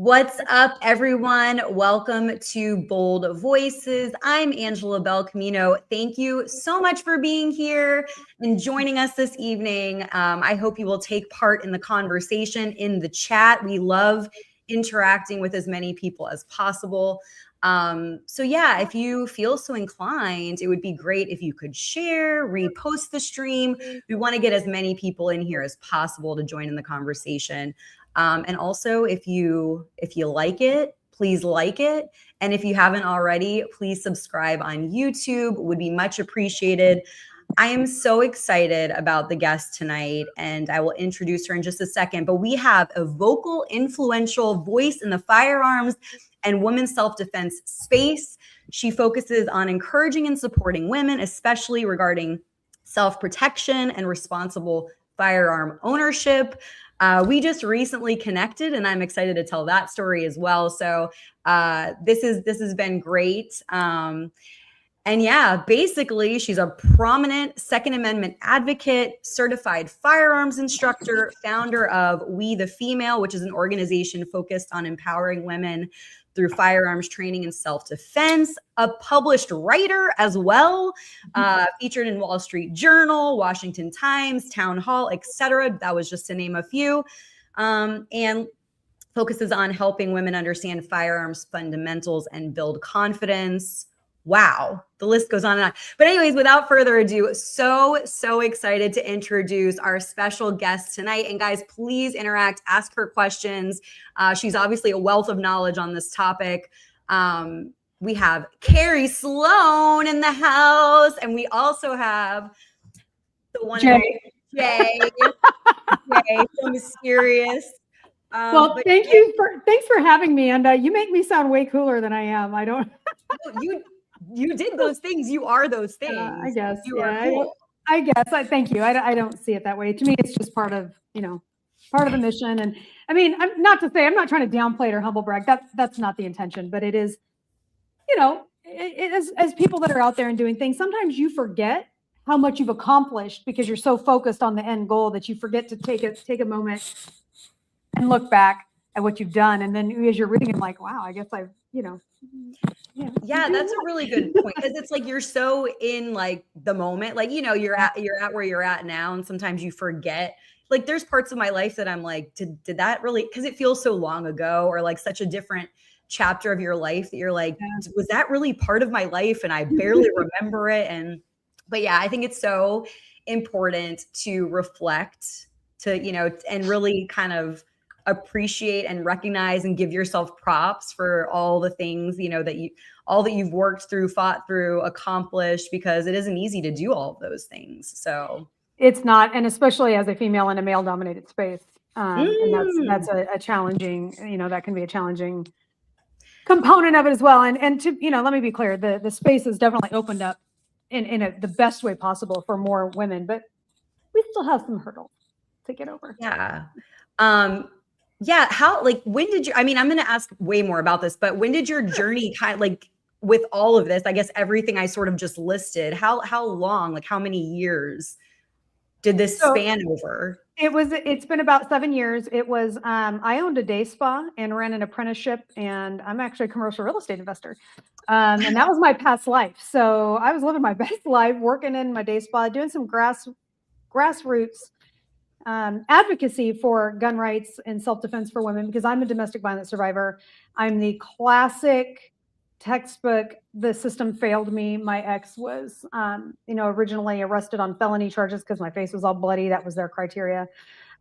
What's up, everyone? Welcome to Bold Voices. I'm Angela Bell Camino. Thank you so much for being here and joining us this evening. I hope you will take part in the conversation in the chat. We love interacting with as many people as possible. If you feel so inclined, it would be great if you could share, repost the stream. We want to get as many people in here as possible to join in the conversation. And also, if you like it, please like it. And if you haven't already, please subscribe on YouTube. Would be much appreciated. I am so excited about the guest tonight, and I will introduce her in just a second. But we have a vocal, influential voice in the firearms and women's self-defense space. She focuses on encouraging and supporting women, especially regarding self-protection and responsible firearm ownership. We just recently connected, and I'm excited to tell that story as well. So this has been great. Basically, she's a prominent Second Amendment advocate, certified firearms instructor, founder of We the Female, which is an organization focused on empowering women through firearms training and self-defense, a published writer as well, featured in Wall Street Journal, Washington Times, Town Hall, etc. That was just to name a few. And focuses on helping women understand firearms fundamentals and build confidence. Wow, the list goes on and on. But anyways, without further ado, so excited to introduce our special guest tonight. And guys, please interact, ask her questions. She's obviously a wealth of knowledge on this topic. We have Kerry Slone in the house, and we also have the one Jay. Jay, so mysterious. Thanks for having me, and you make me sound way cooler than I am. I don't. You did those things. You are those things. I guess. You are cool. I guess. Thank you. I don't see it that way. To me, it's just part of the mission. And I mean, I'm not trying to downplay it or humble brag. That's not the intention. But it is, as people that are out there and doing things, sometimes you forget how much you've accomplished because you're so focused on the end goal that you forget to take a moment and look back at what you've done. And then as you're reading it, like, wow, I guess I've, Yeah, that's a really good point, because it's like you're so in like the moment, like, you're at where you're at now, and sometimes you forget. Like there's parts of my life that I'm like, did that really, because it feels so long ago, or like such a different chapter of your life that you're like, was that really part of my life and I barely remember it? But yeah, I think it's so important to reflect, to and really kind of appreciate and recognize and give yourself props for all the things, all that you've worked through, fought through, accomplished, because it isn't easy to do all of those things. So it's not, and especially as a female in a male dominated space. And that's a challenging, that can be a challenging component of it as well. And to, let me be clear, the space has definitely opened up in the best way possible for more women, but we still have some hurdles to get over. Yeah. How, when did you, I'm going to ask way more about this, but when did your journey with all of this, I guess everything I sort of just listed, how long, how many years did this span over? It's been about 7 years. It was, I owned a day spa and ran an apprenticeship, and I'm actually a commercial real estate investor. And that was my past life. So I was living my best life, working in my day spa, doing some grassroots advocacy for gun rights and self-defense for women, because I'm a domestic violence survivor. I'm the classic textbook, the system failed me. My ex was, originally arrested on felony charges because my face was all bloody. That was their criteria,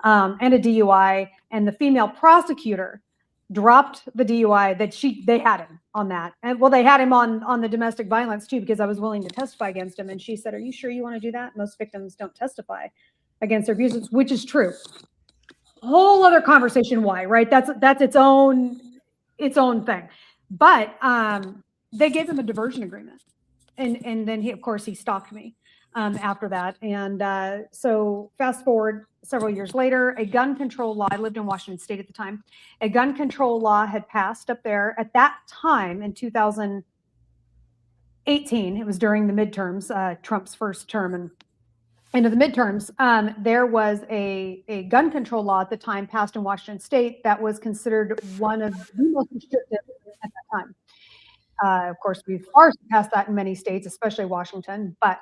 and a DUI. And the female prosecutor dropped the DUI that they had him on that. And well, they had him on the domestic violence too, because I was willing to testify against him. And she said, "Are you sure you want to do that? Most victims don't testify against their abusers," which is true. Whole other conversation why, right? That's its own thing. But they gave him a diversion agreement, and then he stalked me after that. And so fast forward several years later, a gun control law, I lived in Washington State at the time, a gun control law had passed up there at that time in 2018. It was during the midterms, Trump's first term, and into the midterms, there was a gun control law at the time passed in Washington State that was considered one of the most restrictive at that time. Of course, we've far surpassed that in many states, especially Washington. But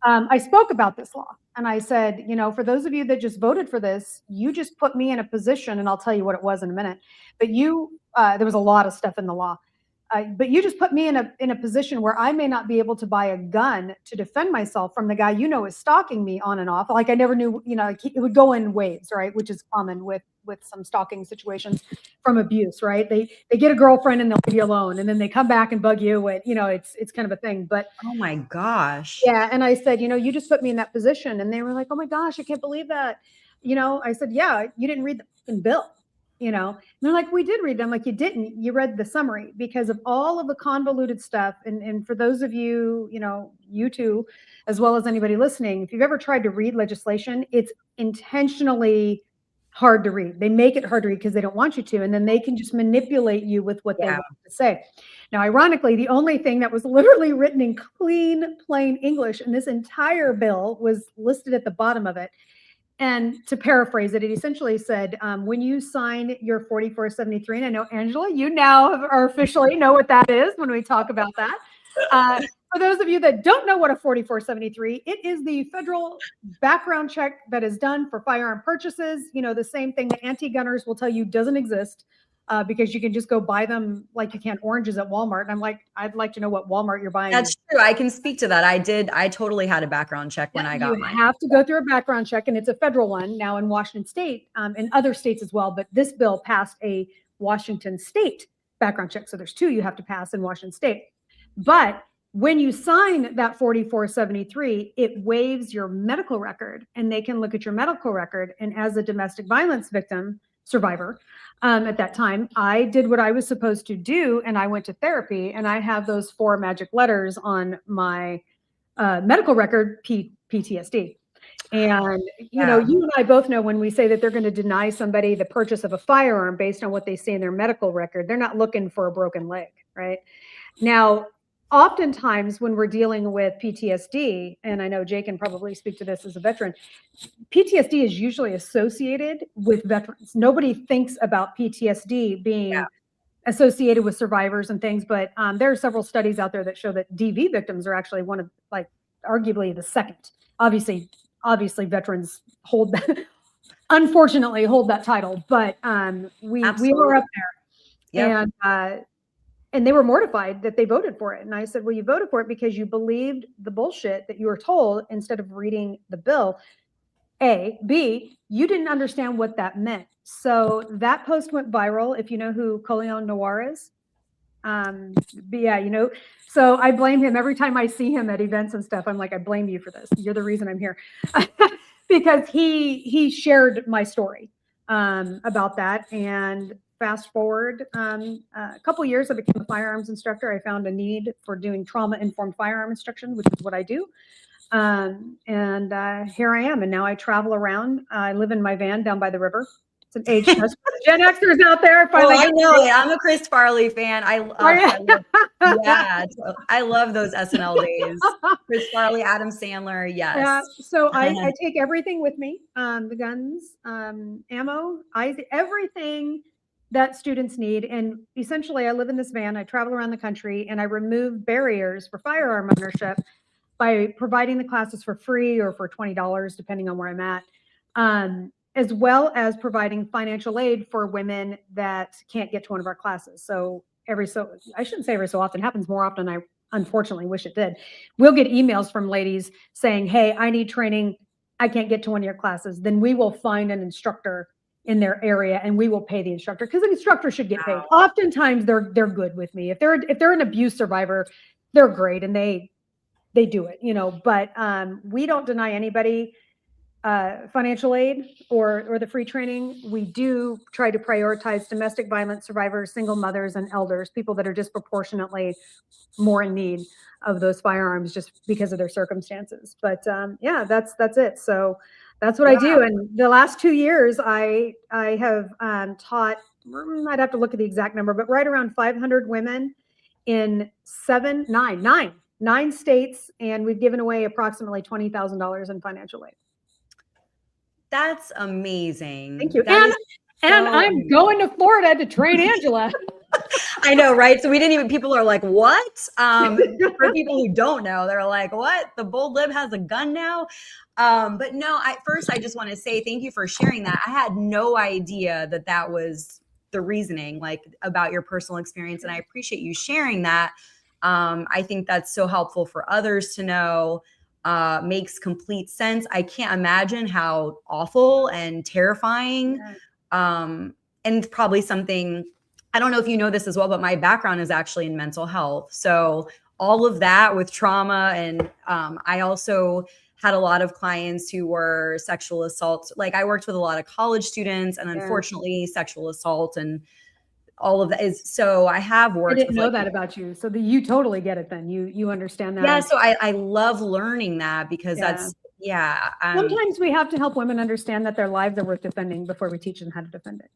I spoke about this law, and I said, for those of you that just voted for this, you just put me in a position, and I'll tell you what it was in a minute. But there was a lot of stuff in the law. But you just put me in a position where I may not be able to buy a gun to defend myself from the guy is stalking me on and off. Like I never knew, it would go in waves, right? Which is common with some stalking situations from abuse, right? They get a girlfriend and they'll leave you alone, and then they come back and bug you. It's kind of a thing. But oh my gosh, yeah. And I said, you just put me in that position, and they were like, oh my gosh, I can't believe that. I said, yeah, you didn't read the fucking bill. And they're like, we did read them. Like, you didn't. You read the summary because of all of the convoluted stuff. And for those of you, you too, as well as anybody listening, if you've ever tried to read legislation, it's intentionally hard to read. They make it hard to read because they don't want you to, and then they can just manipulate you with what they want to say. Now, ironically, the only thing that was literally written in clean, plain English in this entire bill was listed at the bottom of it. And to paraphrase it, it essentially said, when you sign your 4473, and I know, Angela, you now are officially know what that is when we talk about that. For those of you that don't know what a 4473, it is the federal background check that is done for firearm purchases. The same thing that anti-gunners will tell you doesn't exist. Because you can just go buy them like you can oranges at Walmart. And I'm like, I'd like to know what Walmart you're buying. That's true. I can speak to that. I totally had a background check when I got mine. You have to go through a background check, and it's a federal one now in Washington State, and other states as well. But this bill passed a Washington State background check. So there's two you have to pass in Washington State. But when you sign that 4473, it waives your medical record, and they can look at your medical record. And as a domestic violence victim survivor, at that time, I did what I was supposed to do, and I went to therapy, and I have those 4 magic letters on my medical record, PTSD. And, you and I both know when we say that they're going to deny somebody the purchase of a firearm based on what they see in their medical record, they're not looking for a broken leg, right? Now, oftentimes when we're dealing with PTSD, and I know Jake can probably speak to this as a veteran, PTSD is usually associated with veterans. Nobody thinks about PTSD being associated with survivors and things, but there are several studies out there that show that DV victims are actually one of, like, arguably the second. Obviously veterans hold that, unfortunately hold that title, but we were up there. Yep. And they were mortified that they voted for it. And I said, well, you voted for it because you believed the bullshit that you were told instead of reading the bill. A. B, you didn't understand what that meant. So that post went viral. If you know who Coleon Noir is. So I blame him every time I see him at events and stuff. I'm like, I blame you for this. You're the reason I'm here. Because he shared my story about that. And fast forward a couple years, I became a firearms instructor. I found a need for doing trauma-informed firearm instruction, which is what I do. And here I am. And now I travel around. I live in my van down by the river. It's an age test. Gen Xers out there. I know it. I'm a Chris Farley fan. I love those SNL days. Chris Farley, Adam Sandler. Yes. So I take everything with me. The guns, ammo, everything that students need. And essentially I live in this van. I travel around the country, and I remove barriers for firearm ownership by providing the classes for free or for $20, depending on where I'm at. As well as providing financial aid for women that can't get to one of our classes. So I shouldn't say every so often, it happens more often than I unfortunately wish it did. We'll get emails from ladies saying, hey, I need training. I can't get to one of your classes. Then we will find an instructor in their area, and we will pay the instructor, because the instructor should get paid. Oftentimes they're good with me. If they're an abuse survivor, they're great, and they do it, but we don't deny anybody financial aid or the free training. We do try to prioritize domestic violence survivors, single mothers, and elders, people that are disproportionately more in need of those firearms just because of their circumstances. But that's it. So that's what I do. And the last 2 years, I have taught, I'd have to look at the exact number, but right around 500 women in nine 9 states, and we've given away approximately $20,000 in financial aid. That's amazing. Thank you. That is And I'm going to Florida to train Angela. I know, right? So we didn't even, people are like, what? For people who don't know, they're like, what? The Bold Lib has a gun now? But no, first, I just want to say thank you for sharing that. I had no idea that that was the reasoning, like about your personal experience. And I appreciate you sharing that. I think that's so helpful for others to know. Makes complete sense. I can't imagine how awful and terrifying, and probably something, I don't know if you know this as well, but my background is actually in mental health. So all of that with trauma, and I also had a lot of clients who were sexual assaults. Like I worked with a lot of college students, and unfortunately sexual assault and all of that is, so I have worked. I didn't know that about you. So you totally get it then. You understand that. Yeah. So I love learning that because that's, sometimes we have to help women understand that their lives are worth defending before we teach them how to defend it.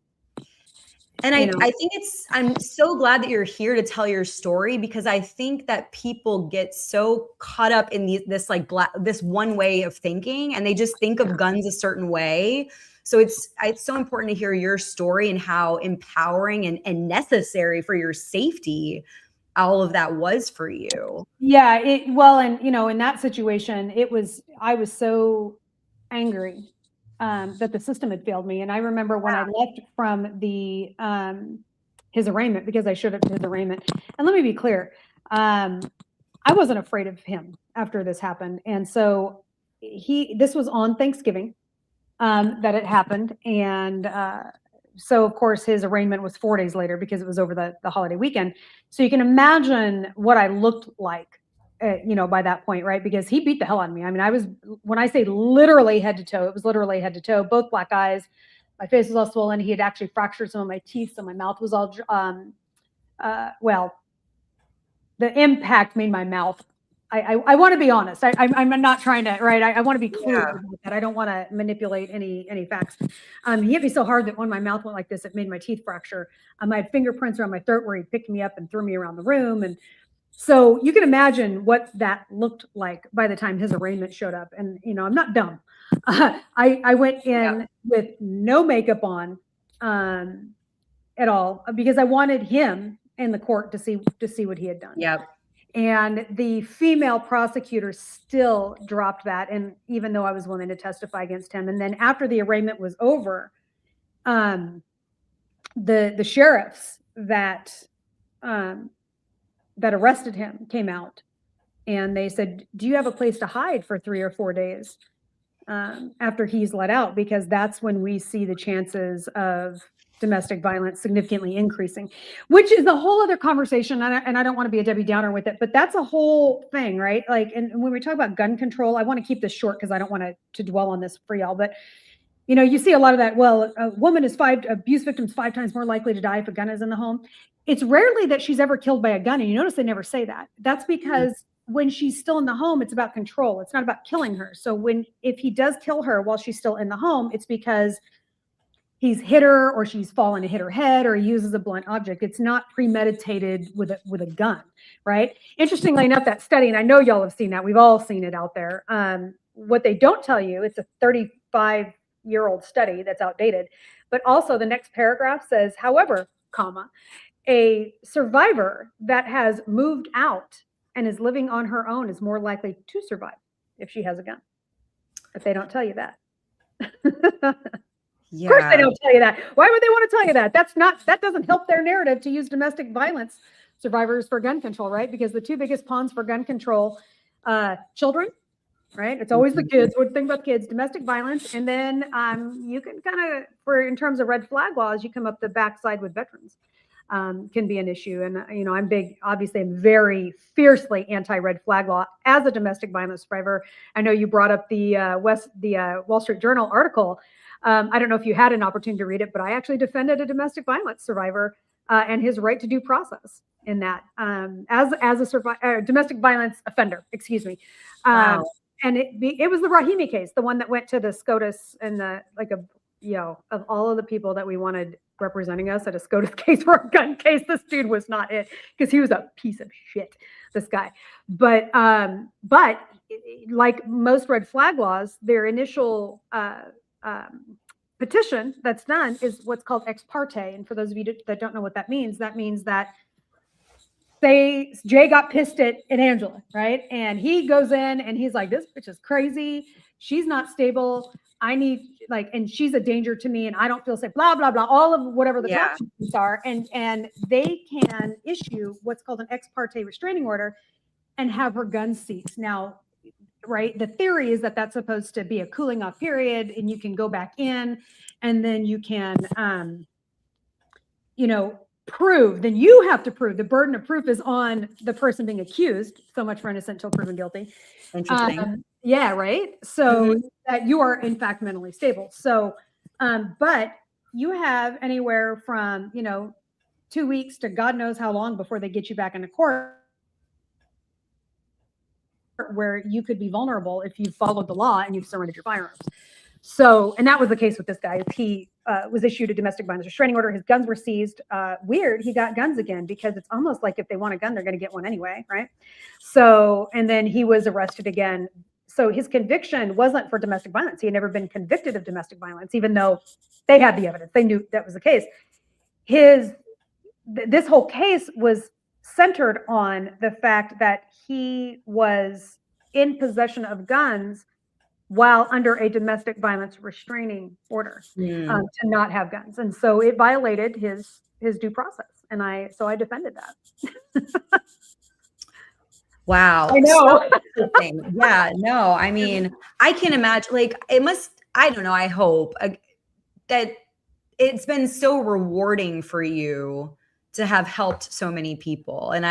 And I think I'm so glad that you're here to tell your story, because I think that people get so caught up in this one way of thinking, and they just think of guns a certain way. So it's so important to hear your story and how empowering and necessary for your safety all of that was for you. Yeah. And in that situation, I was so angry that the system had failed me. And I remember when I left from his arraignment, because I showed up to his arraignment. And let me be clear, I wasn't afraid of him after this happened. And so this was on Thanksgiving that it happened. And so of course his arraignment was 4 days later because it was over the holiday weekend. So you can imagine what I looked like, by that point, right? Because he beat the hell out of me. I mean, when I say literally head to toe, it was literally head to toe, both black eyes. My face was all swollen. He had actually fractured some of my teeth. So my mouth was all, the impact made my mouth. I want to be honest. I'm not trying to, right? I want to be clear about that. I don't want to manipulate any facts. He hit me so hard that when my mouth went like this, it made my teeth fracture. I had fingerprints around my throat where he picked me up and threw me around the room. And so you can imagine what that looked like by the time his arraignment showed up. And, I'm not dumb. I went in with no makeup on at all, because I wanted him in the court to see what he had done. Yep. And the female prosecutor still dropped that. And even though I was willing to testify against him, and then after the arraignment was over, the sheriffs that arrested him came out, and they said, do you have a place to hide for 3 or 4 days after he's let out? Because that's when we see the chances of domestic violence significantly increasing, which is a whole other conversation. And I don't want to be a Debbie Downer with it, but that's a whole thing, right? Like, and when we talk about gun control, I want to keep this short because I don't want to dwell on this for y'all. But, you see a lot of that. Well, abuse victims 5 times more likely to die if a gun is in the home. It's rarely that she's ever killed by a gun. And you notice they never say that. That's because when she's still in the home, it's about control. It's not about killing her. So if he does kill her while she's still in the home, it's because he's hit her, or she's fallen and hit her head, or he uses a blunt object. It's not premeditated with a gun, right? Interestingly enough, that study, and I know y'all have seen that, we've all seen it out there. What they don't tell you, it's a 35-year-old study that's outdated, but also the next paragraph says, however, a survivor that has moved out and is living on her own is more likely to survive if she has a gun. But they don't tell you that. Of course they don't tell you that. Why would they want to tell you that? That doesn't help their narrative to use domestic violence survivors for gun control, right? Because the 2 biggest pawns for gun control, children, right? It's always the kids. What think about kids? Domestic violence, and then you can kind of, in terms of red flag laws, you come up the backside with veterans. Can be an issue. And, I'm very fiercely anti-red flag law as a domestic violence survivor. I know you brought up the Wall Street Journal article. I don't know if you had an opportunity to read it, but I actually defended a domestic violence survivor and his right to due process in that as a domestic violence offender, excuse me. Wow. And it was the Rahimi case, the one that went to the SCOTUS, and of all of the people that we wanted representing us at a SCOTUS case or a gun case. This dude was not it, because he was a piece of shit, this guy. But like most red flag laws, their initial petition that's done is what's called ex parte. And for those of you that don't know what that means that Jay got pissed at Angela, right? And he goes in and he's like, this bitch is crazy. She's not stable. I need, like, and she's a danger to me and I don't feel safe, blah, blah, blah, all of whatever the documents are. And they can issue what's called an ex parte restraining order and have her gun seized. Now, right, the theory is that that's supposed to be a cooling off period and you can go back in and then you can, prove, then you have to prove, the burden of proof is on the person being accused. So much for innocent until proven guilty. Interesting. Yeah, right. So that you are in fact mentally stable. So, but you have anywhere from, 2 weeks to God knows how long before they get you back into court, where you could be vulnerable if you followed the law and you've surrendered your firearms. So, and that was the case with this guy. He was issued a domestic violence restraining order. His guns were seized. Weird. He got guns again, because it's almost like if they want a gun, they're going to get one anyway, right? So, and then he was arrested again. So his conviction wasn't for domestic violence. He had never been convicted of domestic violence, even though they had the evidence. They knew that was the case. This whole case was centered on the fact that he was in possession of guns while under a domestic violence restraining order to not have guns. And so it violated his due process. And I defended that. Wow. I know. Yeah, no, I mean, I can imagine, like, it must, I don't know, I hope that it's been so rewarding for you to have helped so many people. And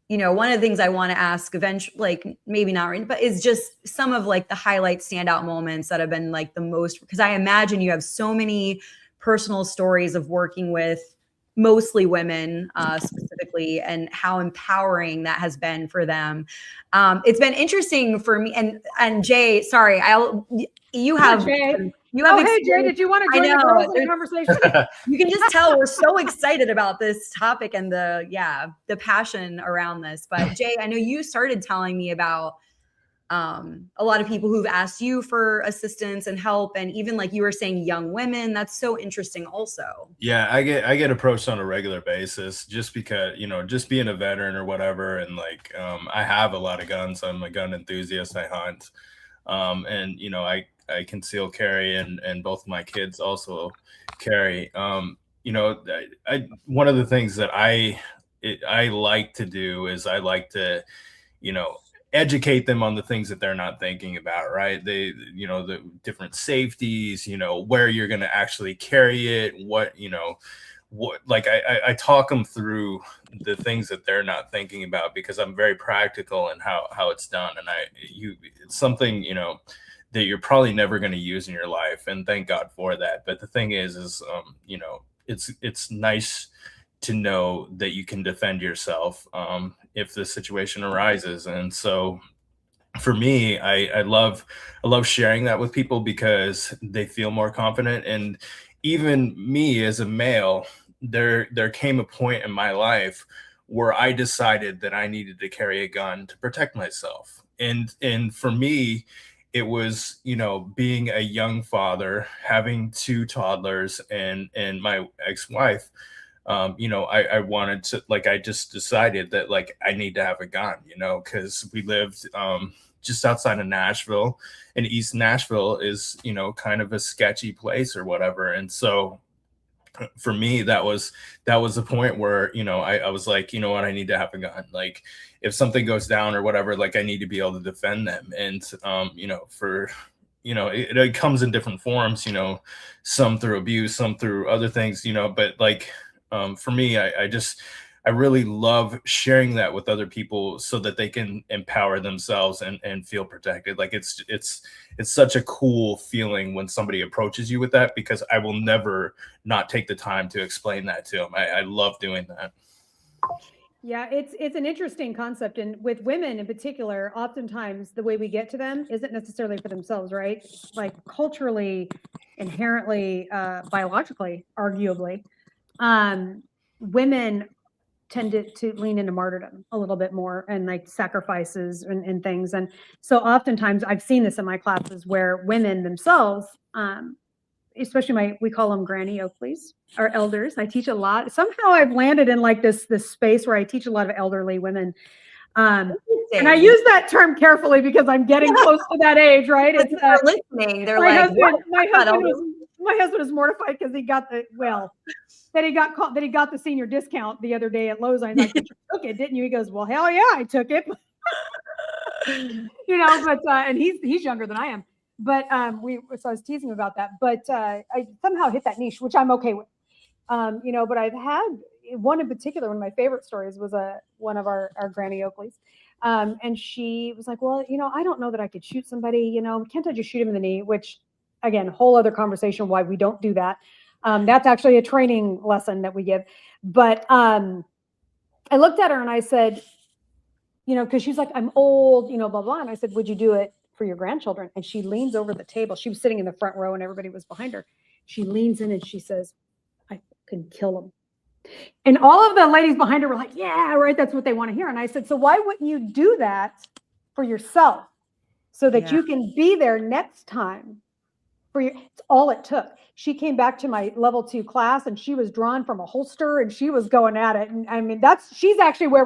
one of the things I want to ask eventually, like maybe not right, but is just some of like the highlight standout moments that have been like the most, because I imagine you have so many personal stories of working with mostly women specifically, and how empowering that has been for them. It's been interesting for me and Jay, sorry, you have Jay. Hey Jay, did you want to join the girls in the conversation? You can just tell we're so excited about this topic and the passion around this. But Jay, I know you started telling me about a lot of people who've asked you for assistance and help, and even like you were saying, young women. That's so interesting also. Yeah, I get approached on a regular basis, just because, just being a veteran or whatever. And like, I have a lot of guns. I'm a gun enthusiast. I hunt. And I conceal carry, and both of my kids also carry. One of the things that I like to do is I like to, educate them on the things that they're not thinking about, right? The different safeties, where you're going to actually carry it, I talk them through the things that they're not thinking about, because I'm very practical in how it's done. And it's something, that you're probably never going to use in your life. And thank God for that. But the thing is it's nice to know that you can defend yourself if the situation arises. And so for me, I love sharing that with people, because they feel more confident. And even me as a male, there came a point in my life where I decided that I needed to carry a gun to protect myself. And for me, it was, being a young father, having 2 toddlers and my ex-wife, I wanted to, like, I just decided that, like, I need to have a gun, because we lived just outside of Nashville, and East Nashville is, kind of a sketchy place or whatever. And so for me, that was the point where, I was like, you know what, I need to have a gun. Like, if something goes down or whatever, like, I need to be able to defend them. And, it comes in different forms, some through abuse, some through other things, but like, for me, I really love sharing that with other people so that they can empower themselves and feel protected. Like, it's such a cool feeling when somebody approaches you with that, because I will never not take the time to explain that to them. I love doing that. Yeah, it's an interesting concept. And with women in particular, oftentimes the way we get to them isn't necessarily for themselves, right? Like culturally, inherently, biologically, arguably, women tend to lean into martyrdom a little bit more and like sacrifices and things. And so oftentimes I've seen this in my classes where women themselves, especially we call them Granny Oakleys, our elders. I teach a lot. Somehow I've landed in like this space where I teach a lot of elderly women. And I use that term carefully because I'm getting close to that age, right? It's they're listening. They're my husband was mortified because he got that he got the senior discount the other day at Lowe's. I was like, you took it, didn't you? He goes, well, hell yeah, I took it. But and he's younger than I am. But so I was teasing about that. But I somehow hit that niche, which I'm okay with. But I've had one in particular. One of my favorite stories was one of our Granny Oakleys. And she was like, well, I don't know that I could shoot somebody, can't I just shoot him in the knee? Which, again, whole other conversation why we don't do that. That's actually a training lesson that we give. But I looked at her and I said, because she's like, I'm old, blah, blah. And I said, would you do it for your grandchildren? And she leans over the table. She was sitting in the front row and everybody was behind her. She leans in and she says, I can kill them. And all of the ladies behind her were like, yeah, right. That's what they want to hear. And I said, so why wouldn't you do that for yourself so that you can be there next time it's all it took. She came back to my level 2 class and she was drawn from a holster and she was going at it. And I mean, she's actually where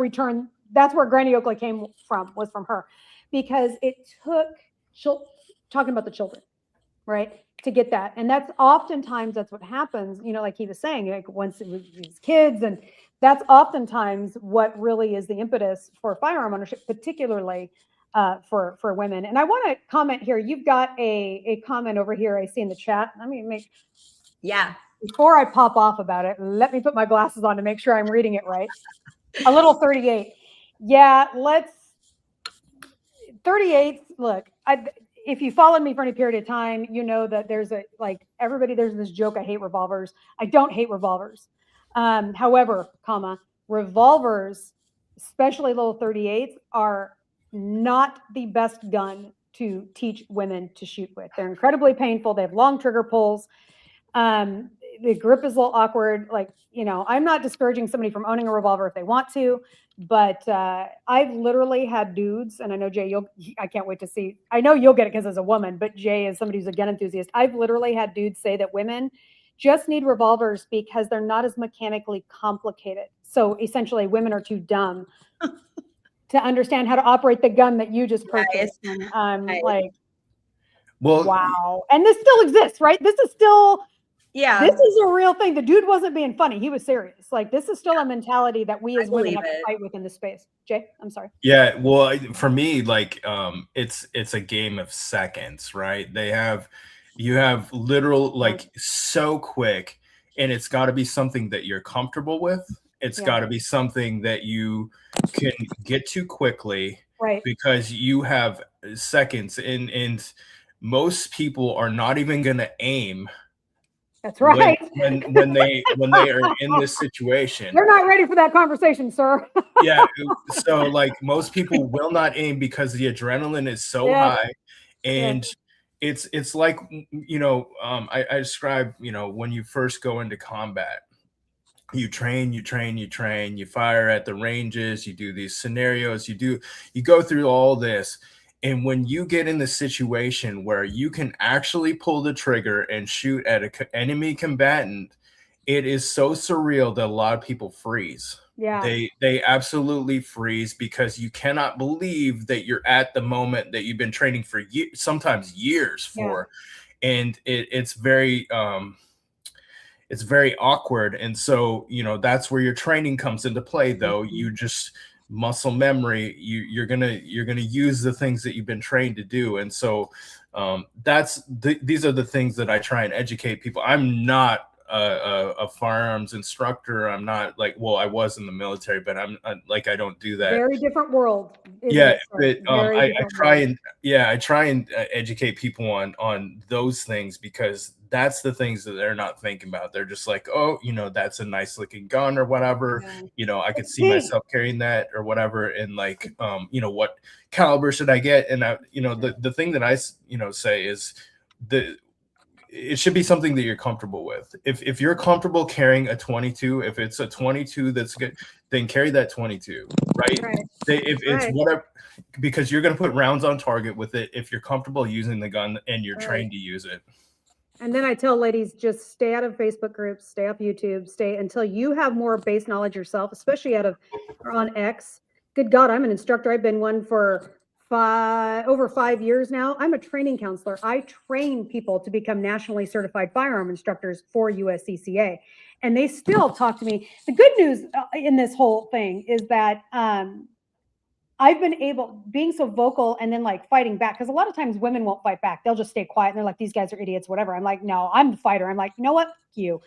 that's where Granny Oakley was from her, because it took talking about the children, right? To get that. And that's oftentimes what happens, like he was saying, like once it was these kids, and that's oftentimes what really is the impetus for firearm ownership, particularly for women. And I want to comment here. You've got a comment over here I see in the chat. Let me before I pop off about it, let me put my glasses on to make sure I'm reading it right. A little 38. Yeah, 38. Look, if you followed me for any period of time, you know that there's this joke. I hate revolvers. I don't hate revolvers. However, revolvers, especially little 38s, are not the best gun to teach women to shoot with. They're incredibly painful. They have long trigger pulls. The grip is a little awkward. I'm not discouraging somebody from owning a revolver if they want to, but I've literally had dudes, and I know Jay, I can't wait to see. I know you'll get it because as a woman, but Jay is somebody who's a gun enthusiast. I've literally had dudes say that women just need revolvers because they're not as mechanically complicated. So essentially, women are too dumb to understand how to operate the gun that you just purchased. Nice. And I'm like, wow. And this still exists, right? This is still, this is a real thing. The dude wasn't being funny. He was serious. Like, this is still a mentality that we as women have to fight with in this space. Jay, I'm sorry. Yeah. Well, for me, it's a game of seconds, right? You have literal, so quick, and it's got to be something that you're comfortable with. It's got to be something that you can get to quickly, right? Because you have seconds, and most people are not even going to aim. That's right. When they are in this situation, they're not ready for that conversation, sir. Yeah. So most people will not aim because the adrenaline is so high, and it's like I describe when you first go into combat. You train, you fire at the ranges, you do these scenarios, you go through all this. And when you get in the situation where you can actually pull the trigger and shoot at an enemy combatant, it is so surreal that a lot of people freeze. Yeah. They absolutely freeze because you cannot believe that you're at the moment that you've been training for sometimes years for. Yeah. And it's very awkward. And so, that's where your training comes into play, though. Mm-hmm. You just muscle memory, you're gonna use the things that you've been trained to do. And so these are the things that I try and educate people. I'm not a firearms instructor. I'm not I was in the military, but I don't do that. Very different world. Yeah, but I try and educate people on those things, because that's the things that they're not thinking about. They're just like, oh, that's a nice looking gun or whatever. Yeah. I could see myself carrying that or whatever. And what caliber should I get? And the thing that I say is it should be something that you're comfortable with. If you're comfortable carrying a 22, if it's a 22 that's good, then carry that 22, right? If it's whatever, because you're going to put rounds on target with it if you're comfortable using the gun and you're trained to use it. And then I tell ladies, just stay out of Facebook groups, stay off YouTube, stay until you have more base knowledge yourself, especially out of or on X. Good God, I'm an instructor. I've been one for over 5 years now. I'm a training counselor. I train people to become nationally certified firearm instructors for USCCA. And they still talk to me. The good news in this whole thing is that I've been able, being so vocal and then like fighting back, because a lot of times women won't fight back. They'll just stay quiet and they're like, these guys are idiots, whatever. I'm like, no, I'm the fighter. I'm like, you know what? F you.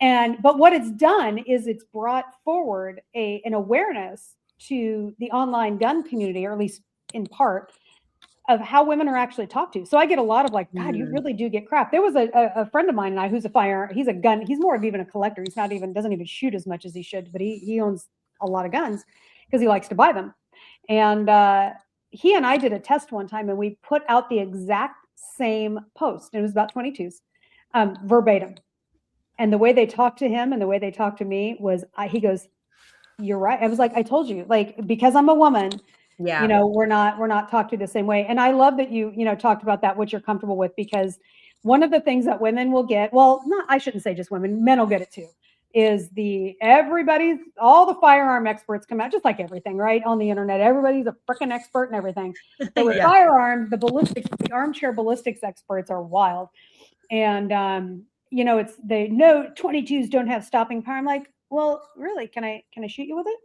But what it's done is it's brought forward an awareness to the online gun community, or at least in part, of how women are actually talked to. So I get a lot of like, God, you really do get crap. There was a friend of mine and I who's he's a gun, he's more of even a collector. He's not even, doesn't even shoot as much as he should, but he owns a lot of guns because he likes to buy them. And he and I did a test one time and we put out the exact same post. It was about 22s, verbatim. And the way they talked to him and the way they talked to me was, he goes, you're right. I was like, I told you, like, because I'm a woman, you know, we're not talked to the same way. And I love that you talked about that, what you're comfortable with, because one of the things that women will get, well, I shouldn't say just women, men will get it too, is all the firearm experts come out, just like everything, right? On the internet, everybody's a freaking expert and everything. But with firearms, the armchair ballistics experts are wild. And, you know, they know 22s don't have stopping power. I'm like, well, really, can I shoot you with it?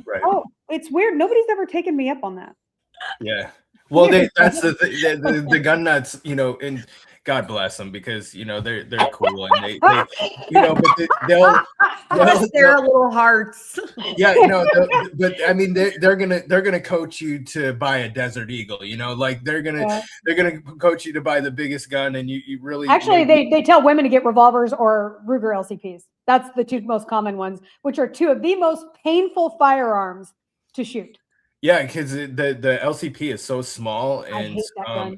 Right. Oh, it's weird. Nobody's ever taken me up on that. Yeah. Well, that's the gun nuts, you know, and God bless them, because you know they're cool and they you know, but they'll their little hearts. Yeah, you know, but I mean they're gonna coach you to buy a Desert Eagle, you know, like they're gonna coach you to buy the biggest gun, and you really actually they tell women to get revolvers or Ruger LCPs. That's the two most common ones, which are two of the most painful firearms to shoot. Yeah, because the LCP is so small, and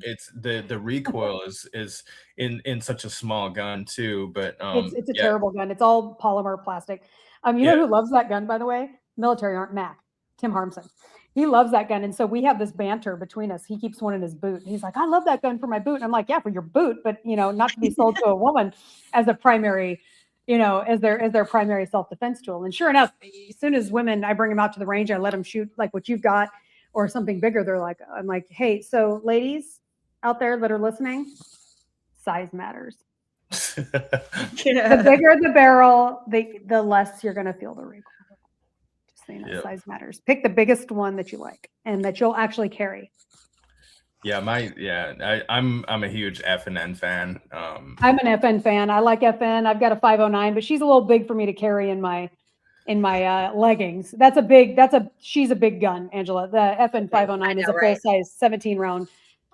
it's the recoil is in such a small gun too. But it's a terrible gun. It's all polymer plastic. You know who loves that gun, by the way? Military aren't Mac. Tim Harmson. He loves that gun, and so we have this banter between us. He keeps one in his boot. He's like, I love that gun for my boot. And I'm like, yeah, for your boot, but you know, not to be sold to a woman as a primary, you know, as their primary self-defense tool. And sure enough, as soon as I bring them out to the range, I let them shoot like what you've got or something bigger. They're like, I'm like, hey, so ladies out there that are listening, size matters. The bigger the barrel, the less you're going to feel the recoil. Just saying that size matters. Pick the biggest one that you like and that you'll actually carry. Yeah, I'm a huge F&N fan. I'm an FN fan. I like FN. I've got a 509, but she's a little big for me to carry in my leggings. She's a big gun, Angela. The FN 509 is a full size 17 round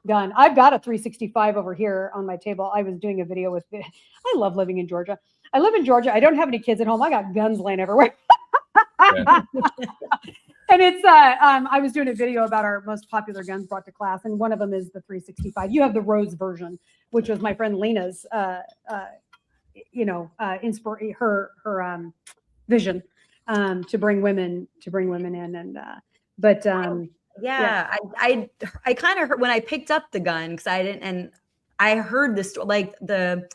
gun. I've got a 365 over here on my table. I was doing a video with I love living in Georgia. I live in Georgia. I don't have any kids at home. I got guns laying everywhere. And it's I was doing a video about our most popular guns brought to class, and one of them is the 365. You have the Rose version, which was my friend Lena's her vision to bring women in. And I kind of heard when I picked up the gun, because I heard this, like the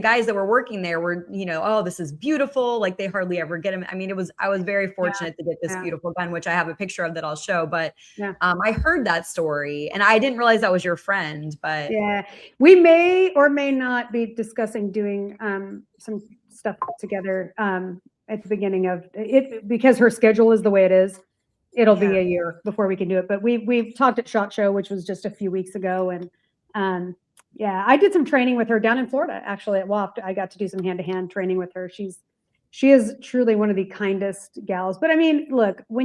guys that were working there were, you know, oh, this is beautiful. Like they hardly ever get them. I mean, I was very fortunate to get this beautiful gun, which I have a picture of that I'll show. But I heard that story and I didn't realize that was your friend. But yeah, we may or may not be discussing doing some stuff together at the beginning of it, because her schedule is the way it is. It'll be a year before we can do it. But we've talked at SHOT Show, which was just a few weeks ago, and I did some training with her down in Florida, actually at WAFT. I got to do some hand-to-hand training with her. She is truly one of the kindest gals. But I mean, look, I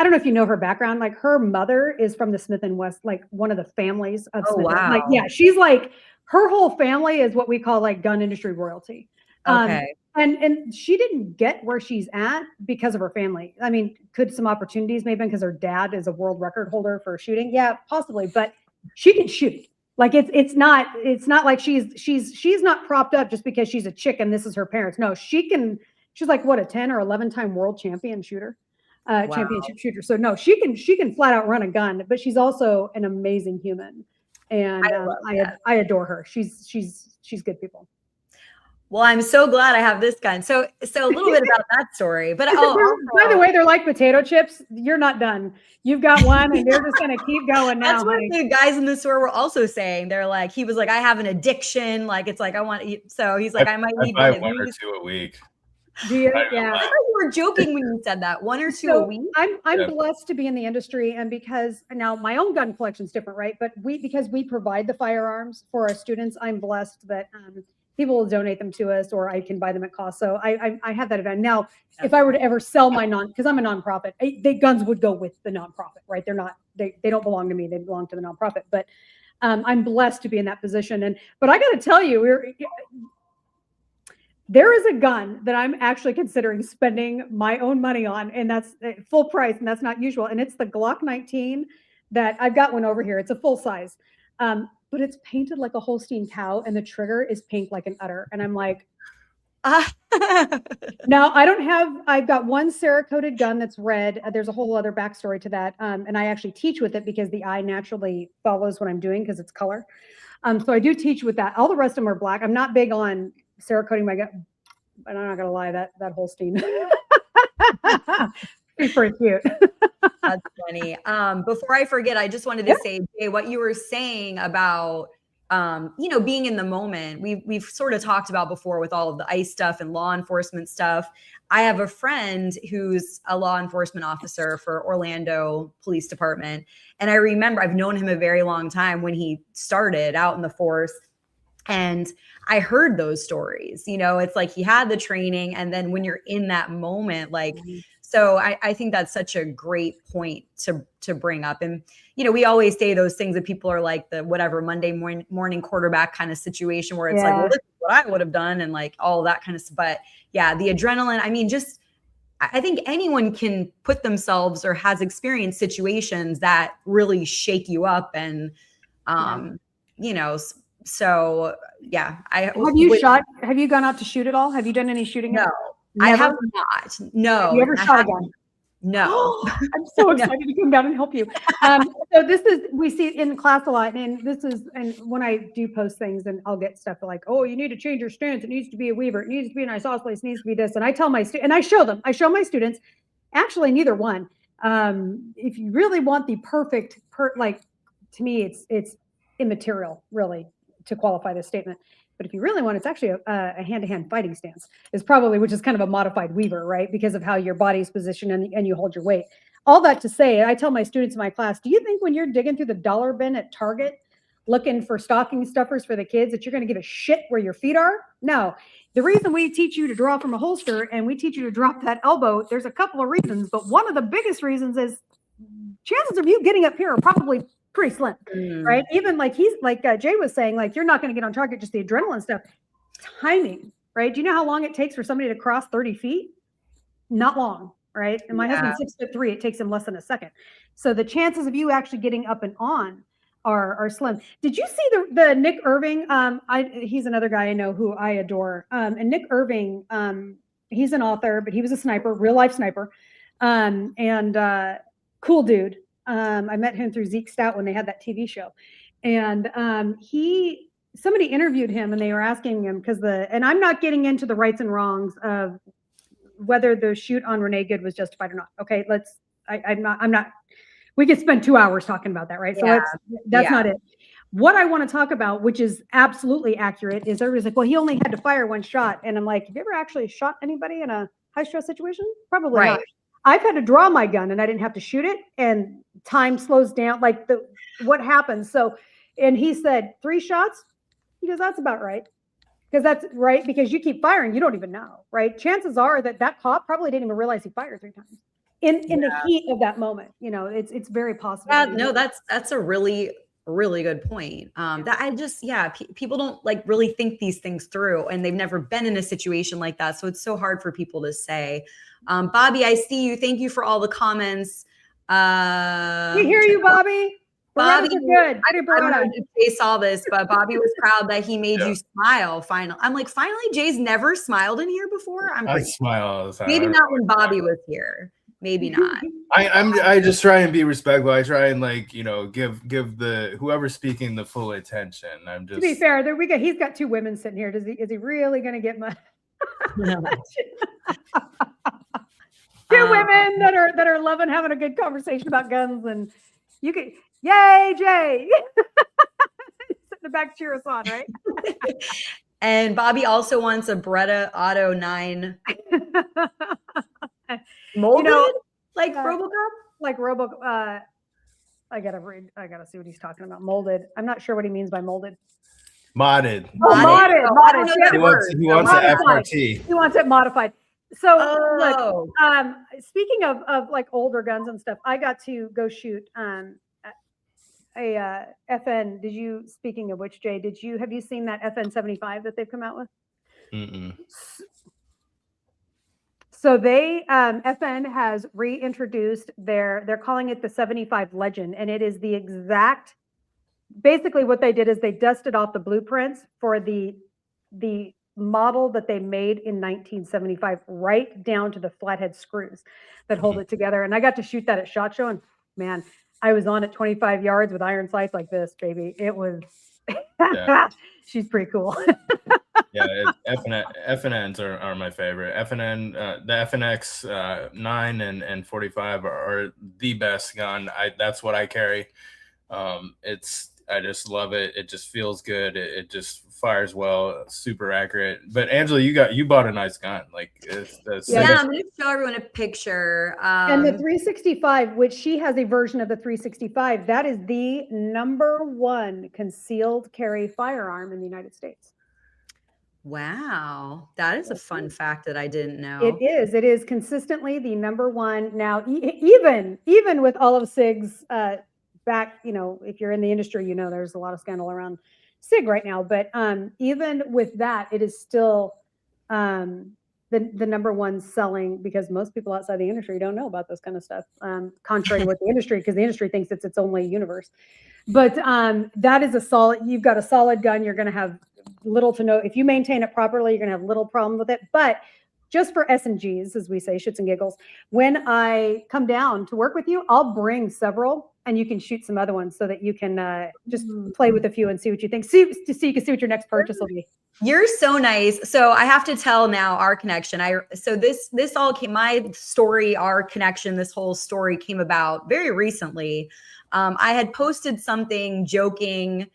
don't know if you know her background. Like her mother is from the Smith & West, like one of the families of Smith. Wow. Like, yeah, she's like, her whole family is what we call like gun industry royalty. Okay. And she didn't get where she's at because of her family. I mean, could some opportunities maybe because her dad is a world record holder for shooting? Yeah, possibly. But she can shoot. Like it's not like she's not propped up just because she's a chick and this is her parents. No, she's like what, a 10 or 11-time world champion shooter, championship shooter. So no, she can flat out run a gun, but she's also an amazing human. And I adore her. She's good people. Well, I'm so glad I have this gun. So a little bit about that story. But by the way, they're like potato chips. You're not done. You've got one, and they're just gonna keep going now. That's what the guys in the store were also saying. They're like, he was like, I have an addiction. Like it's like I want to eat. So he's like, I might need one or two a week. Do you? Yeah. I thought you were joking when you said that. 1 or 2 a week. I'm blessed to be in the industry, and because now my own gun collection is different, right? But because we provide the firearms for our students, I'm blessed that people will donate them to us, or I can buy them at cost. So I have that event. Now, if I were to ever sell my because I'm a nonprofit, the guns would go with the nonprofit, right? They don't belong to me. They belong to the nonprofit. But I'm blessed to be in that position. But I got to tell you, there is a gun that I'm actually considering spending my own money on, and that's full price, and that's not usual. And it's the Glock 19 that I've got one over here. It's a full size. But it's painted like a Holstein cow, and the trigger is pink like an udder. And I'm like, now I've got one Cerakoted gun that's red. There's a whole other backstory to that. And I actually teach with it because the eye naturally follows what I'm doing because it's color. So I do teach with that. All the rest of them are black. I'm not big on Cerakoting my gun, but I'm not going to lie, that Holstein. It's pretty cute. That's funny. Before I forget, I just wanted to say, Jay, what you were saying about, being in the moment. We've sort of talked about before with all of the ICE stuff and law enforcement stuff. I have a friend who's a law enforcement officer for Orlando Police Department. And I remember I've known him a very long time when he started out in the force. And I heard those stories, it's like he had the training. And then when you're in that moment, like, so I think that's such a great point to bring up. And, we always say those things that people are like the whatever Monday morning quarterback kind of situation where it's like, well, this is what I would have done. And like all that kind of stuff. But yeah, the adrenaline, I mean, I think anyone can put themselves or has experienced situations that really shake you up. And, so yeah. Have you gone out to shoot at all? Have you done any shooting? No. Never? I have not. No. Have you ever shot a gun? No. I'm so excited to come down and help you. So we see in class a lot, and when I do post things, and I'll get stuff like, oh, you need to change your stance. It needs to be a weaver. It needs to be an isosceles. It needs to be this. And I tell my students, and I show my students, actually neither one. If you really want the perfect, to me, it's immaterial really to qualify this statement. But if you really want, it's actually a hand-to-hand fighting stance is probably, which is kind of a modified weaver, right? Because of how your body's positioned and you hold your weight. All that to say, I tell my students in my class, do you think when you're digging through the dollar bin at Target, looking for stocking stuffers for the kids, that you're going to give a shit where your feet are? No. The reason we teach you to draw from a holster and we teach you to drop that elbow, there's a couple of reasons, but one of the biggest reasons is chances of you getting up here are probably pretty slim, right? Even like Jay was saying, like you're not going to get on target, just the adrenaline stuff. Timing, right? Do you know how long it takes for somebody to cross 30 feet? Not long, right? And my husband's 6'3", it takes him less than a second. So the chances of you actually getting up and on are slim. Did you see the Nick Irving? He's another guy I know who I adore. And Nick Irving, he's an author, but he was a sniper, real life sniper, and cool dude. I met him through Zeke Stout when they had that TV show, and somebody interviewed him and they were asking him and I'm not getting into the rights and wrongs of whether the shoot on Renee Good was justified or not. Okay, I'm not. We could spend 2 hours talking about that, right? So that's not it. What I want to talk about, which is absolutely accurate, is everybody's like, well, he only had to fire one shot, and I'm like, have you ever actually shot anybody in a high stress situation? Probably not. I've had to draw my gun and I didn't have to shoot it, and time slows down. Like what happens? So, and he said 3 shots. He goes, that's about right. Because that's right. Because you keep firing, you don't even know, right? Chances are that cop probably didn't even realize he fired 3 times in the heat of that moment. It's very possible. No, that's a really, really good point. People don't really think these things through, and they've never been in a situation like that. So it's so hard for people to say. Bobby, I see you. Thank you for all the comments. We hear you, Bobby. Bobby, Berettas are good. I don't know if Jay saw this, but Bobby was proud that he made you smile. Finally, I'm like, finally, Jay's never smiled in here before. I smile all the time. Maybe not when Bobby was here. Maybe not. I just try and be respectful. I try and give the whoever's speaking the full attention. I'm just, to be fair, there we go. He's got 2 women sitting here. Is he really going to get much? 2 women that are loving having a good conversation about guns, and you can, yay, Jay. Sit in the back, cheer us on, right? And Bobby also wants a Beretta Auto 9 molded, like RoboCop, I gotta see what he's talking about. Molded. I'm not sure what he means by molded. Modded. Modded. He wants an FRT. He wants it modified. So look, speaking of like older guns and stuff, I got to go shoot a FN. Speaking of which, Jay, have you seen that FN 75 that they've come out with? Mm-mm. So they FN has reintroduced they're calling it the 75 Legend, and it is the exact, basically what they did is they dusted off the blueprints for the model that they made in 1975, right down to the flathead screws that hold it together. And I got to shoot that at SHOT Show, and man, I was on at 25 yards with iron sights like this, baby. It was, she's pretty cool. Yeah, FNNs are my favorite. FNN, the FNX 9 and 45 are the best gun. That's what I carry. I just love it. It just feels good. It just fires well, super accurate. But Angela, you bought a nice gun. Like I'm going to show everyone a picture. And the 365, which she has a version of the 365, that is the #1 concealed carry firearm in the United States. Wow, that is a fun fact that I didn't know. It is consistently the #1. Now, even with all of SIG's back, if you're in the industry, there's a lot of scandal around SIG right now. But even with that, it is still the #1 selling, because most people outside the industry don't know about this kind of stuff, contrary to what the industry, because the industry thinks it's its only universe. But that is you've got a solid gun. You're going to have little to no, if you maintain it properly, you're going to have little problem with it. But just for S&Gs, as we say, shits and giggles, when I come down to work with you, I'll bring several, and you can shoot some other ones so that you can just play with a few and see what you think. So you can see what your next purchase will be. You're so nice. So I have to tell now our connection. This all came, my story, our connection, this whole story came about very recently. I had posted something joking,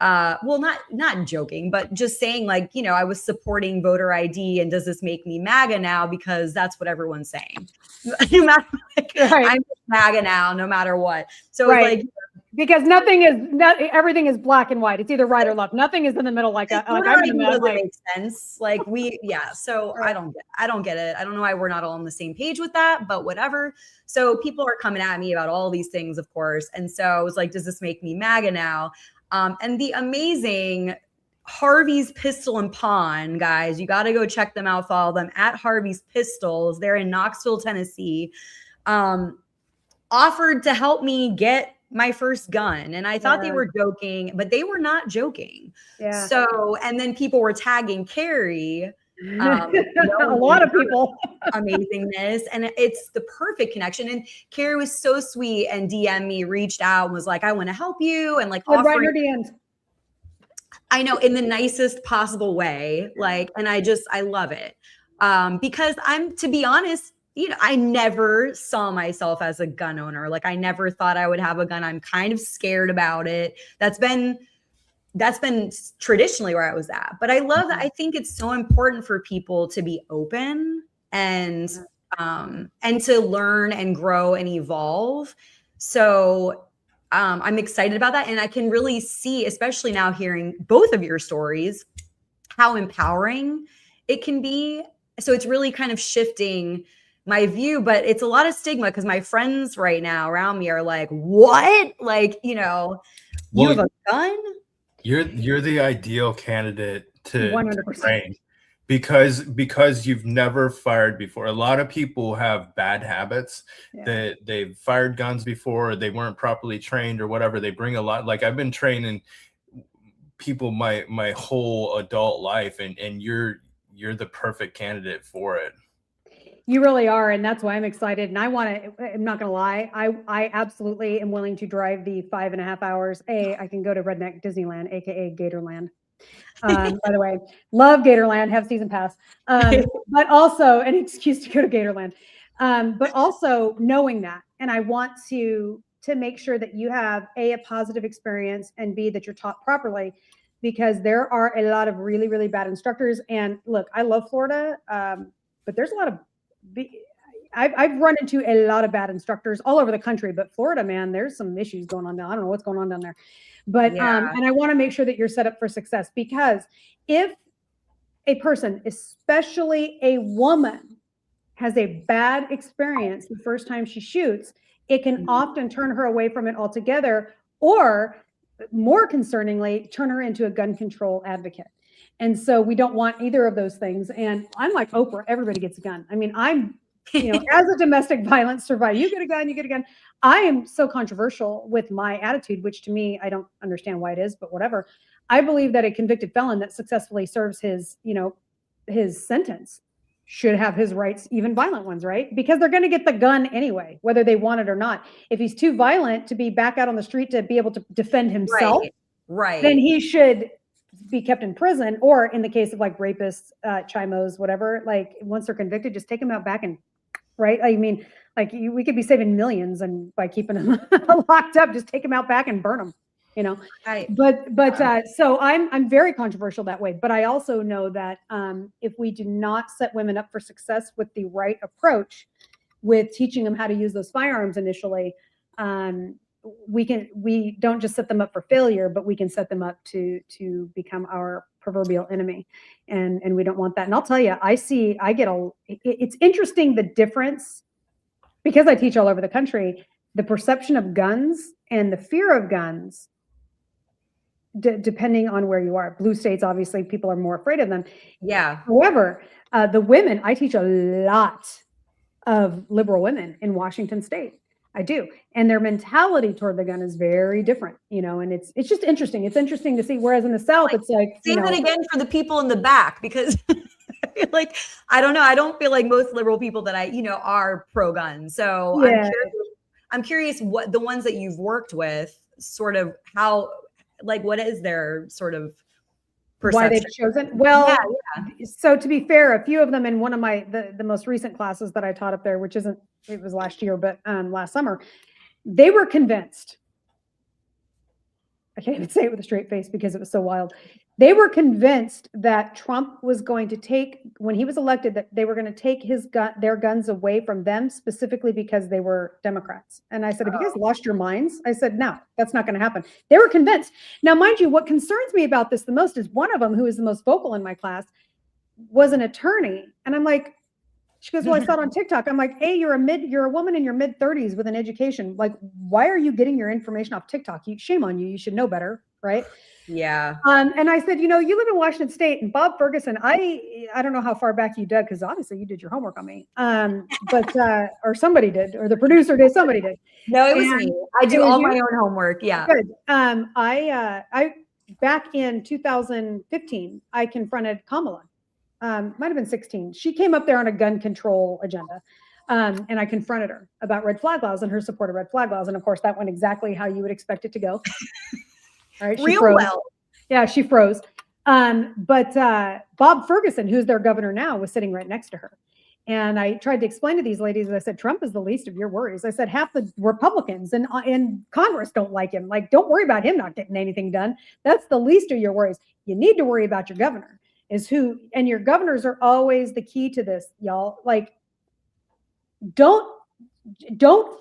well, not joking, but just saying, I was supporting voter ID, and does this make me MAGA now? Because that's what everyone's saying. No matter, I'm MAGA now, no matter what. So because everything is black and white. It's either right or left. Nothing is in the middle. Doesn't make sense. So I don't get it. I don't know why we're not all on the same page with that, but whatever. So people are coming at me about all these things, of course. And so I was like, does this make me MAGA now? And the amazing Harvey's Pistol and Pawn, guys, you got to go check them out. Follow them at Harvey's Pistols. They're in Knoxville, Tennessee. Offered to help me get my first gun. And I thought they were joking, but they were not joking. Yeah. So, and then people were tagging Kerry. A lot of people. Amazingness. And it's the perfect connection. And Kerry was so sweet and DM'd me, reached out and was like, I want to help you. And offering your DMs. I know, in the nicest possible way. And I love it. Because to be honest, I never saw myself as a gun owner. I never thought I would have a gun. I'm kind of scared about it. That's been traditionally where I was at. But I love that. I think it's so important for people to be open and to learn and grow and evolve. So I'm excited about that. And I can really see, especially now hearing both of your stories, how empowering it can be. So it's really kind of shifting my view, but it's a lot of stigma, because my friends right now around me are like, what? You have a gun? You're the ideal candidate to 100%. train, Because you've never fired before. A lot of people have bad habits that they've fired guns before, or they weren't properly trained or whatever. They bring a lot. Like I've been training people my whole adult life, and you're the perfect candidate for it. You really are, and that's why I'm excited. And I'm not gonna lie, I absolutely am willing to drive the 5.5 hours. I can go to Redneck Disneyland, aka Gatorland. By the way, love Gatorland, have season pass. But also an excuse to go to Gatorland. But also knowing that, and I want to make sure that you have a positive experience, and B, that you're taught properly, because there are a lot of really, really bad instructors. And look, I love Florida, but there's a lot of I've run into a lot of bad instructors all over the country, but Florida, man, there's some issues going on down. I don't know what's going on down there, but and I want to make sure that you're set up for success, because if a person, especially a woman, has a bad experience the first time she shoots, it can often turn her away from it altogether, or more concerningly, turn her into a gun control advocate. And so we don't want either of those things. And I'm like Oprah, everybody gets a gun. I mean, I'm, as a domestic violence survivor, you get a gun, you get a gun. I am so controversial with my attitude, which to me, I don't understand why it is, but whatever. I believe that a convicted felon that successfully serves his, his sentence should have his rights, even violent ones, right? Because they're going to get the gun anyway, whether they want it or not. If he's too violent to be back out on the street to be able to defend himself, right. then he should be kept in prison, or in the case of like rapists, chimos, whatever, like once they're convicted, just take them out back and right. I mean, like we could be saving millions, and by keeping them locked up, just take them out back and burn them, Right. But so I'm very controversial that way. But I also know that if we do not set women up for success with the right approach, with teaching them how to use those firearms initially, we don't just set them up for failure, but we can set them up to become our proverbial enemy, and we don't want that. And I'll tell you, it's interesting, the difference, because I teach all over the country, the perception of guns and the fear of guns, depending on where you are. Blue states, obviously, people are more afraid of them. Yeah. However, the women, I teach a lot of liberal women in Washington State. I do. And their mentality toward the gun is very different, and it's just interesting. It's interesting to see. Whereas in the South, it's like, say that again for the people in the back, because I feel like, I don't know. I don't feel like most liberal people that I, are pro-gun. So yeah. I'm curious what the ones that you've worked with, sort of how, like, what is their sort of perception? Why they've chosen? Well, yeah. So to be fair, a few of them in one of the most recent classes that I taught up there, which it was last year, but last summer, they were convinced. I can't even say it with a straight face because it was so wild. They were convinced that Trump was going to take, when he was elected, that they were going to take their guns away from them, specifically because they were Democrats. And I said, have you guys lost your minds? I said, no, that's not going to happen. They were convinced. Now, mind you, what concerns me about this the most is one of them, who is the most vocal in my class, was an attorney. And I'm like, she goes, well, I saw it on TikTok. I'm like, hey, you're a woman in your mid 30s with an education. Like, why are you getting your information off TikTok? Shame on you. You should know better. Right. Yeah. And I said, you live in Washington State, and Bob Ferguson, I don't know how far back you dug, because obviously you did your homework on me. But or somebody did, or the producer did, somebody did. No, it was me. I do all my own homework. Yeah. Good. I back in 2015, I confronted Kamala. Might have been 16. She came up there on a gun control agenda. And I confronted her about red flag laws and her support of red flag laws. And of course, that went exactly how you would expect it to go. All right, she froze. Well. Yeah, she froze. But Bob Ferguson, who's their governor now, was sitting right next to her. And I tried to explain to these ladies, I said, Trump is the least of your worries. I said, half the Republicans in Congress don't like him. Like, don't worry about him not getting anything done. That's the least of your worries. You need to worry about your governor, and your governors are always the key to this, y'all. Like, don't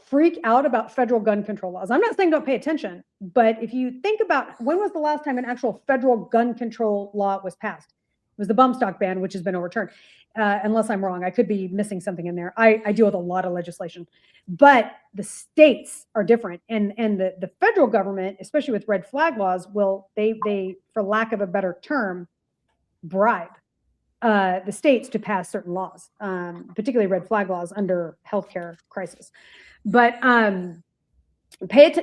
freak out about federal gun control laws. I'm not saying don't pay attention, but if you think about, when was the last time an actual federal gun control law was passed? It was the bump stock ban, which has been overturned. Unless I'm wrong, I could be missing something in there. I deal with a lot of legislation, but the states are different, and the federal government, especially with red flag laws, will they for lack of a better term, bribe the states to pass certain laws, particularly red flag laws under healthcare crisis. But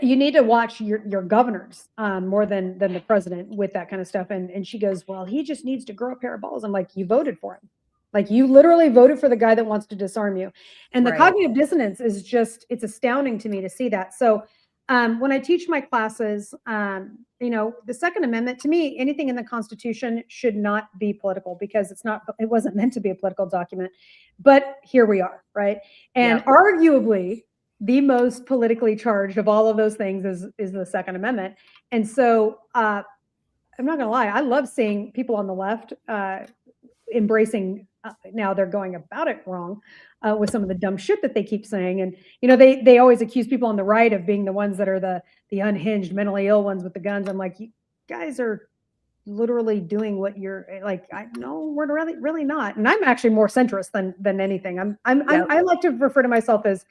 you need to watch your governors more than the president with that kind of stuff. And she goes, well, he just needs to grow a pair of balls. I'm like, you voted for him. Like, you literally voted for the guy that wants to disarm you. And the cognitive dissonance is just, it's astounding to me to see that. So when I teach my classes, the Second Amendment, to me, anything in the Constitution should not be political, because it wasn't meant to be a political document. But here we are, right? And arguably, the most politically charged of all of those things is the Second Amendment. And so I'm not going to lie, I love seeing people on the left embracing. Now they're going about it wrong with some of the dumb shit that they keep saying. And, they always accuse people on the right of being the ones that are the unhinged, mentally ill ones with the guns. I'm like, you guys are literally doing what you're like. No, we're really not. And I'm actually more centrist than anything. I like to refer to myself as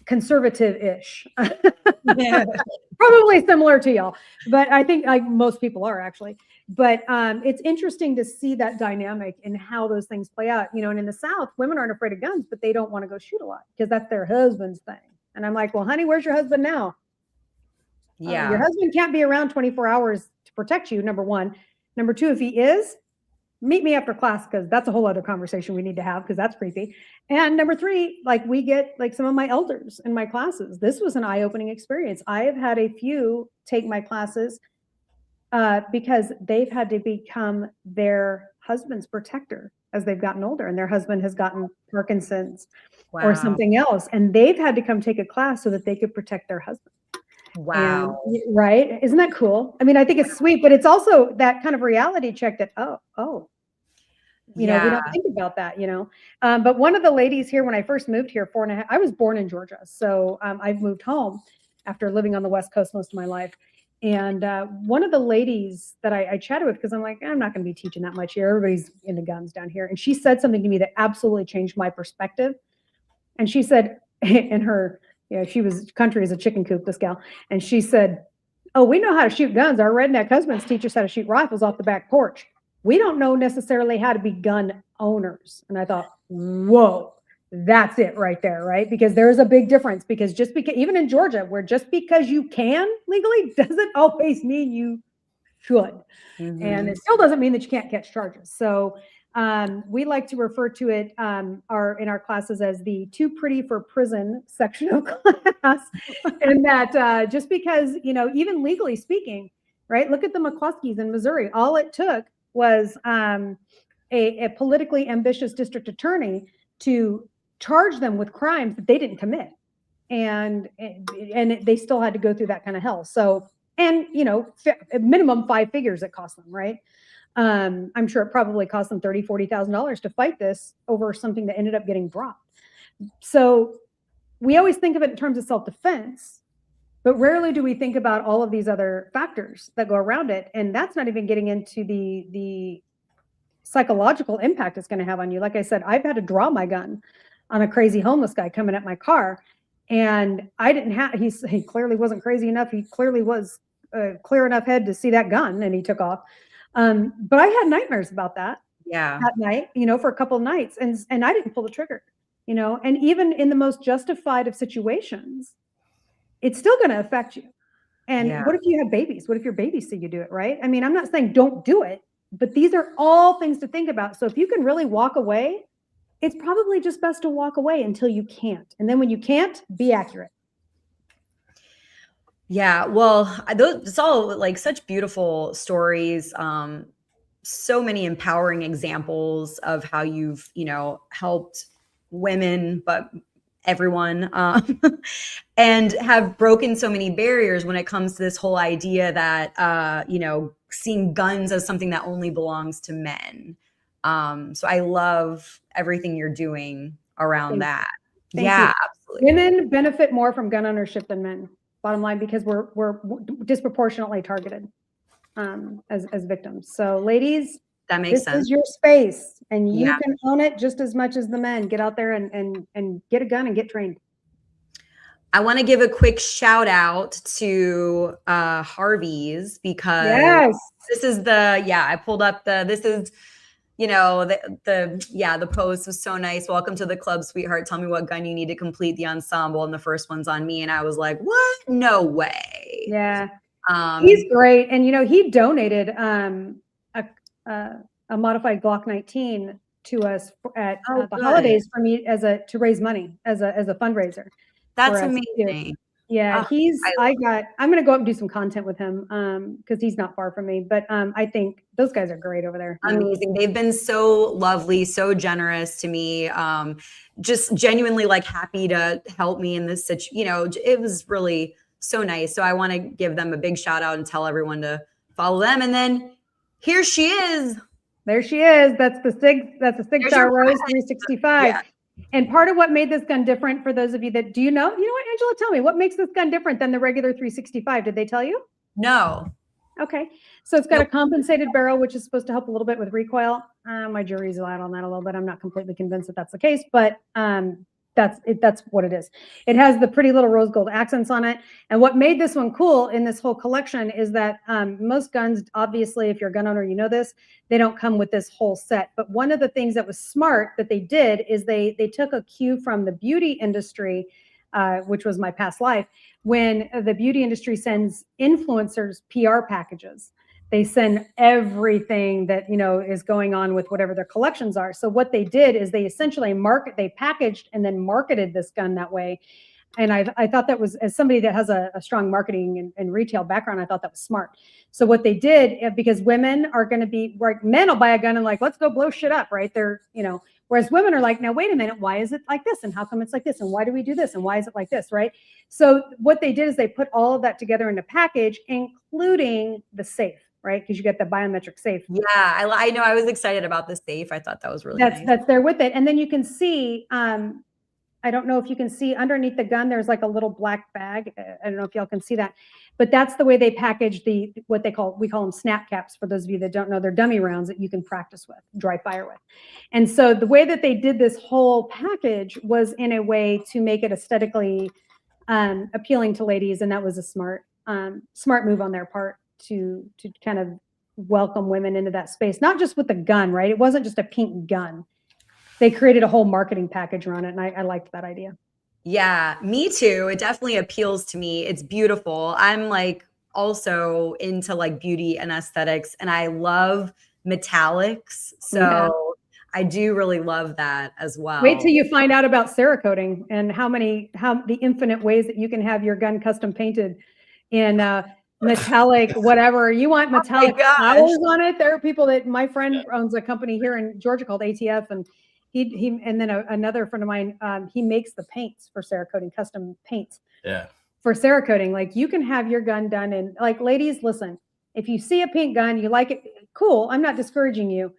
conservative-ish. Probably similar to y'all, but I think like most people are actually. But it's interesting to see that dynamic and how those things play out. And in the South, women aren't afraid of guns, but they don't want to go shoot a lot because that's their husband's thing. And I'm like, well, honey, where's your husband now? Your husband can't be around 24 hours to protect you, number one. Number two, if he is, meet me after class, because that's a whole other conversation we need to have, because that's creepy. And number three, like, we get like some of my elders in my classes. This was an eye-opening experience. I have had a few take my classes because they've had to become their husband's protector as they've gotten older, and their husband has gotten Parkinson's or something else. And they've had to come take a class so that they could protect their husband. Wow. And, right? Isn't that cool? I mean, I think it's sweet, but it's also that kind of reality check that, we don't think about that, But one of the ladies here, when I first moved here, I was born in Georgia. So I've moved home after living on the West Coast most of my life. And one of the ladies that I chatted with, because I'm like, I'm not going to be teaching that much here. Everybody's into guns down here. And she said something to me that absolutely changed my perspective. And she said, in her, she was country as a chicken coop, this gal. And she said, oh, we know how to shoot guns. Our redneck husbands teach us how to shoot rifles off the back porch. We don't know necessarily how to be gun owners. And I thought, whoa, that's it right there, right? Because there's a big difference, because even in Georgia, where just because you can legally doesn't always mean you should. Mm-hmm. And it still doesn't mean that you can't catch charges. So we like to refer to it in our classes as the too pretty for prison section of class. And that just because, even legally speaking, right? Look at the McCluskeys in Missouri. All it took was a politically ambitious district attorney to charge them with crimes that they didn't commit. And they still had to go through that kind of hell. So, and, minimum 5 figures it cost them, right? I'm sure it probably cost them $30,000, $40,000 to fight this over something that ended up getting dropped. So we always think of it in terms of self-defense, but rarely do we think about all of these other factors that go around it. And that's not even getting into the psychological impact it's going to have on you. Like I said, I've had to draw my gun on a crazy homeless guy coming at my car. And I didn't have, he clearly wasn't crazy enough. He clearly was clear enough head to see that gun, and he took off. But I had nightmares about that. Yeah. That night, for a couple of nights, and I didn't pull the trigger, and even in the most justified of situations, it's still going to affect you. And what if you have babies? What if your babies see you do it, right? I mean, I'm not saying don't do it, but these are all things to think about. So if you can really walk away, it's probably just best to walk away until you can't. And then when you can't, be accurate. Yeah, well, it's all like such beautiful stories. So many empowering examples of how you've, helped women, but everyone, and have broken so many barriers when it comes to this whole idea that, seeing guns as something that only belongs to men. So I love everything you're doing around that. Thank you. Absolutely. Women benefit more from gun ownership than men. Bottom line, because we're disproportionately targeted as victims. So ladies, that makes sense. This is your space, and you can own it just as much as the men. Get out there and get a gun and get trained. I want to give a quick shout out to Harvey's, because this is I pulled up this is you know, the post was so nice. Welcome to the club, sweetheart. Tell me what gun you need to complete the ensemble. And the first one's on me. And I was like, what? No way. Yeah. He's great. And, you know, he donated a modified Glock 19 to us at the holidays for me to raise money as a fundraiser. That's amazing. Yeah, I'm going to go up and do some content with him because he's not far from me. But I think those guys are great over there. Amazing. They've been so lovely, so generous to me. Just genuinely like happy to help me in this situation. You know, it was really so nice. So I want to give them a big shout out and tell everyone to follow them. And then here she is. There she is. That's a Sig Sauer Rose 365. Yeah. And part of what made this gun different, for those of you that you know what, Angela, tell me, what makes this gun different than the regular 365? Did they tell you? No. Okay. So it's got a compensated barrel, which is supposed to help a little bit with recoil. My jury's out on that a little bit. I'm not completely convinced that that's the case, but that's what it is. It has the pretty little rose gold accents on it. And what made this one cool in this whole collection is that most guns, obviously, if you're a gun owner, you know this, they don't come with this whole set. But one of the things that was smart that they did is they took a cue from the beauty industry, which was my past life, when the beauty industry sends influencers PR packages. They send everything that, you know, is going on with whatever their collections are. So what they did is they essentially they packaged and then marketed this gun that way. And I thought that was, as somebody that has a strong marketing and retail background, I thought that was smart. So what they did, because women are going to be, like, men will buy a gun and like, let's go blow shit up, right? They're, you know, whereas women are like, now, wait a minute, why is it like this? And how come it's like this? And why do we do this? And why is it like this, right? So what they did is they put all of that together in a package, including the safe. Right, because you get the biometric safe. Yeah, I know. I was excited about the safe. I thought that was really nice. That's there with it. And then you can see, I don't know if you can see underneath the gun, there's like a little black bag. I don't know if y'all can see that, but that's the way they package we call them snap caps. For those of you that don't know, they're dummy rounds that you can practice with, dry fire with. And so the way that they did this whole package was in a way to make it aesthetically appealing to ladies, and that was a smart move on their part. To kind of welcome women into that space, not just with the gun, right? It wasn't just a pink gun. They created a whole marketing package around it, and I liked that idea. Yeah, me too. It definitely appeals to me. It's beautiful. I'm like also into like beauty and aesthetics, and I love metallics. So I do really love that as well. Wait till you find out about Cerakoting and how the infinite ways that you can have your gun custom painted in metallic, whatever you want, metallic flowers on it. There are people that, my friend owns a company here in Georgia called ATF, and he and then another friend of mine, he makes the paints for Cerakoting, custom paints. Yeah. For Cerakoting, like, you can have your gun done, and like, ladies, listen, if you see a pink gun, you like it, cool. I'm not discouraging you,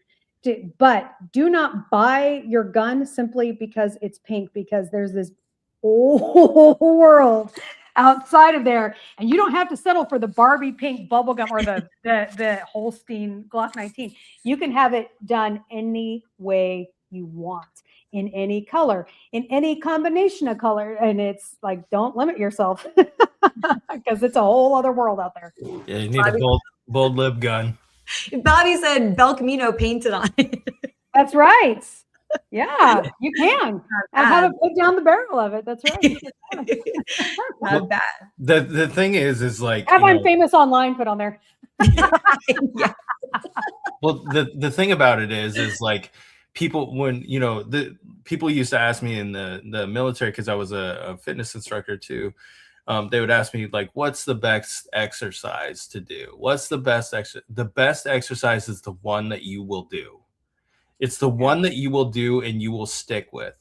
but do not buy your gun simply because it's pink, because there's this whole world outside of there, and you don't have to settle for the Barbie pink bubblegum or the Holstein Glock 19. You can have it done any way you want, in any color, in any combination of color, and it's like, don't limit yourself because it's a whole other world out there. Yeah, you need a bold lib gun. Bobby said Bel Camino painted on it. That's right. Yeah, you can. I have it put down the barrel of it. That's right. Not bad. The thing is like, have I'm famous online put on there. Yeah. Well, the thing about it is like, people, when the people used to ask me in the military, because I was a fitness instructor too. They would ask me, like, what's the best exercise to do? What's the best exercise? The best exercise is the one that you will do. It's the one that you will do and you will stick with.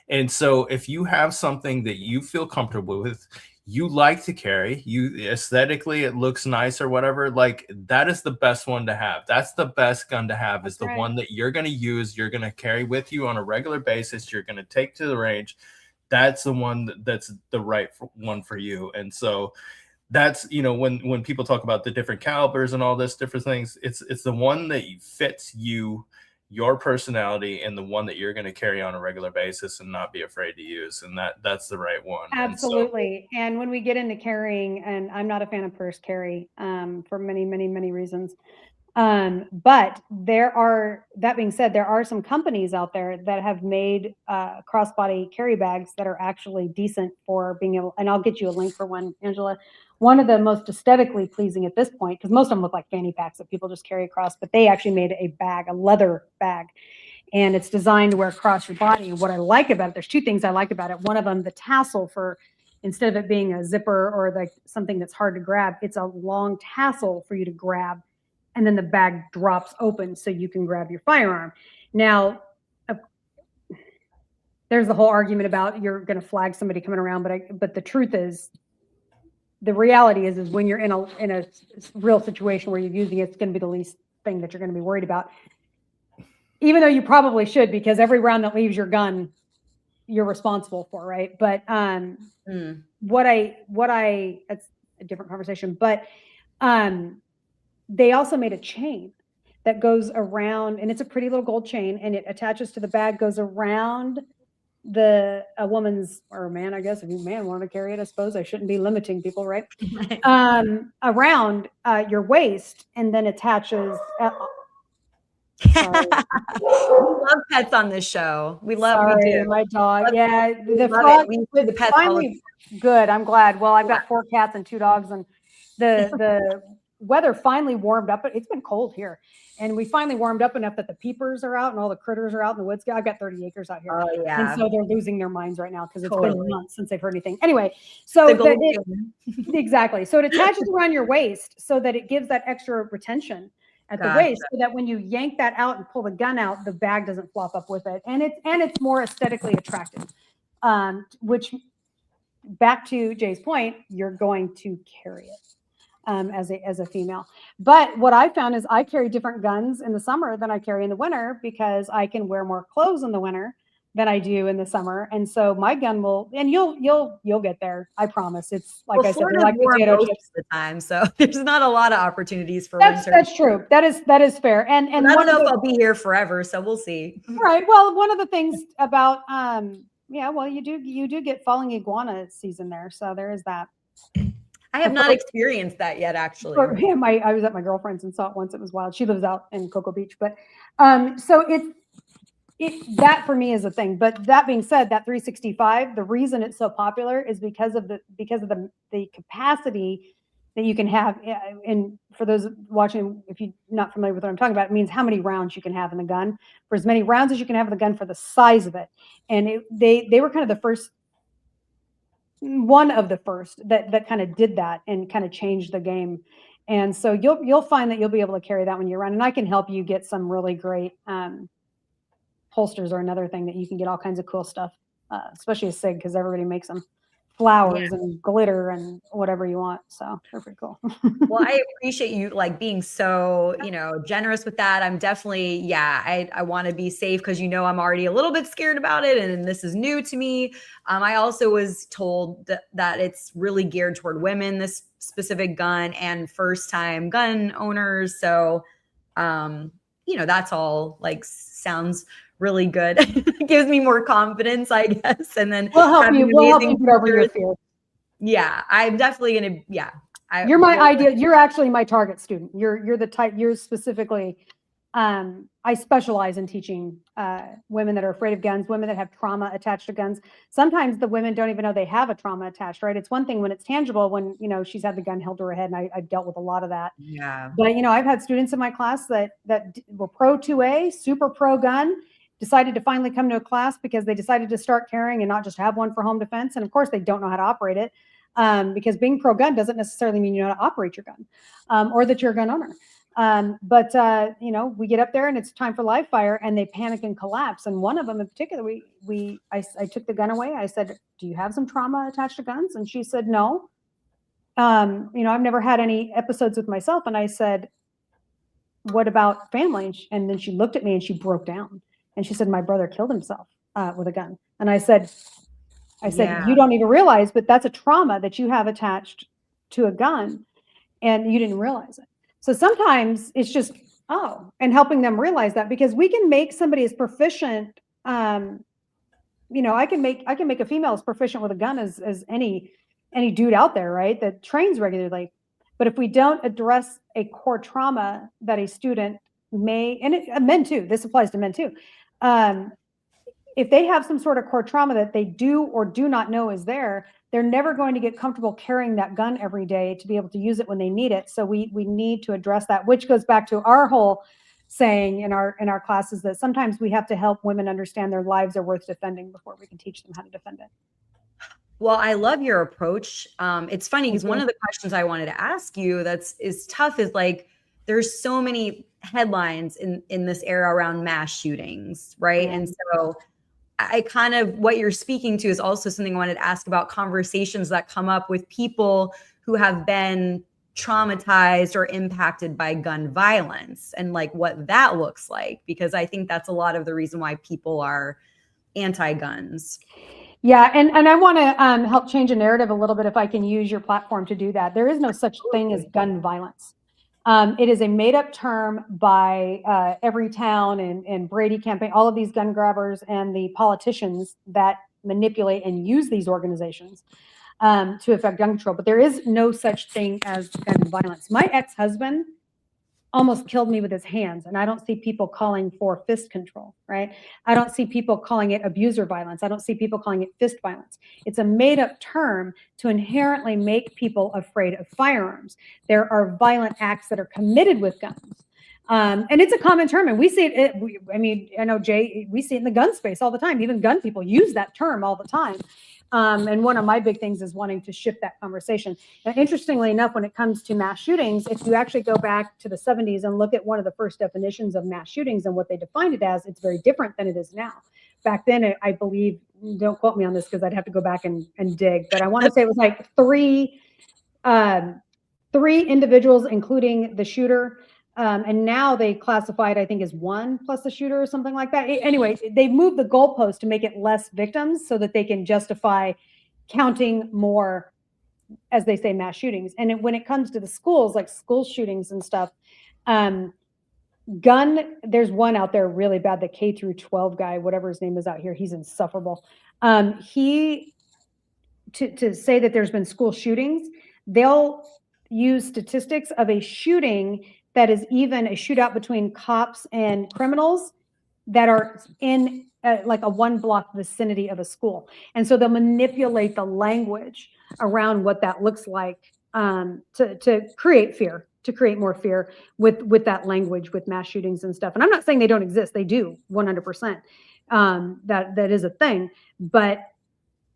And so if you have something that you feel comfortable with, you like to carry, aesthetically it looks nice or whatever, like, that is the best one to have. That's the best gun to have. Is the one that you're going to use, you're going to carry with you on a regular basis, you're going to take to the range. That's the one that's the right one for you. And so that's, when people talk about the different calibers and all this different things, it's the one that fits you, your personality, and the one that you're going to carry on a regular basis and not be afraid to use. And that's the right one. Absolutely. And when we get into carrying, and I'm not a fan of purse carry for many, many, many reasons. But that being said, there are some companies out there that have made crossbody carry bags that are actually decent for being able, and I'll get you a link for one, Angela. One of the most aesthetically pleasing at this point, because most of them look like fanny packs that people just carry across, but they actually made a bag, a leather bag, and it's designed to wear across your body. And what I like about it, there's two things I like about it. One of them, the tassel for, instead of it being a zipper or like something that's hard to grab, it's a long tassel for you to grab, and then the bag drops open so you can grab your firearm. Now, there's the whole argument about you're going to flag somebody coming around, but the truth is, the reality is when you're in a real situation where you're using it, it's going to be the least thing that you're going to be worried about. Even though you probably should, because every round that leaves your gun, you're responsible for, right? But what I that's a different conversation. But they also made a chain that goes around, and it's a pretty little gold chain, and it attaches to the bag, goes around a woman's, or a man, I guess, if you man want to carry it, I suppose I shouldn't be limiting people, right? Around your waist, and then attaches. We love pets on this show. We do. My dog. Yeah, the frog. The pets finally good. I'm glad. Well, I've got 4 cats and 2 dogs, and the weather finally warmed up. It's been cold here, and we finally warmed up enough that the peepers are out and all the critters are out in the woods. I've got 30 acres out here, and so they're losing their minds right now because it's been months since they've heard anything. Anyway, so exactly. So it attaches around your waist so that it gives that extra retention at the waist, so that when you yank that out and pull the gun out, the bag doesn't flop up with it, and it's more aesthetically attractive. Which, back to Jay's point, you're going to carry it as a female. But what I found is I carry different guns in the summer than I carry in the winter, because I can wear more clothes in the winter than I do in the summer, and so my gun will. And you'll get there. I promise. It's like I said, like potato chips the time, so there's not a lot of opportunities for winter. That's true. That is fair. And I don't know if I'll be here forever, so we'll see. Right. Well, one of the things about well, you do get falling iguana season there, so there is that. I have not experienced that yet, actually. I was at my girlfriend's and saw it once. It was wild. She lives out in Cocoa Beach, but so that for me is a thing. But that being said, that 365, the reason it's so popular is because of the capacity that you can have. And for those watching, if you're not familiar with what I'm talking about, it means how many rounds you can have in the gun. For as many rounds as you can have in the gun for the size of it. And they were kind of one of the first that kind of did that and kind of changed the game. And so you'll find that you'll be able to carry that when you're around, and I can help you get some really great holsters, or another thing that you can get all kinds of cool stuff, especially a SIG, because everybody makes them. Flowers and glitter and whatever you want. So they're pretty cool. Well, I appreciate you being so, generous with that. I'm definitely, I want to be safe, because, I'm already a little bit scared about it, and this is new to me. I also was told that it's really geared toward women, this specific gun, and first time gun owners. So, that's all sounds really good. It gives me more confidence, I guess. And then we'll help you get over your fear. Yeah, I'm definitely gonna. Yeah, you're my ideal. You're actually my target student. You're the type. You're specifically. I specialize in teaching women that are afraid of guns, women that have trauma attached to guns. Sometimes the women don't even know they have a trauma attached. Right? It's one thing when it's tangible, when she's had the gun held to her head, and I've dealt with a lot of that. Yeah. But I've had students in my class that were pro 2A, super pro gun. Decided to finally come to a class because they decided to start carrying and not just have one for home defense. And of course, they don't know how to operate it, because being pro gun doesn't necessarily mean you know how to operate your gun, or that you're a gun owner. But we get up there and it's time for live fire, and they panic and collapse. And one of them in particular, I took the gun away. I said, "Do you have some trauma attached to guns?" And she said, "No. I've never had any episodes with myself." And I said, "What about family?" And then she looked at me and she broke down. And she said, "My brother killed himself with a gun." And I said, "You don't even realize, but that's a trauma that you have attached to a gun, and you didn't realize it." So sometimes it's just, and helping them realize that, because we can make somebody as proficient. I can make a female as proficient with a gun as any dude out there, right? That trains regularly. But if we don't address a core trauma that a student may, and men too, this applies to men too. If they have some sort of core trauma that they do or do not know is there, they're never going to get comfortable carrying that gun every day to be able to use it when they need it. So we need to address that, which goes back to our whole saying in our classes that sometimes we have to help women understand their lives are worth defending before we can teach them how to defend it. Well, I love your approach. It's funny because one of the questions I wanted to ask you is tough is like, there's so many headlines in this era around mass shootings, right? Yeah. And so I kind of, what you're speaking to is also something I wanted to ask about, conversations that come up with people who have been traumatized or impacted by gun violence and like what that looks like, because I think that's a lot of the reason why people are anti-guns. Yeah, and I want to help change a narrative a little bit if I can use your platform to do that. There is no such thing as gun violence. It is a made-up term by Everytown and Brady campaign, all of these gun grabbers and the politicians that manipulate and use these organizations to affect gun control. But there is no such thing as gun violence. My ex-husband almost killed me with his hands, and I don't see people calling for fist control, right? I don't see people calling it abuser violence. I don't see people calling it fist violence. It's a made-up term to inherently make people afraid of firearms. There are violent acts that are committed with guns. And it's a common term, and we see it. I mean, I know, Jay, we see it in the gun space all the time. Even gun people use that term all the time. And one of my big things is wanting to shift that conversation. Now, interestingly enough, when it comes to mass shootings, if you actually go back to the 70s and look at one of the first definitions of mass shootings and what they defined it as, it's very different than it is now. Back then, I believe, don't quote me on this because I'd have to go back and dig, but I want to say it was like three individuals, including the shooter. And now they classified, I think, as one plus the shooter or something like that. Anyway, they moved the goalpost to make it less victims so that they can justify counting more, as they say, mass shootings. And when it comes to the schools, like school shootings and stuff, there's one out there really bad, the K through 12 guy, whatever his name is out here, he's insufferable. To say that there's been school shootings, they'll use statistics of a shooting that is even a shootout between cops and criminals that are in like a 1 block vicinity of a school. And so they'll manipulate the language around what that looks like to create fear, to create more fear with that language, with mass shootings and stuff. And I'm not saying they don't exist. They do 100%. That is a thing, but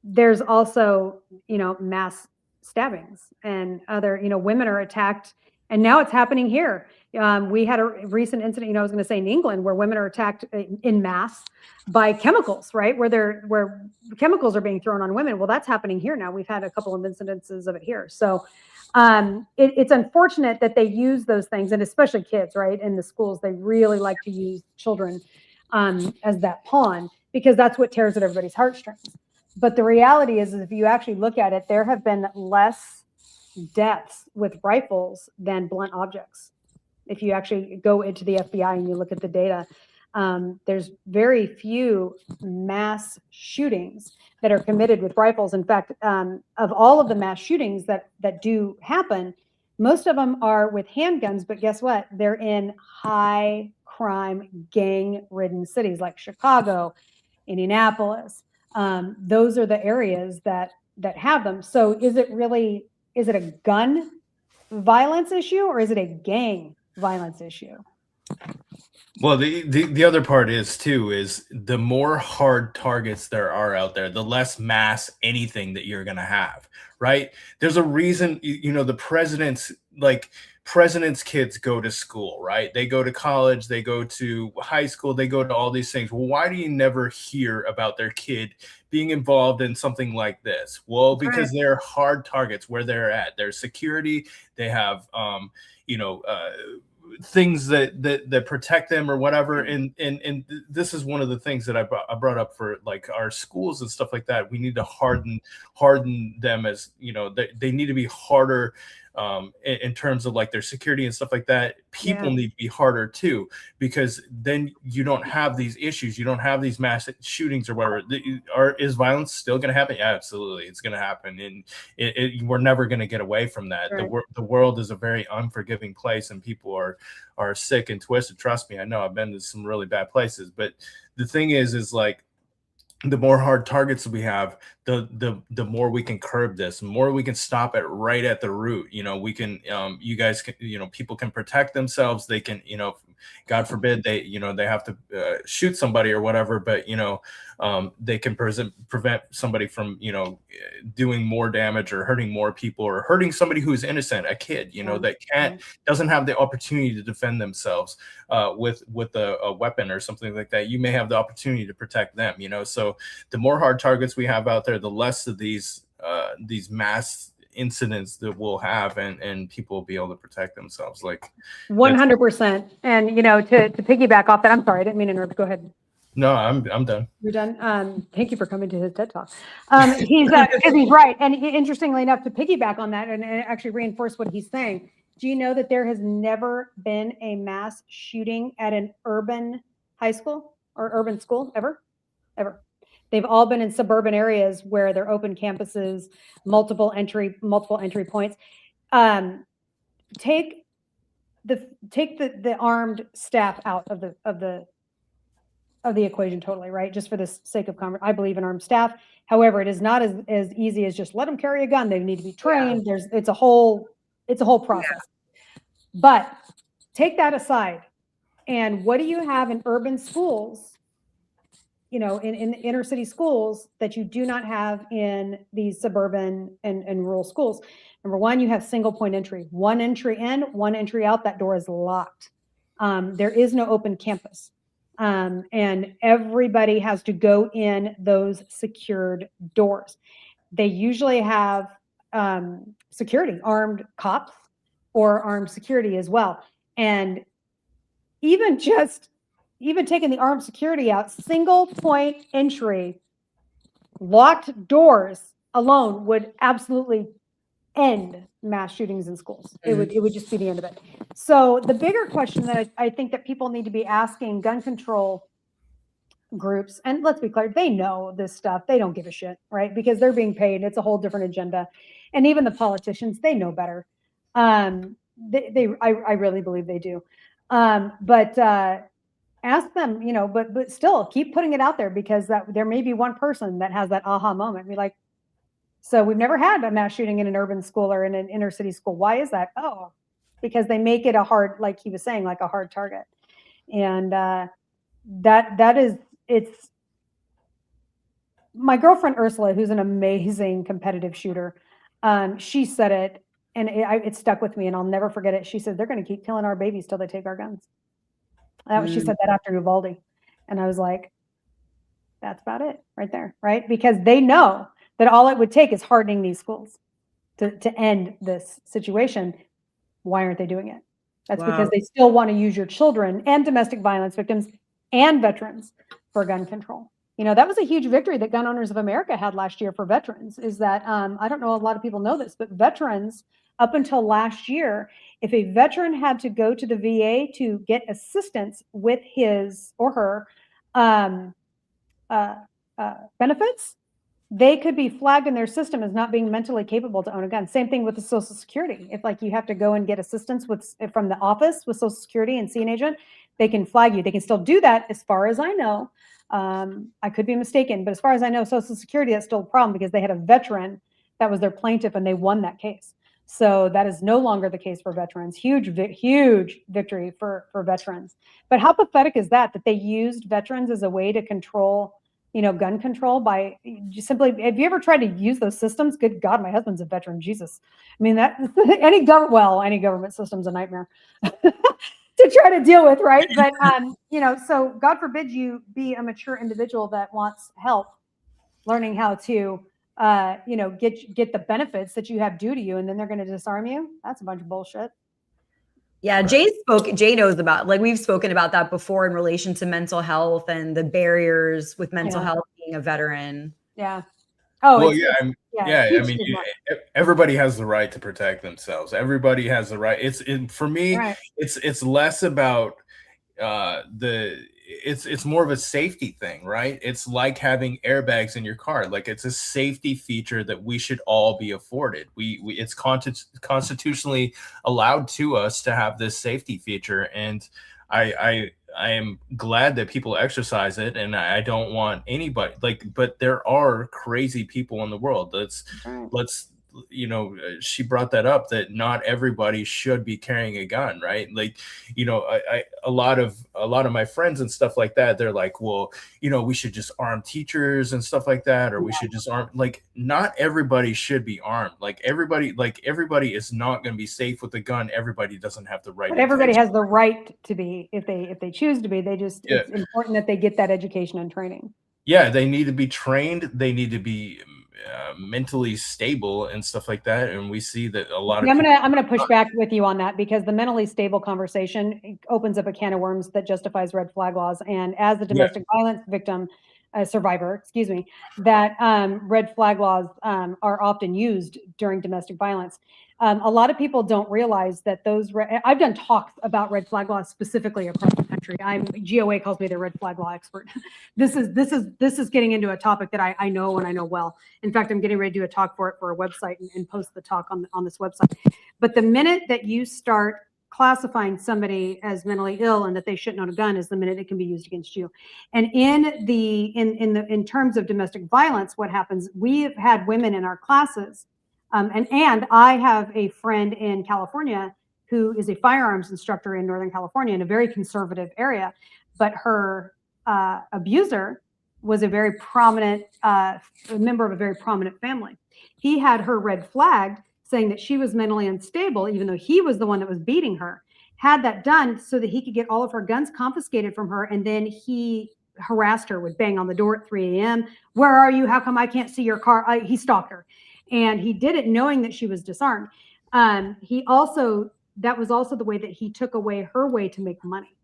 there's also, mass stabbings and other, women are attacked. And now it's happening here. We had a recent incident, I was going to say in England, where women are attacked in mass by chemicals, right? Where chemicals are being thrown on women. Well, that's happening here now. We've had a couple of incidences of it here. So it's unfortunate that they use those things, and especially kids, right? In the schools, they really like to use children as that pawn because that's what tears at everybody's heartstrings. But the reality is if you actually look at it, there have been less deaths with rifles than blunt objects. If you actually go into the FBI and you look at the data, there's very few mass shootings that are committed with rifles. In fact, of all of the mass shootings that do happen, most of them are with handguns, but guess what? They're in high crime, gang-ridden cities like Chicago, Indianapolis. Those are the areas that have them. So is it a gun violence issue or is it a gang violence issue? Well, the other part is the more hard targets there are out there, the less mass anything that you're going to have, right? There's a reason, the president's kids go to school, right? They go to college, they go to high school, they go to all these things. Well, why do you never hear about their kid being involved in something like this? Well, because they're hard targets where they're at. There's security. They have, things that protect them or whatever. And this is one of the things that I brought up for like our schools and stuff like that. We need to harden them, as they need to be harder in terms of like their security and stuff like that. People need to be harder too, because then you don't have these issues. You don't have these mass shootings or whatever. Is violence still going to happen? Yeah, absolutely. It's going to happen. And we're never going to get away from that. Right. The world is a very unforgiving place, and people are sick and twisted. Trust me. I know I've been to some really bad places, but the thing is like, the more hard targets we have, the more we can curb this, the more we can stop it right at the root. We can, you guys can, people can protect themselves. They can, God forbid they have to shoot somebody or whatever, but they can prevent somebody from doing more damage or hurting more people or hurting somebody who is innocent, a kid that doesn't have the opportunity to defend themselves with a weapon or something like that. You may have the opportunity to protect them. So the more hard targets we have out there, the less of these mass incidents that we'll have, and people will be able to protect themselves. Like 100%. And to piggyback off that, I'm sorry, I didn't mean to interrupt. Go ahead. No, I'm done. You're done. Thank you for coming to his TED Talk. He's right. And interestingly enough, to piggyback on that and actually reinforce what he's saying, do you know that there has never been a mass shooting at an urban high school or urban school ever? They've all been in suburban areas where they're open campuses, multiple entry points. Take the armed staff out of the equation totally, right? Just for the sake of I believe in armed staff. However, it is not as easy as just let them carry a gun. They need to be trained. Yeah. It's a whole process. Yeah. But take that aside, and what do you have in urban schools? In inner city schools that you do not have in these suburban and rural schools. Number one, you have single point entry. One entry in, one entry out. That door is locked. There is no open campus. And everybody has to go in those secured doors. They usually have security, armed cops or armed security as well. And even taking the armed security out, single point entry, locked doors alone would absolutely end mass shootings in schools. It would just be the end of it. So the bigger question that I think that people need to be asking gun control groups, and let's be clear, they know this stuff. They don't give a shit, right? Because they're being paid. It's a whole different agenda. And even the politicians, they know better. I really believe they do. But ask them, but still keep putting it out there, because there may be one person that has that aha moment. Be like, so we've never had a mass shooting in an urban school or in an inner city school. Why is that? Oh, because they make it a hard, like he was saying, like a hard target. And it's my girlfriend Ursula, who's an amazing competitive shooter. She said it, and it stuck with me, and I'll never forget it. She said, they're going to keep killing our babies till they take our guns. She said that after Uvalde. And I was like, that's about it right there, right? Because they know that all it would take is hardening these schools to end this situation. Why aren't they doing it? That's because they still want to use your children and domestic violence victims and veterans for gun control. That was a huge victory that Gun Owners of America had last year for veterans, is that, I don't know, a lot of people know this, but veterans up until last year, if a veteran had to go to the VA to get assistance with his or her benefits, they could be flagged in their system as not being mentally capable to own a gun. Same thing with the Social Security. If you have to go and get assistance from the office with Social Security and see an agent, they can flag you. They can still do that, as far as I know. I could be mistaken, but as far as I know, Social Security, that's still a problem, because they had a veteran that was their plaintiff and they won that case. So that is no longer the case for veterans. Huge victory for veterans. But how pathetic is that they used veterans as a way to control, gun control by just simply, have you ever tried to use those systems? Good God, my husband's a veteran, Jesus. I mean, that any government system's a nightmare to try to deal with, right? But, so God forbid you be a mature individual that wants help learning how to get the benefits that you have due to you, and then they're going to disarm you. That's a bunch of bullshit. Yeah, Jay knows about, like, we've spoken about that before in relation to mental health and the barriers with mental health being a veteran. Yeah. Oh, Well, it's I mean, everybody has the right to protect themselves. Everybody has the right. For me, right. it's less about it's more of a safety thing, right? It's like having airbags in your car. Like, it's a safety feature that we should all be afforded. It's constitutionally allowed to us to have this safety feature, and I am glad that people exercise it, and I don't want anybody, like, but there are crazy people in the world. Let's she brought that up, that not everybody should be carrying a gun, right? Like, a lot of my friends and stuff like that, they're like, well, we should just arm teachers and stuff like that, or we should just arm, like, not everybody should be armed. Like, everybody is not going to be safe with a gun. Everybody doesn't have the right. But everybody has the right to be, if they choose to be. It's important that they get that education and training. Yeah, they need to be trained. They need to be mentally stable and stuff like that. And we see that a lot of I'm gonna push back with you on that, because the mentally stable conversation opens up a can of worms that justifies red flag laws. And as a domestic violence victim, survivor, excuse me, that red flag laws are often used during domestic violence. A lot of people don't realize that I've done talks about red flag laws specifically across the country. GOA calls me the red flag law expert. This is getting into a topic that I know, and I know well. In fact, I'm getting ready to do a talk for a website and post the talk on this website. But the minute that you start classifying somebody as mentally ill and that they shouldn't own a gun is the minute it can be used against you. And in terms of domestic violence, what happens? We've had women in our classes. And I have a friend in California who is a firearms instructor in Northern California, in a very conservative area, but her abuser was a very prominent member of a very prominent family. He had her red flagged, saying that she was mentally unstable, even though he was the one that was beating her. Had that done so that he could get all of her guns confiscated from her, and then he harassed her, would bang on the door at 3 a.m. Where are you? How come I can't see your car? He stalked her. And he did it knowing that she was disarmed. That was also the way that he took away her way to make money,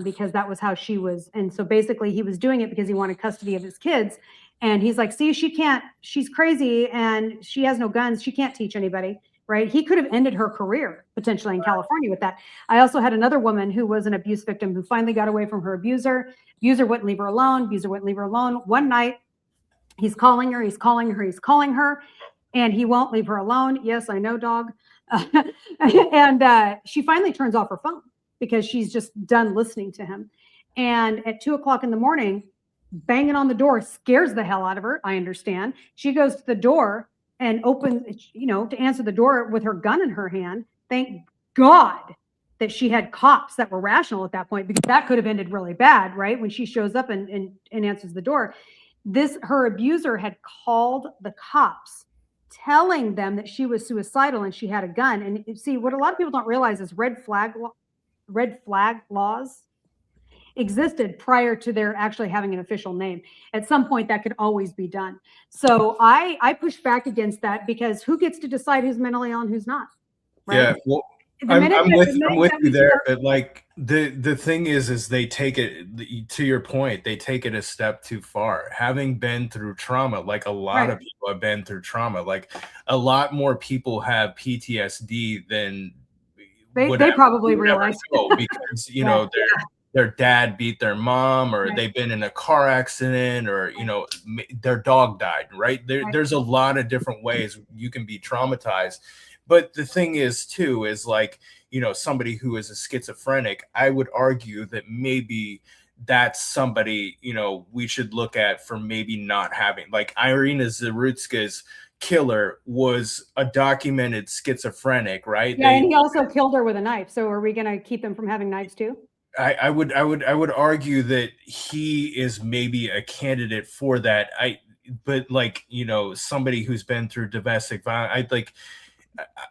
because that was how she was. And so basically he was doing it because he wanted custody of his kids. And he's like, see, she's crazy and she has no guns. She can't teach anybody, right? He could have ended her career potentially in California with that. I also had another woman who was an abuse victim who finally got away from her abuser. Abuser wouldn't leave her alone. One night, he's calling her, and he won't leave her alone. Yes, I know, dog. And she finally turns off her phone because she's just done listening to him. And at 2:00 in the morning, banging on the door scares the hell out of her. I understand. She goes to the door and opens, to answer the door with her gun in her hand. Thank God that she had cops that were rational at that point, because that could have ended really bad, right? When she shows up and answers the door. Her abuser had called the cops, telling them that she was suicidal and she had a gun. And see, what a lot of people don't realize is red flag laws existed prior to their actually having an official name. At some point, that could always be done. So I push back against that, because who gets to decide who's mentally ill and who's not? Right? Yeah, well, I'm with you there, but like the thing is they take it, to your point, they take it a step too far. Having been through trauma, like a lot of people have been through trauma, like a lot more people have PTSD than they probably realize, because their dad beat their mom, or they've been in a car accident, or their dog died, right? There's a lot of different ways you can be traumatized. But the thing is too, is like, somebody who is a schizophrenic, I would argue that maybe that's somebody, we should look at for maybe not having, like, Irina Zarutska's killer was a documented schizophrenic, right? Yeah, and he also killed her with a knife. So are we going to keep them from having knives too? I would argue that he is maybe a candidate for that. But like, somebody who's been through domestic violence,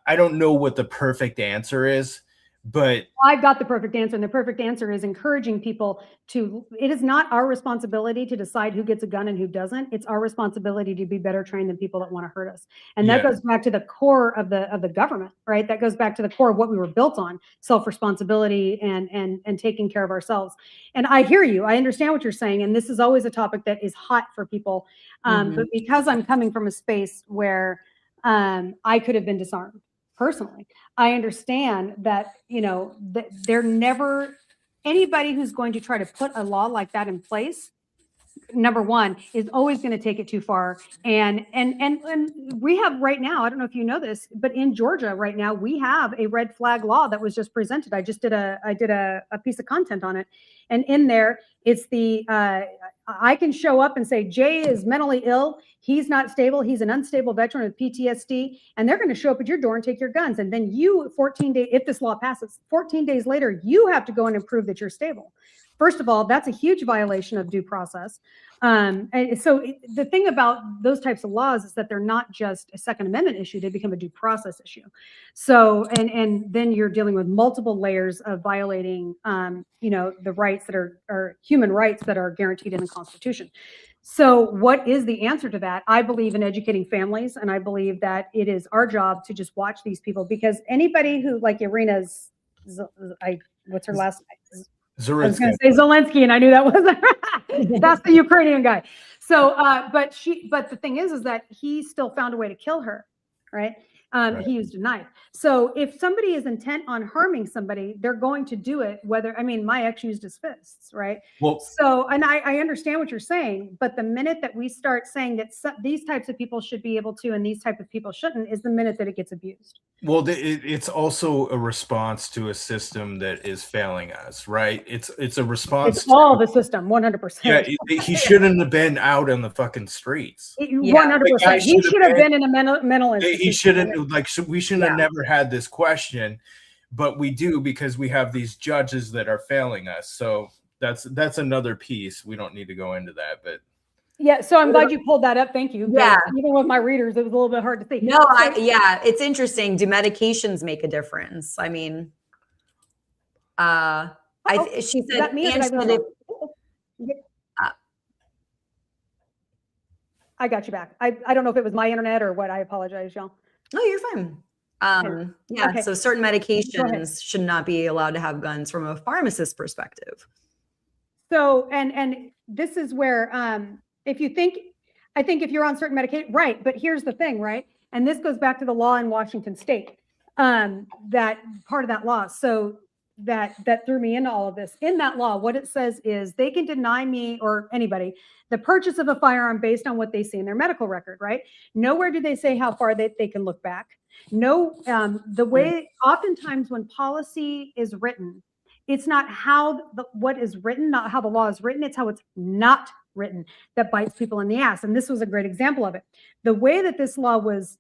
I don't know what the perfect answer is, But I've got the perfect answer, and the perfect answer is encouraging people to. It is not our responsibility to decide who gets a gun and who doesn't. It's our responsibility to be better trained than people that want to hurt us, and that goes back to the core of the government, right? That goes back to the core of what we were built on: self-responsibility and taking care of ourselves. And I hear you. I understand what you're saying, and this is always a topic that is hot for people. But because I'm coming from a space where I could have been disarmed personally, I understand that, that they're never anybody who's going to try to put a law like that in place. Number one is always going to take it too far. And we have right now, I don't know if you know this, but in Georgia right now, we have a red flag law that was just presented. I did a piece of content on it. And in there, it's I can show up and say, Jay is mentally ill. He's not stable. He's an unstable veteran with PTSD. And they're going to show up at your door and take your guns. And then you, 14 days, if this law passes, 14 days later, you have to go in and prove that you're stable. First of all, that's a huge violation of due process. And so the thing about those types of laws is that they're not just a Second Amendment issue, they become a due process issue. So, and then you're dealing with multiple layers of violating, the rights that are human rights that are guaranteed in the Constitution. So what is the answer to that? I believe in educating families, and I believe that it is our job to just watch these people, because anybody who, like Irina's, what's her last name? I was going to say Zelensky, and I knew that wasn't. That's the Ukrainian guy. So, but the thing is that he still found a way to kill her, right? Right. He used a knife. So if somebody is intent on harming somebody, they're going to do it. My ex used his fists, right? Well, so, and I understand what you're saying, but the minute that we start saying that these types of people should be able to, and these type of people shouldn't, is the minute that it gets abused. Well, it's also a response to a system that is failing us, right? It's a response. It's all the system, 100%. Yeah, he shouldn't have been out on the fucking streets. 100%. He should have been in a mental institution. He shouldn't. We shouldn't have never had this question, but we do, because we have these judges that are failing us. So that's another piece. We don't need to go into that, but. Yeah, so I'm glad you pulled that up. Thank you. Yeah. Even with my readers, it was a little bit hard to see. No, it's interesting. Do medications make a difference? I mean, she said, I got you back. I don't know if it was my internet or what. I apologize, y'all. No, you're fine. Okay. So certain medications should not be allowed to have guns from a pharmacist perspective. So, and this is where, I think if you're on certain medication, right. But here's the thing, right? And this goes back to the law in Washington State, that part of that law. So that threw me into all of this. In that law, what it says is they can deny me or anybody the purchase of a firearm based on what they see in their medical record, right? Nowhere do they say how far they can look back. No, the way, oftentimes when policy is written, it's not what is written, not how the law is written, it's how it's not written that bites people in the ass. And this was a great example of it. The way that this law was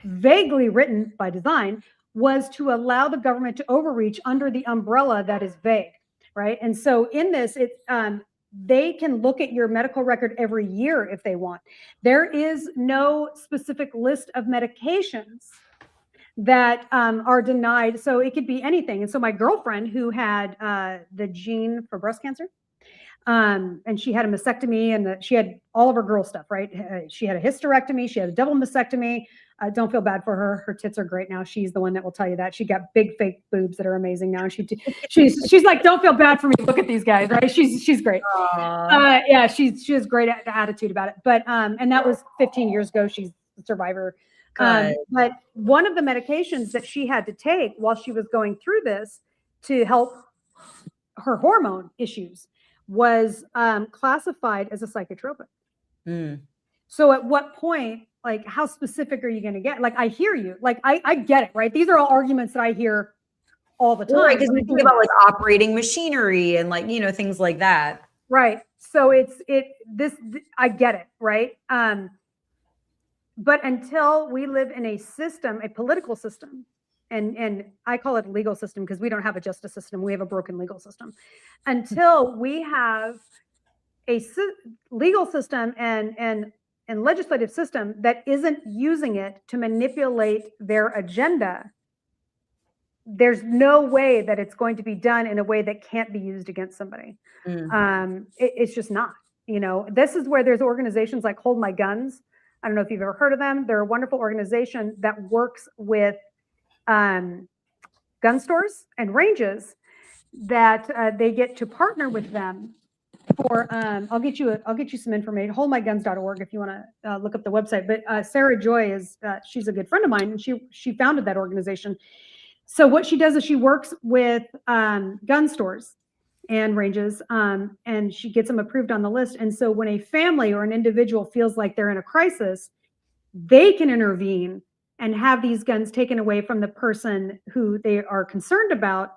vaguely written by design was to allow the government to overreach under the umbrella that is vague, right? And so in this, they can look at your medical record every year if they want. There is no specific list of medications that are denied. So it could be anything. And so my girlfriend, who had the gene for breast cancer, and she had a mastectomy, and she had all of her girl stuff, right? She had a hysterectomy. She had a double mastectomy. Don't feel bad for her. Her tits are great now. She's the one that will tell you that. She got big fake boobs that are amazing now. She's like, don't feel bad for me. Look at these guys, right? She's great. Yeah, she has great attitude about it. But and that was 15 years ago. She's a survivor. But one of the medications that she had to take while she was going through this to help her hormone issues was classified as a psychotropic. So at what point, like, how specific are you going to get? Like, I hear you. Like, I get it, right? These are all arguments that I hear all the time. Right, because we think about like operating machinery and like, things like that. Right. So I get it, right? But until we live in a system, a political system, and I call it a legal system because we don't have a justice system. We have a broken legal system. Until we have a legal system and legislative system that isn't using it to manipulate their agenda, there's no way that it's going to be done in a way that can't be used against somebody. It's just not. This is where there's organizations like Hold My Guns. I don't know if you've ever heard of them. They're a wonderful organization that works with gun stores and ranges that they get to partner with them for. I'll get you some information. Holdmyguns.org if you want to look up the website. But Sarah Joy she's a good friend of mine, and she founded that organization. So what she does is she works with gun stores and ranges, and she gets them approved on the list. And so when a family or an individual feels like they're in a crisis, they can intervene and have these guns taken away from the person who they are concerned about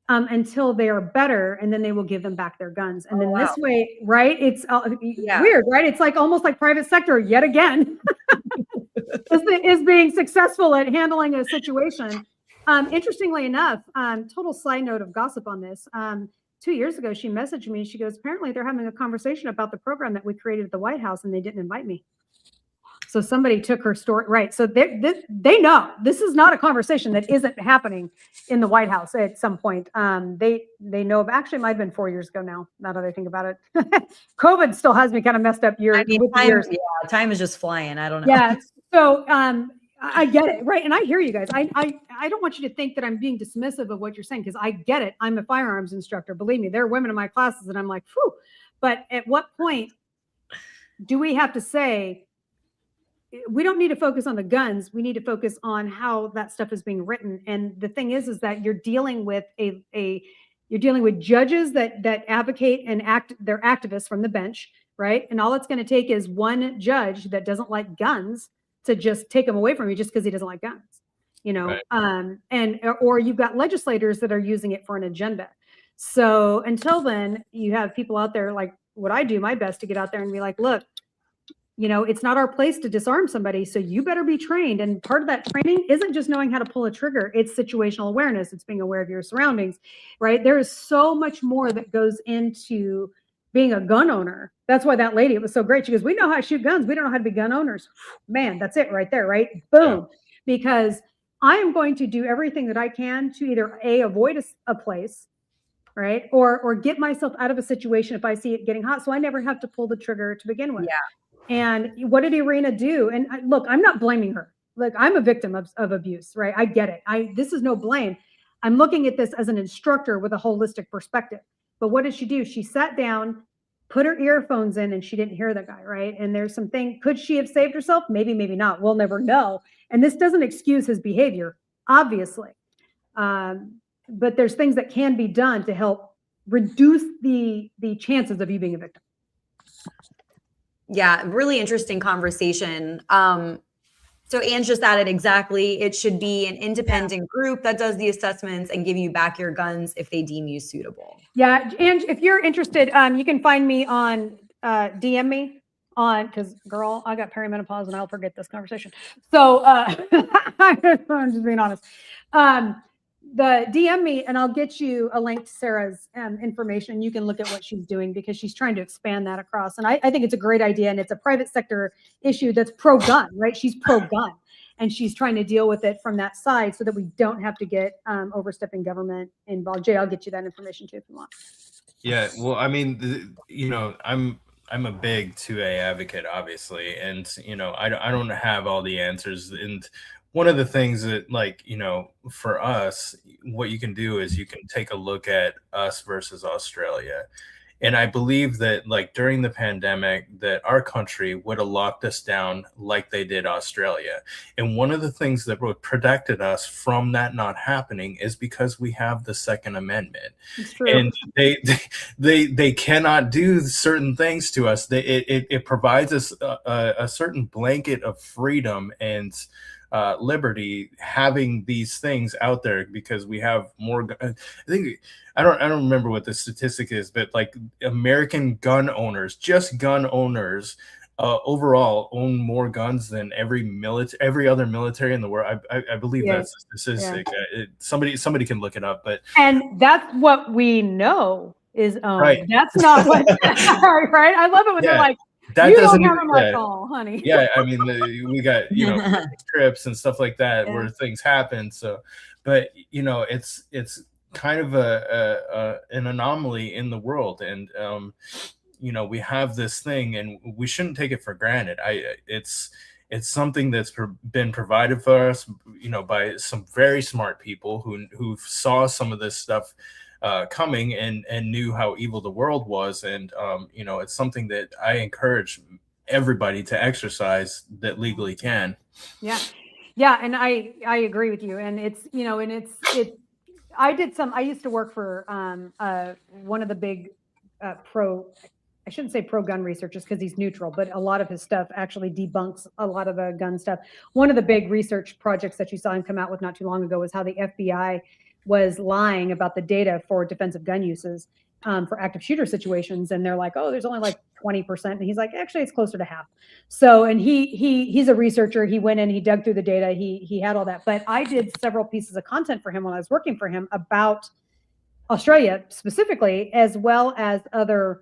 until they are better, and then they will give them back their guns. And then this way, right? It's weird, right? It's like almost like private sector yet again is being successful at handling a situation. Interestingly enough, total side note of gossip on this. 2 years ago, she messaged me. She goes, apparently they're having a conversation about the program that we created at the White House, and they didn't invite me. So somebody took her story, right? So they know this is not a conversation that isn't happening in the White House at some point. They know. Actually, it might have been 4 years ago now. Now that I think about it, COVID still has me kind of messed up years. Time is just flying. I don't know. Yeah. So I get it, right? And I hear you guys. I don't want you to think that I'm being dismissive of what you're saying, because I get it. I'm a firearms instructor. Believe me, there are women in my classes, and I'm like, whew. But at what point do we have to say, we don't need to focus on the guns. We need to focus on how that stuff is being written. And the thing is that you're dealing with you're dealing with judges that advocate and they're activists from the bench, right? And all it's going to take is one judge that doesn't like guns to just take them away from you just because he doesn't like guns, Right. Or you've got legislators that are using it for an agenda. So until then, you have people out there like what I do my best to get out there and be like, look, it's not our place to disarm somebody. So you better be trained. And part of that training isn't just knowing how to pull a trigger. It's situational awareness. It's being aware of your surroundings, right? There is so much more that goes into being a gun owner. That's why that lady, it was so great. She goes, we know how to shoot guns. We don't know how to be gun owners. Man, that's it right there, right? Boom. Yeah. Because I am going to do everything that I can to either avoid a place, right? Or get myself out of a situation if I see it getting hot. So I never have to pull the trigger to begin with. Yeah. And what did Irina do? And look, I'm not blaming her. Look, I'm a victim of abuse, right? I get it. This is no blame. I'm looking at this as an instructor with a holistic perspective. But what did she do? She sat down, put her earphones in, and she didn't hear the guy, right? And there's something, could she have saved herself? Maybe, maybe not. We'll never know. And this doesn't excuse his behavior, obviously. But there's things that can be done to help reduce the chances of you being a victim. Yeah, really interesting conversation. So Ange just added exactly, it should be an independent group that does the assessments and give you back your guns if they deem you suitable. Yeah, Ange, if you're interested, you can find me on, DM me on, because girl, I got perimenopause and I'll forget this conversation. So I'm just being honest. The DM me and I'll get you a link to Sarah's information. You can look at what she's doing because she's trying to expand that across. And I think it's a great idea. And it's a private sector issue that's pro-gun, right? She's pro-gun and she's trying to deal with it from that side so that we don't have to get overstepping government involved. Jay, I'll get you that information too if you want. Yeah, well, I mean, I'm a big 2A advocate, obviously. And, I don't have all the answers. And one of the things that, for us, what you can do is you can take a look at us versus Australia. And I believe that, during the pandemic, that our country would have locked us down like they did Australia. And one of the things that protected us from that not happening is because we have the Second Amendment. It's true. And they cannot do certain things to us. It provides us a certain blanket of freedom and liberty having these things out there because we have more. I don't remember what the statistic is, but American gun owners, just gun owners, overall own more guns than every other military in the world. I believe that's a statistic. Yeah. Somebody can look it up, and that's what we know is owned. Right. That's not what right. I love it when they're like, that you doesn't don't have them like, oh, honey. Yeah, I mean, we got trips and stuff like that where things happen. So, but you know, it's kind of an anomaly in the world, and you know, we have this thing, and we shouldn't take it for granted. It's something that's been provided for us, you know, by some very smart people who saw some of this stuff coming, and knew how evil the world was, and you know, it's something that I encourage everybody to exercise that legally can. Yeah, and I agree with you, and it's, you know, and it's I used to work for one of the big I shouldn't say pro gun researchers because he's neutral, but a lot of his stuff actually debunks a lot of the gun stuff. One of the big research projects that you saw him come out with not too long ago was how the FBI was lying about the data for defensive gun uses for active shooter situations. And they're like, oh, there's only like 20%. And he's like, actually, it's closer to half. So, and he's a researcher. He went in, he dug through the data, he had all that. But I did several pieces of content for him when I was working for him about Australia specifically, as well as other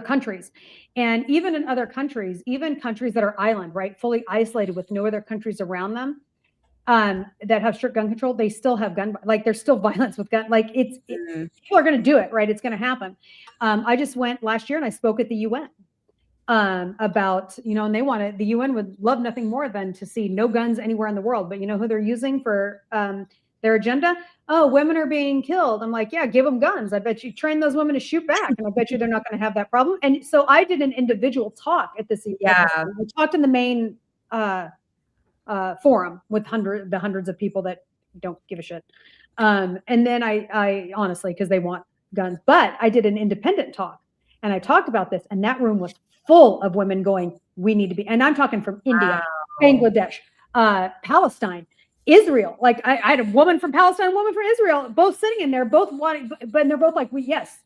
countries. And even in other countries, even countries that are island, right, fully isolated with no other countries around them, that have strict gun control, they still have like there's still violence with gun. Like people are going to do it, right? It's going to happen. I just went last year and I spoke at the UN about, you know, and the UN would love nothing more than to see no guns anywhere in the world. But you know who they're using for their agenda? Oh, women are being killed. I'm like, yeah, give them guns. I bet you train those women to shoot back, and I bet you they're not going to have that problem. And so I did an individual talk at this. Yeah, we talked in the main forum with hundreds of people that don't give a shit. And then I honestly, because they want guns, but I did an independent talk and I talked about this, and that room was full of women going, we need to be, and I'm talking from India, Bangladesh, Palestine, Israel. Like I had a woman from Palestine, a woman from Israel, both sitting in there, both wanting, but they're both like, yes,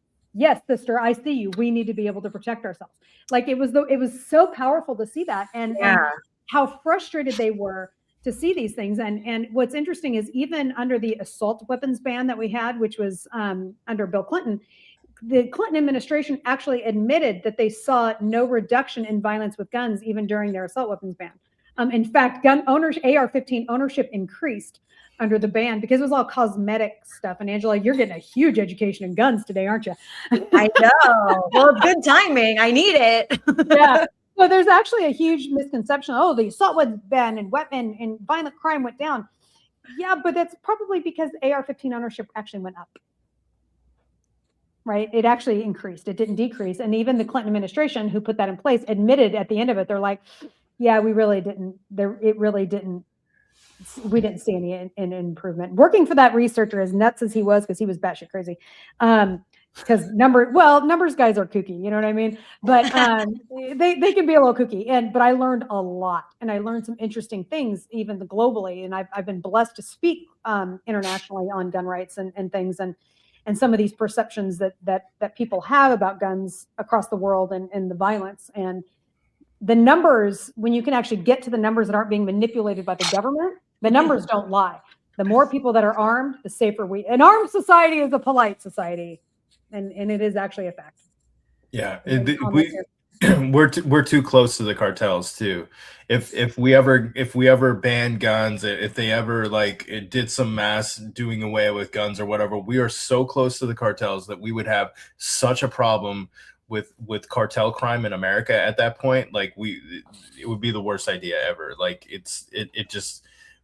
sister, I see you. We need to be able to protect ourselves. Like it was so powerful to see that, and how frustrated they were to see these things. And what's interesting is even under the assault weapons ban that we had, which was under Bill Clinton, the Clinton administration actually admitted that they saw no reduction in violence with guns even during their assault weapons ban. In fact, gun owners, AR-15 ownership increased under the ban because it was all cosmetic stuff. And Angela, you're getting a huge education in guns today, aren't you? I know. Well, it's good timing. I need it. Yeah. So there's actually a huge misconception. Oh, the assault weapons ban and weapon and violent crime went down. Yeah, but that's probably because AR-15 ownership actually went up. Right? It actually increased. It didn't decrease. And even the Clinton administration, who put that in place, admitted at the end of it, they're like, yeah, we really didn't. We didn't see any improvement. Working for that researcher, as nuts as he was, because he was batshit crazy. Because numbers guys are kooky, you know what I mean? But they can be a little kooky. But I learned a lot, and I learned some interesting things, even globally. And I've been blessed to speak internationally on gun rights and things, and some of these perceptions that people have about guns across the world and the violence and the numbers. When you can actually get to the numbers that aren't being manipulated by the government, the numbers don't lie. The more people that are armed, the safer we. An armed society is a polite society. And it is actually a fact. Yeah, we're too close to the cartels too. If we ever ban guns, if they ever it did some mass doing away with guns or whatever, we are so close to the cartels that we would have such a problem with cartel crime in America at that point. It would be the worst idea ever.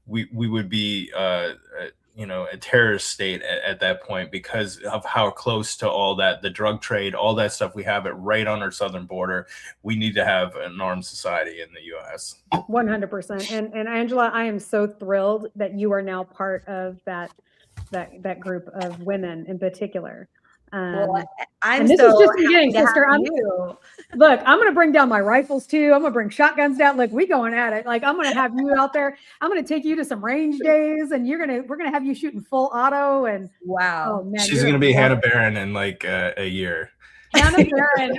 We would be a terrorist state at that point because of how close to all that, the drug trade, all that stuff. We have it right on our southern border. We need to have an armed society in the U.S. 100%. And Angela, I am so thrilled that you are now part of that group of women in particular. Well, I'm this so is just beginning, sister. Look, I'm going to bring down my rifles too. I'm going to bring shotguns down. Look, we going at it. I'm going to have you out there. I'm going to take you to some range days, and we're going to have you shooting full auto. And wow, oh, man, she's going to be Hannah Barron in a year. Hannah Barron.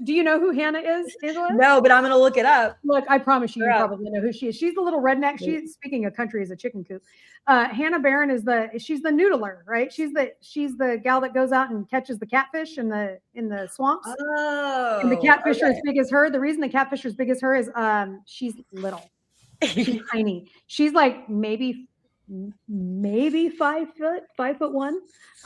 Do you know who Hannah is, Angela? No, but I'm going to look it up. Look, I promise you probably know who she is. She's the little redneck. She's, speaking of country, is a chicken coop. Hannah Barron she's the noodler, right? She's the gal that goes out and catches the catfish in the swamps. Oh, and the catfish are as big as her. The reason the catfish are as big as her is she's little. She's tiny. She's like maybe maybe 5'1",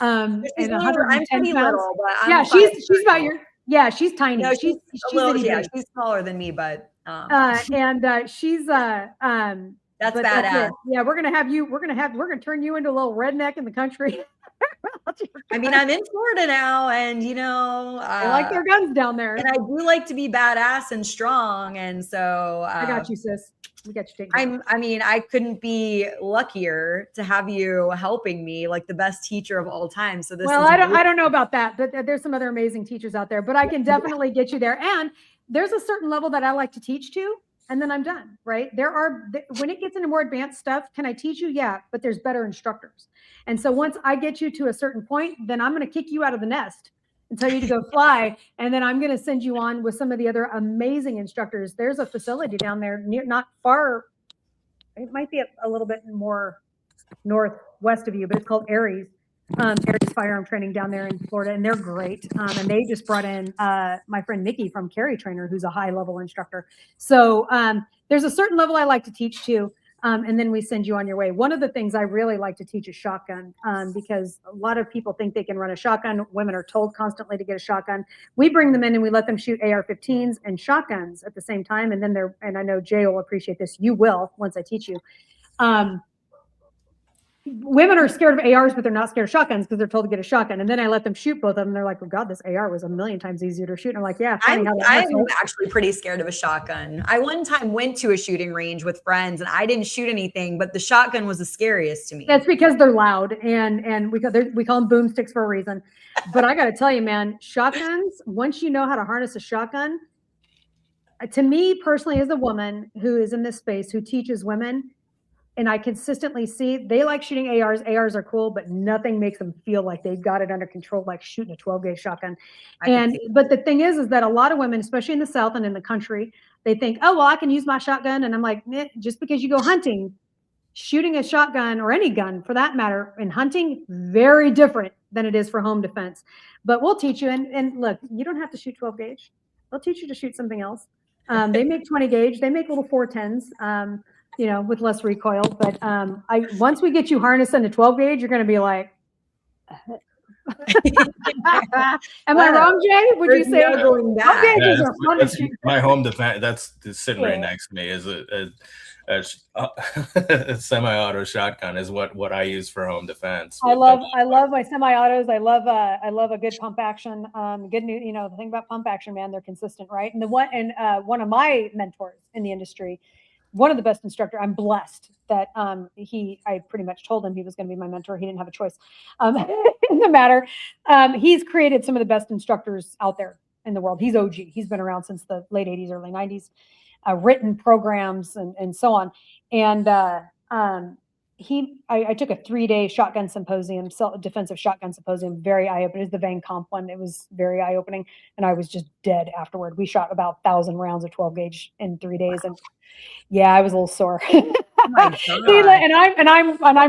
and I'm 110 pretty pounds. little, but I'm Yeah, she's about your. Yeah, she's tiny. No, she's a little. itty Yeah, bitty. she's smaller than me, but She's that's but badass. that's it. Yeah, we're gonna turn you into a little redneck in the country. I mean, I'm in Florida now, and they like their guns down there. And I do like to be badass and strong, and so I got you, sis. We got you taken. I mean, I couldn't be luckier to have you helping me, like the best teacher of all time. So I don't know about that, but there's some other amazing teachers out there. But I can definitely get you there. And there's a certain level that I like to teach to, and then I'm done. Right? When it gets into more advanced stuff, can I teach you? Yeah, but there's better instructors. And so once I get you to a certain point, then I'm going to kick you out of the nest and tell you to go fly. And then I'm going to send you on with some of the other amazing instructors. There's a facility down there not far. It might be a little bit more northwest of you, but it's called Aries. Aries Firearm Training down there in Florida, and they're great. And they just brought in my friend Nikki from Kerry Trainer, who's a high-level instructor. So there's a certain level I like to teach to. And then we send you on your way. One of the things I really like to teach is shotgun, because a lot of people think they can run a shotgun. Women are told constantly to get a shotgun. We bring them in and we let them shoot AR-15s and shotguns at the same time. And then and I know Jay will appreciate this. You will, once I teach you. Women are scared of ARs, but they're not scared of shotguns because they're told to get a shotgun. And then I let them shoot both of them. And they're like, "Oh God, this AR was a million times easier to shoot." And I'm like, "Yeah, funny how that I'm actually pretty scared of a shotgun. I one time went to a shooting range with friends, and I didn't shoot anything, but the shotgun was the scariest to me. That's because they're loud, and we call them boomsticks for a reason. But I got to tell you, man, shotguns. Once you know how to harness a shotgun, to me personally, as a woman who is in this space who teaches women. And I consistently see they like shooting ARs. ARs are cool, but nothing makes them feel like they've got it under control, like shooting a 12-gauge shotgun. But the thing is that a lot of women, especially in the South and in the country, they think, "Oh, well, I can use my shotgun." And I'm like, just because you go hunting, shooting a shotgun or any gun for that matter in hunting, very different than it is for home defense. But we'll teach you. And look, you don't have to shoot 12-gauge. They'll teach you to shoot something else. They make 20-gauge. They make little 410s. With less recoil. But once we get you harnessed into 12-gauge, you're going to be like, am I wrong, Jay? Would you say 12-gauges are fun to shoot? My home defense, that's sitting right next to me, is a semi-auto shotgun is what I use for home defense. I love my semi-autos. I love a good pump action. Good news, the thing about pump action, man, they're consistent, right? And one of my mentors in the industry, one of the best instructor. I'm blessed that I pretty much told him he was going to be my mentor. He didn't have a choice in the matter. He's created some of the best instructors out there in the world. He's OG. He's been around since the late 80s, early 90s, written programs and so on. And I took a 3-day shotgun symposium, defensive shotgun symposium, very eye-opening. It was the Van Comp one. It was very eye-opening. And I was just dead afterward. We shot about 1,000 rounds of 12-gauge in 3 days. And yeah, I was a little sore. and I'm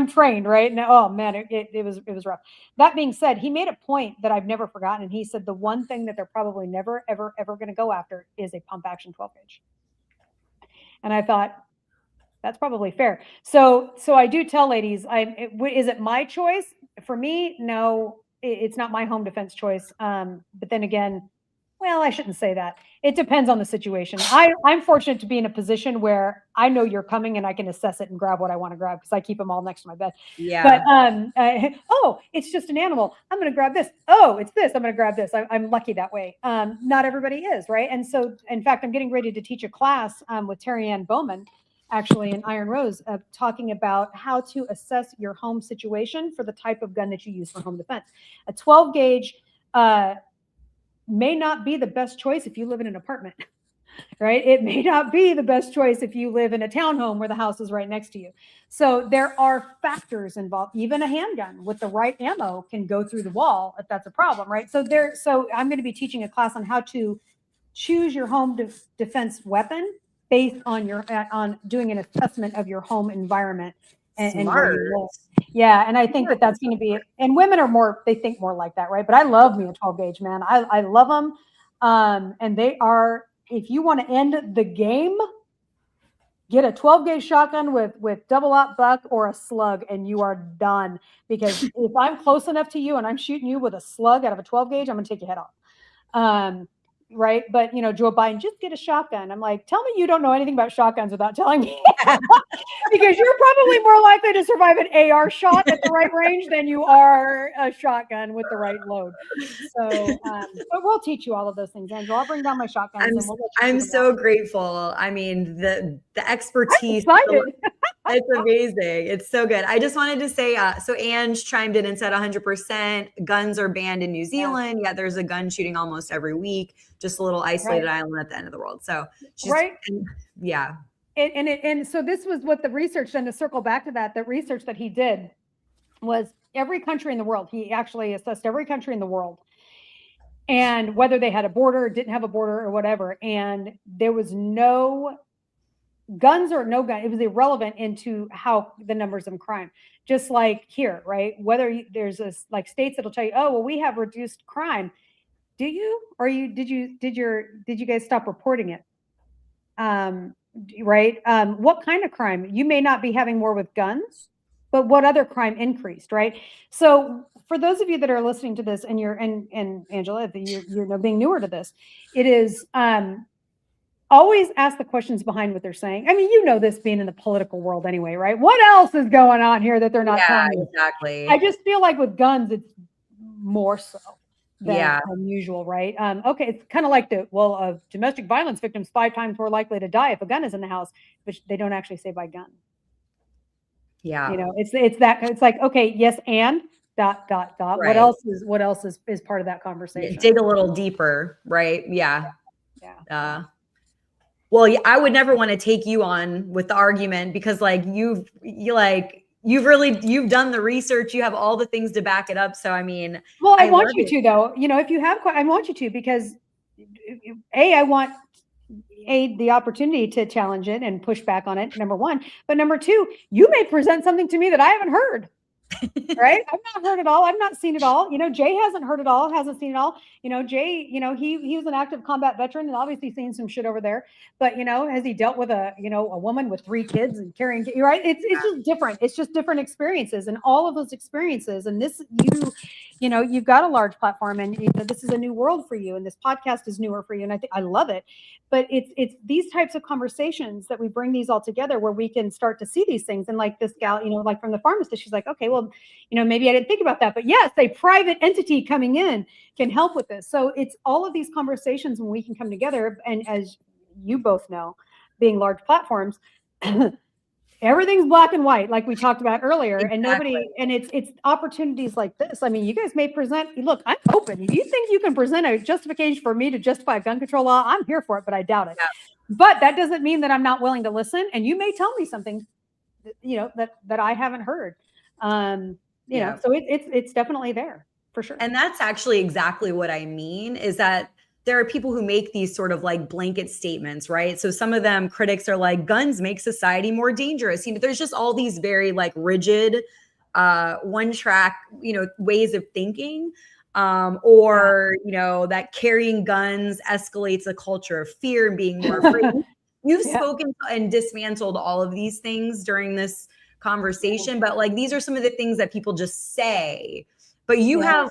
trained, right? And oh man, it was rough. That being said, he made a point that I've never forgotten. And he said the one thing that they're probably never, ever, ever going to go after is a pump action 12-gauge. And I thought, that's probably fair. So I do tell ladies, is it my choice? For me, no, it's not my home defense choice. But then again, well, I shouldn't say that. It depends on the situation. I'm fortunate to be in a position where I know you're coming and I can assess it and grab what I want to grab because I keep them all next to my bed. Yeah. But oh, it's just an animal. I'm going to grab this. Oh, it's this. I'm going to grab this. I'm lucky that way. Not everybody is, right? And so, in fact, I'm getting ready to teach a class with Terry Ann Bowman, actually in Iron Rose, talking about how to assess your home situation for the type of gun that you use for home defense. A 12-gauge may not be the best choice if you live in an apartment, right? It may not be the best choice if you live in a townhome where the house is right next to you. So there are factors involved. Even a handgun with the right ammo can go through the wall if that's a problem, right? So I'm going to be teaching a class on how to choose your home defense weapon based on on doing an assessment of your home environment and where you live. Yeah, and I think that's going to be, and women are they think more like that, right? But I love me a 12-gauge, man. I love them. And they are, if you want to end the game, Get a 12 gauge shotgun with double aught buck or a slug, and you are done. Because if I'm close enough to you and I'm shooting you with a slug out of a 12 gauge, I'm gonna take your head off. Right. But Joe Biden, just get a shotgun. I'm like, tell me you don't know anything about shotguns without telling me. Because you're probably more likely to survive an AR shot at the right range than you are a shotgun with the right load. So, but we'll teach you all of those things, Angela. I'll bring down my shotguns. I'm so grateful. I mean, the expertise. It's amazing. It's so good. I just wanted to say, so Ange chimed in and said 100% guns are banned in New Zealand. Yeah, there's a gun shooting almost every week, just a little isolated island at the end of the world. So yeah. And so this was what the research, and to circle back to that research that he did was every country in the world. He actually assessed every country in the world and whether they had a border, didn't have a border or whatever. And there was no guns or no gun. It was irrelevant into how the numbers of crime, just like here, right? Whether there's like states that'll tell you, oh, well, we have reduced crime. Do you, or did you guys stop reporting it? Right. What kind of crime? You may not be having more with guns, but what other crime increased, right? So for those of you that are listening to this and and Angela, you're being newer to this, it is, always ask the questions behind what they're saying. I mean, this being in the political world anyway, right? What else is going on here that they're not telling you? Exactly. I just feel like with guns, it's more so than usual, right? Okay, it's kind of like domestic violence victims 5 times more likely to die if a gun is in the house, which they don't actually say by gun. Yeah. It's like, okay, yes, and ... Right. What else is part of that conversation? Yeah, dig a little deeper, right? Yeah. Well, I would never want to take you on with the argument because you've done the research. You have all the things to back it up. So, I mean, well, I want you to, though, if you have, I want you to, because I want the opportunity to challenge it and push back on it. Number one, but number two, you may present something to me that I haven't heard. Right? I've not heard it all. I've not seen it all. Jay hasn't heard it all, hasn't seen it all. Jay, he was an active combat veteran and obviously seen some shit over there. But, has he dealt with a woman with 3 kids and carrying, right? It's just different. It's just different experiences, and all of those experiences. And this, you've got a large platform, and this is a new world for you. And this podcast is newer for you. And I think I love it. But it's these types of conversations that we bring these all together where we can start to see these things. And like this gal, like from the pharmacist, she's like, okay, well, maybe I didn't think about that, but yes, a private entity coming in can help with this. So it's all of these conversations when we can come together. And as you both know, being large platforms, everything's black and white, like we talked about earlier. Exactly. And it's opportunities like this. I mean, you guys may present, look, I'm open. If you think you can present a justification for me to justify gun control law, I'm here for it, but I doubt it. Yeah. But that doesn't mean that I'm not willing to listen. And you may tell me something, that I haven't heard. So it's definitely there for sure. And that's actually exactly what I mean, is that there are people who make these sort of like blanket statements, right? So some of them, critics are like, guns make society more dangerous. There's just all these very like rigid, one track, ways of thinking, that carrying guns escalates a culture of fear and being more afraid. You've spoken and dismantled all of these things during this conversation, but like, these are some of the things that people just say, but you have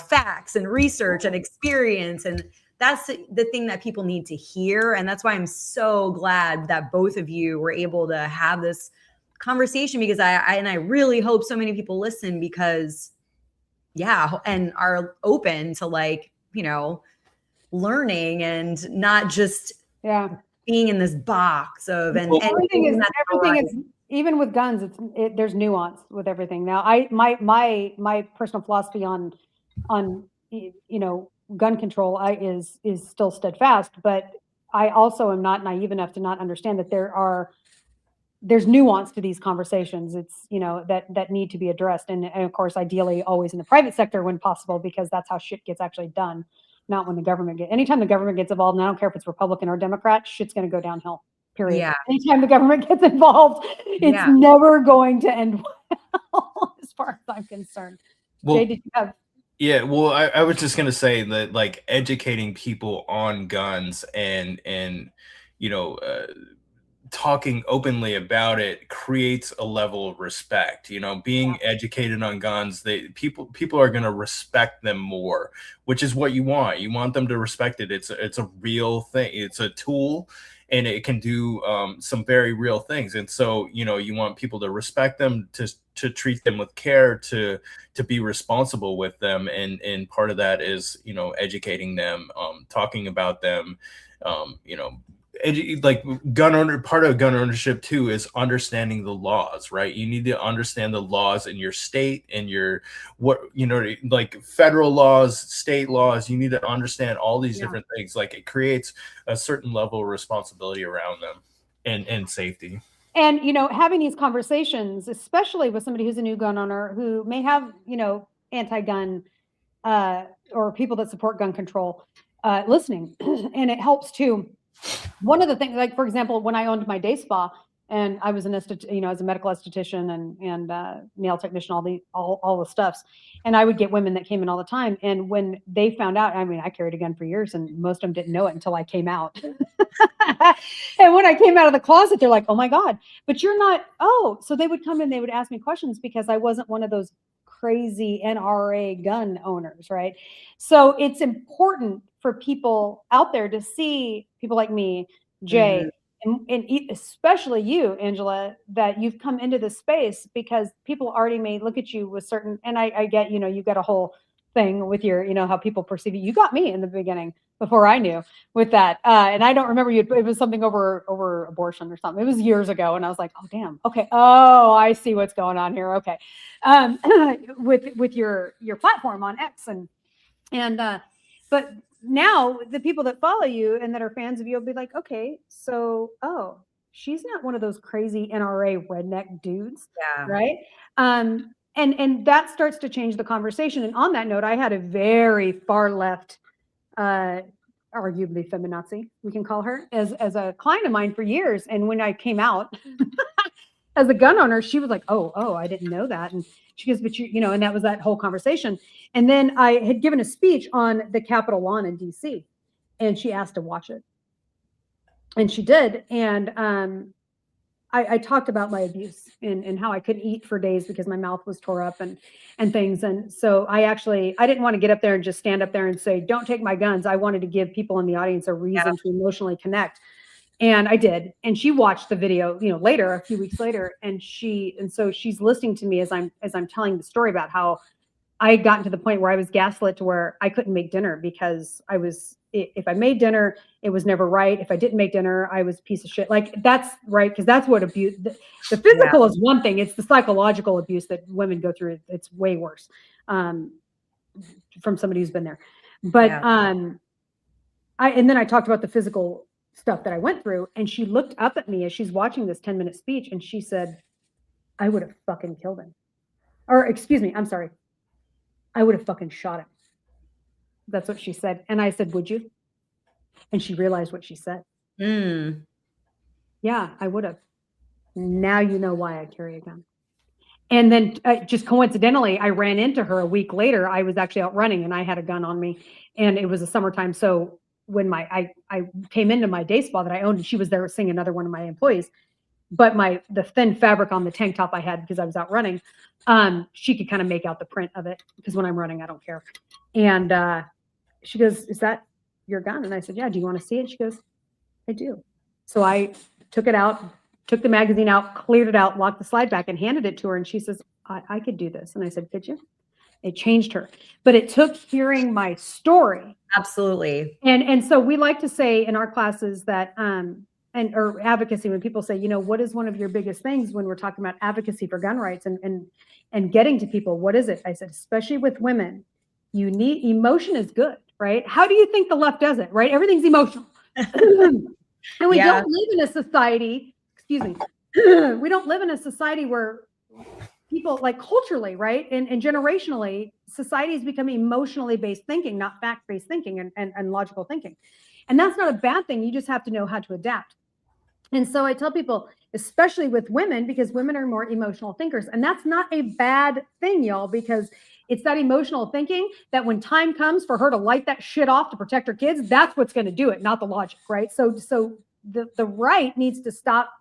facts and research and experience. And that's the thing that people need to hear. And that's why I'm so glad that both of you were able to have this conversation, because I really hope so many people listen, because and are open to learning and not just being in this box of, everything is even with guns, there's nuance with everything. Now, my personal philosophy on gun control is still steadfast, but I also am not naive enough to not understand that there's nuance to these conversations. It's that need to be addressed, and of course, ideally, always in the private sector when possible, because that's how shit gets actually done. Not when the government anytime the government gets involved, and I don't care if it's Republican or Democrat, shit's going to go downhill. Period. Yeah. Anytime the government gets involved, it's never going to end well, as far as I'm concerned. Well, Jay, did you have? Yeah, well, I was just going to say that, like, educating people on guns and talking openly about it creates a level of respect. Being educated on guns, people are going to respect them more, which is what you want. You want them to respect it. It's a real thing. It's a tool, and it can do some very real things. And so, you want people to respect them, to treat them with care, to be responsible with them. And part of that is, educating them, talking about them, like part of gun ownership too is understanding the laws, right? You need to understand the laws in your state and like federal laws, state laws. You need to understand all these different things. Like, it creates a certain level of responsibility around them and safety. And, having these conversations, especially with somebody who's a new gun owner who may have, anti-gun or people that support gun control listening, and it helps too. One of the things, like, for example, when I owned my day spa and I was as a medical esthetician and nail technician, all the stuffs, and I would get women that came in all the time. And when they found out, I carried a gun for years, and most of them didn't know it until I came out. And when I came out of the closet, they're like, "Oh my God, but you're not." Oh, so they would come in, they would ask me questions because I wasn't one of those crazy NRA gun owners, right? So it's important for people out there to see people like me, Jay, and especially you, Angela, that you've come into this space because people already may look at you with certain, and I get, you've got a whole thing with your, how people perceive you. You got me in the beginning before I knew with that. And I don't remember you, it was something over abortion or something. It was years ago. And I was like, oh, damn. Okay. Oh, I see what's going on here. Okay. With your platform on X but now the people that follow you and that are fans of you will be like, okay, so, she's not one of those crazy NRA redneck dudes. Yeah. Right. And that starts to change the conversation. And on that note, I had a very far left, arguably feminazi, we can call her, as a client of mine for years. And when I came out as a gun owner, she was like, oh, I didn't know that. And she goes, but and that was that whole conversation. And then I had given a speech on the Capitol lawn in DC, and she asked to watch it. And she did. And I talked about my abuse and how I couldn't eat for days because my mouth was tore up and things. And so I didn't want to get up there and just stand up there and say, don't take my guns. I wanted to give people in the audience a reason to emotionally connect. And I did. And she watched the video, later, a few weeks later. And so she's listening to me as I'm telling the story about how I had gotten to the point where I was gaslit to where I couldn't make dinner because if I made dinner, it was never right. If I didn't make dinner, I was a piece of shit. Like, that's right. Because that's what abuse, the physical is one thing. It's the psychological abuse that women go through. It's way worse from somebody who's been there. But and then I talked about the physical stuff that I went through, and she looked up at me as she's watching this 10-minute speech, and she said, I would have fucking killed him. Or excuse me, I'm sorry. I would have fucking shot him. That's what she said. And I said, would you? And she realized what she said. Yeah, I would have. Now you know why I carry a gun. And then just coincidentally, I ran into her a week later. I was actually out running and I had a gun on me, and it was the summertime. So when I came into my day spa that I owned, and she was there seeing another one of my employees, but the thin fabric on the tank top I had because I was out running, she could kind of make out the print of it because when I'm running, I don't care. And she goes, is that your gun? And I said, yeah, do you want to see it? She goes, I do. So I took it out, took the magazine out, cleared it out, locked the slide back, and handed it to her. And she says, I could do this. And I said, could you? It changed her. But it took hearing my story. Absolutely. And so we like to say in our classes that, or advocacy, when people say, what is one of your biggest things when we're talking about advocacy for gun rights and getting to people, what is it? I said, especially with women, emotion is good, right? How do you think the left does it, right? Everything's emotional. And we don't live in a society, excuse me, we don't live in a society where people, like, culturally, right? And generationally, societies become emotionally based thinking, not fact-based thinking and logical thinking. And that's not a bad thing. You just have to know how to adapt. And so I tell people, especially with women, because women are more emotional thinkers. And that's not a bad thing, y'all, because it's that emotional thinking that when time comes for her to light that shit off to protect her kids, that's what's going to do it, not the logic, right? So the right needs to stop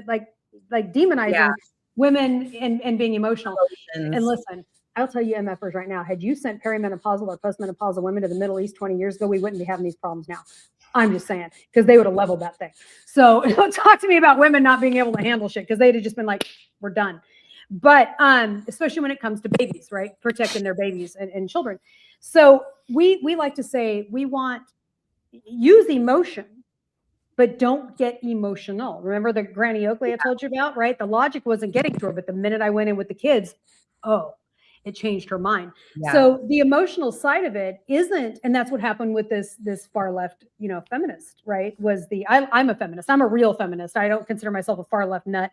like demonizing women and being emotional. And listen, I'll tell you MFers right now, had you sent perimenopausal or postmenopausal women to the Middle East 20 years ago, we wouldn't be having these problems now. I'm just saying, because they would have leveled that thing. So don't talk to me about women not being able to handle shit, because they'd have just been like, we're done. But especially when it comes to babies, right? Protecting their babies and children. So we like to say we want use emotion, but don't get emotional. Remember the Granny Oakley I told you about, right? The logic wasn't getting to her, but the minute I went in with the kids, it changed her mind. Yeah. So the emotional side of it isn't, and that's what happened with this far left, feminist, right? Was I'm a feminist. I'm a real feminist. I don't consider myself a far left nut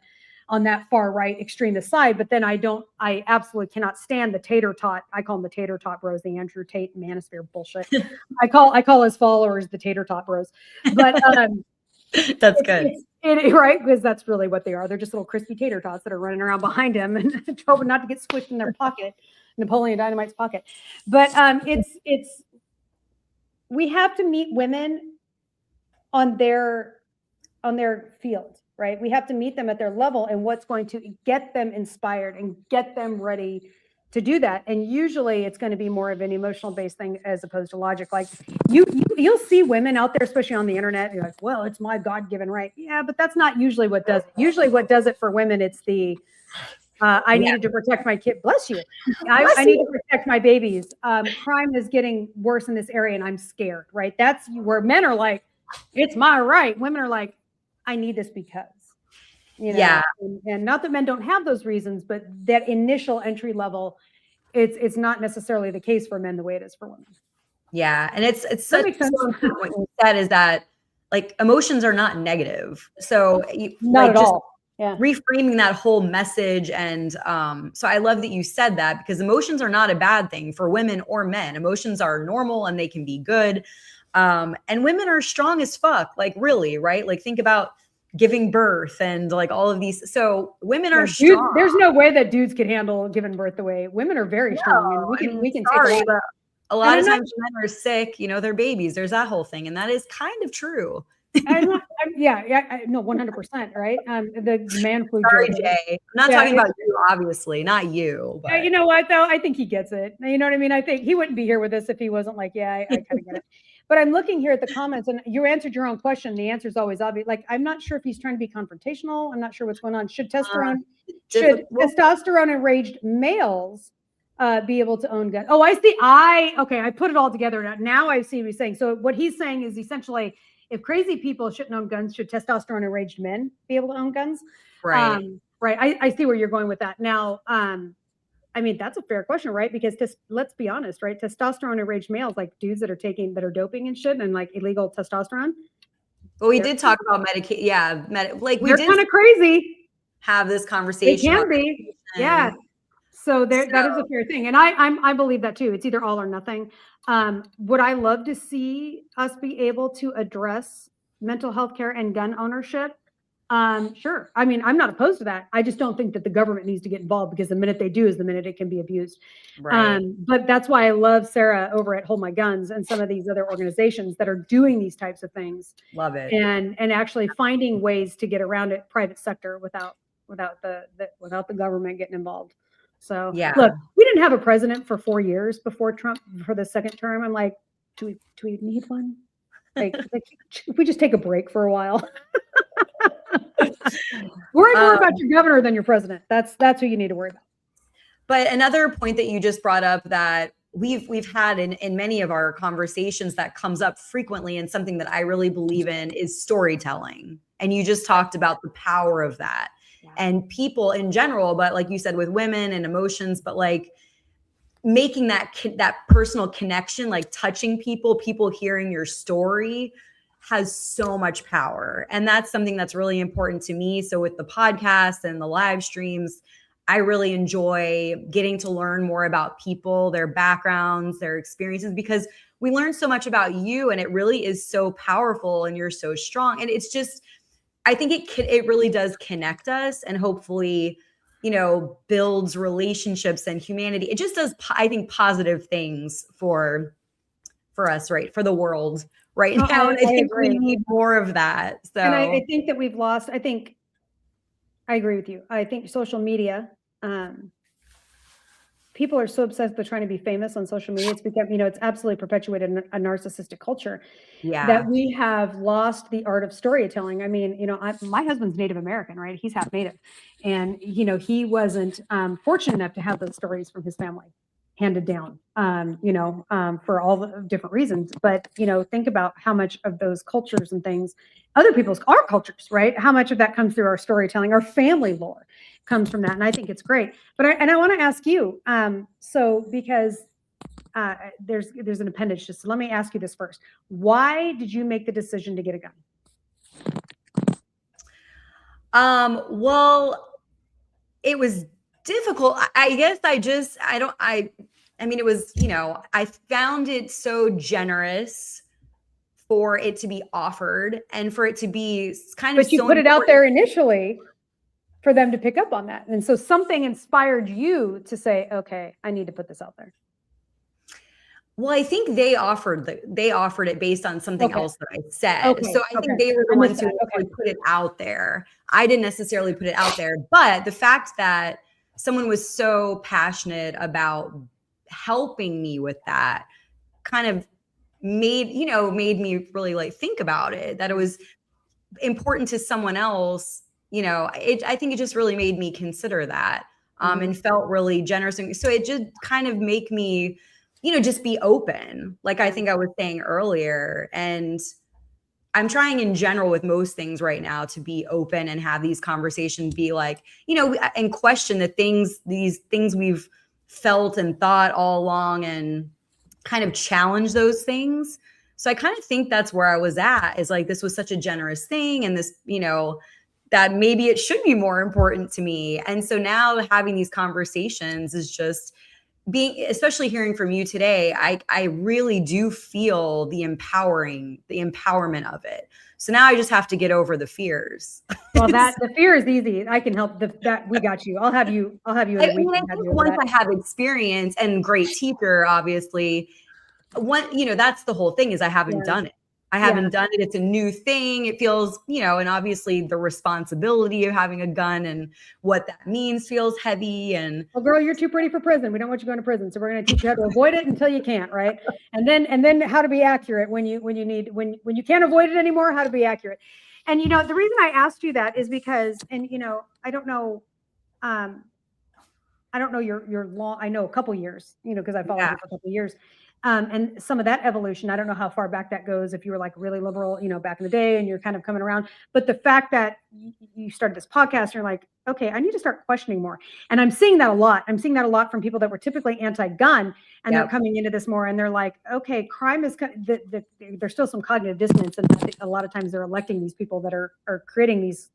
on that far right extremist side, but then I absolutely cannot stand the tater tot. I call them the tater tot bros, the Andrew Tate manosphere bullshit. I call his followers the tater tot bros. But that's good. Right? Because that's really what they are. They're just little crispy tater tots that are running around behind him and hoping not to get squished in their pocket, Napoleon Dynamite's pocket. But it's we have to meet women on their field, right? We have to meet them at their level and what's going to get them inspired and get them ready to do that. And usually it's going to be more of an emotional based thing as opposed to logic. Like you'll see women out there, especially on the internet, you're like, well, it's my God-given right. Yeah, but that's not usually what does it. Usually what does it for women, it's the I needed to protect my kid. Bless you. I need to protect my babies. Crime is getting worse in this area and I'm scared, right? That's where men are like, it's my right. Women are like, I need this because. Yeah. And not that men don't have those reasons, but that initial entry level, it's not necessarily the case for men the way it is for women. Yeah. And it's such what you said is that like emotions are not negative. So not at all. Yeah. Reframing that whole message. And so I love that you said that because emotions are not a bad thing for women or men. Emotions are normal and they can be good. And women are strong as fuck. Like really, right? Like think about giving birth and like all of these. So women are strong. There's no way that dudes can handle giving birth the way women are very strong. And we can take a lot of times men are sick, their babies. There's that whole thing. And that is kind of true. No, 100%. Right. The man flu. Sorry, Jay. I'm not talking about you, obviously, not you. But. You know what though? I think he gets it. You know what I mean? I think he wouldn't be here with us if he wasn't like, I kind of get it. But I'm looking here at the comments and you answered your own question. The answer is always obvious. Like, I'm not sure if he's trying to be confrontational. I'm not sure what's going on. Should testosterone enraged males be able to own guns? Oh, I see. I put it all together. Now I see what he's saying. So what he's saying is essentially, if crazy people shouldn't own guns, should testosterone enraged men be able to own guns? Right. Right. I see where you're going with that. Now, I mean, that's a fair question, right? Because let's be honest, right? Testosterone enraged males, like dudes that are doping and shit and like illegal testosterone. But we did talk about medication. Yeah. They're kind of crazy. Have this conversation. They can be. Yeah. So that is a fair thing. And I believe that too. It's either all or nothing. Would I love to see us be able to address mental health care and gun ownership? Sure. I mean, I'm not opposed to that. I just don't think that the government needs to get involved because the minute they do is the minute it can be abused. Right. But that's why I love Sarah over at Hold My Guns and some of these other organizations that are doing these types of things. Love it. And actually finding ways to get around it private sector without the government getting involved. So look, we didn't have a president for 4 years before Trump for the second term. I'm like, do we need one? Like if we just take a break for a while. Worry more about your governor than your president. That's who you need to worry about. But another point that you just brought up that we've had in many of our conversations that comes up frequently and something that I really believe in is storytelling. And you just talked about the power of that and people in general, but like you said, with women and emotions, but like making that personal connection, like touching people hearing your story has so much power. And that's something that's really important to me. So with the podcast and the live streams, I really enjoy getting to learn more about people, their backgrounds, their experiences, because we learn so much about you and it really is so powerful and you're so strong. And it's just, I think it really does connect us and hopefully, builds relationships and humanity. It just does, I think, positive things for us, right? For the world right No, now. And I think we agree. need more of that. So, And I think that we've lost, I agree with you. I think social media, people are so obsessed with trying to be famous on social media. It's become, it's absolutely perpetuated a narcissistic culture that we have lost the art of storytelling. I mean, my husband's Native American, right? He's half Native. And, he wasn't fortunate enough to have those stories from his family handed down, for all the different reasons. But, think about how much of those cultures and things, other people's, our cultures, right? How much of that comes through our storytelling, our family lore comes from that. And I think it's great. But I want to ask you, because there's an appendage to this. So let me ask you this first. Why did you make the decision to get a gun? Well, it was difficult. I guess it was, I found it so generous for it to be offered and for it to be kind of, but you put it out there initially for them to pick up on that. And so something inspired you to say, okay, I need to put this out there. Well, I think they offered it based on something else that I said. Okay. So I think they were the ones who put it out there. I didn't necessarily put it out there, but the fact that someone was so passionate about helping me with that kind of made me really like think about it, that it was important to someone else. I think it just really made me consider that, and felt really generous. So it just kind of make me, just be open. Like I think I was saying earlier, and I'm trying in general with most things right now to be open and have these conversations, be like, and question these things we've felt and thought all along, and kind of challenge those things. So I kind of think that's where I was at, is like, this was such a generous thing. And this, that maybe it should be more important to me. And so now having these conversations is just especially hearing from you today, I really do feel the empowerment of it. So now I just have to get over the fears. Well, the fear is easy. I can help that. We got you. I'll have you in a week. I think once I have experience and great teacher, obviously, that's the whole thing, is I haven't done it. I haven't done it. It's a new thing. It feels, and obviously the responsibility of having a gun and what that means feels heavy. And well, girl, you're too pretty for prison. We don't want you going to prison. So we're going to teach you how to avoid it until you can't. Right. And then how to be accurate when you can't avoid it anymore, how to be accurate. And, the reason I asked you that is because, and, I don't know your long, I know a couple years, because I followed you for a couple years. And some of that evolution, I don't know how far back that goes, if you were like really liberal, back in the day, and you're kind of coming around. But the fact that you started this podcast, and you're like, okay, I need to start questioning more. And I'm seeing that a lot. I'm seeing that a lot from people that were typically anti-gun, and they're coming into this more, and they're like, okay, crime is, there's still some cognitive dissonance. And a lot of times they're electing these people that are creating these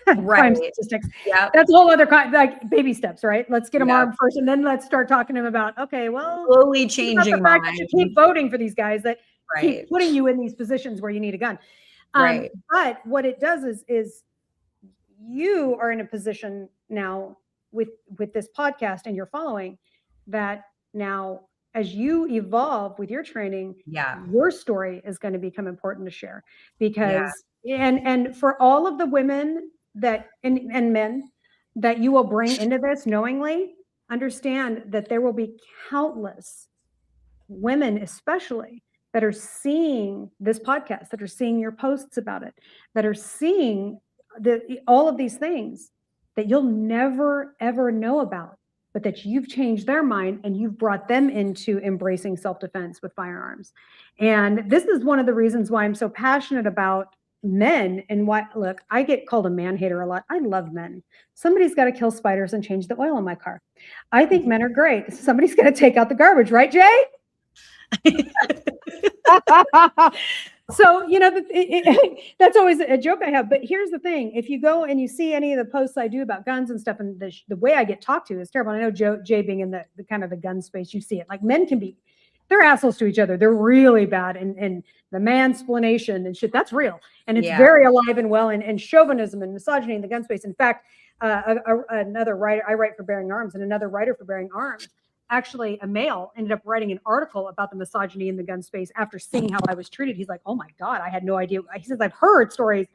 crime statistics. Yeah, that's a whole other like baby steps, right? Let's get them armed first, and then let's start talking to them about, okay, well, slowly changing the fact that you keep voting for these guys that keep putting you in these positions where you need a gun. But what it does is you are in a position now with this podcast and your following, that now as you evolve with your training, your story is going to become important to share, because and for all of the women that and men that you will bring into this knowingly, understand that there will be countless women, especially, that are seeing this podcast, that are seeing your posts about it, that are seeing all of these things that you'll never, ever know about, but that you've changed their mind and you've brought them into embracing self-defense with firearms. And this is one of the reasons why I'm so passionate about men, and why, look, I get called a man hater a lot. I love men. Somebody's got to kill spiders and change the oil in my car. I think men are great. Somebody's got to take out the garbage, right, Jay? So, that's always a joke I have. But here's the thing. If you go and you see any of the posts I do about guns and stuff, and the way I get talked to is terrible. I know Jay being in the kind of the gun space, you see it. Like, men can be, they're assholes to each other. They're really bad. And the mansplanation and shit, that's real. And it's very alive and well. And chauvinism and misogyny in the gun space. In fact, another writer, I write for Bearing Arms, and another writer for Bearing Arms actually a male ended up writing an article about the misogyny in the gun space after seeing how I was treated. He's like, oh my God, I had no idea. He says, I've heard stories.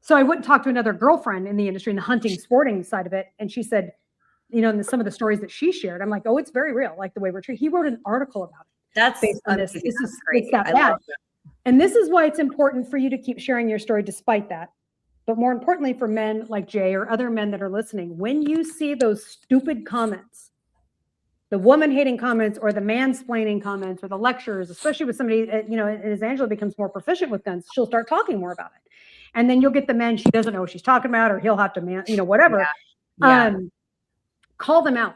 So I went and talked to another girlfriend in the industry, in the hunting, sporting side of it. And she said, you know, some of the stories that she shared, I'm like, oh, it's very real. Like the way we're treated. He wrote an article about it. That's based on this. amazing. This is great. it's that bad. And this is why it's important for you to keep sharing your story despite that. But more importantly, for men like Jay or other men that are listening, when you see those stupid comments, the woman hating comments or the mansplaining comments or the lectures, especially with somebody, you know, as Angela becomes more proficient with guns, she'll start talking more about it. And then you'll get the men, she doesn't know what she's talking about, or he'll have to, you know, whatever. Call them out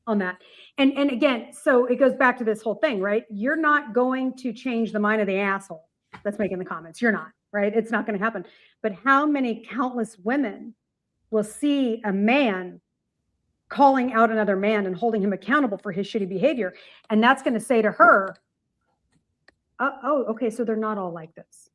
on that. And again, so it goes back to this whole thing, right? You're not going to change the mind of the asshole that's making the comments. You're not, right? It's not going to happen. But how many countless women will see a man calling out another man and holding him accountable for his shitty behavior? And that's going to say to her, oh, okay, so they're not all like this.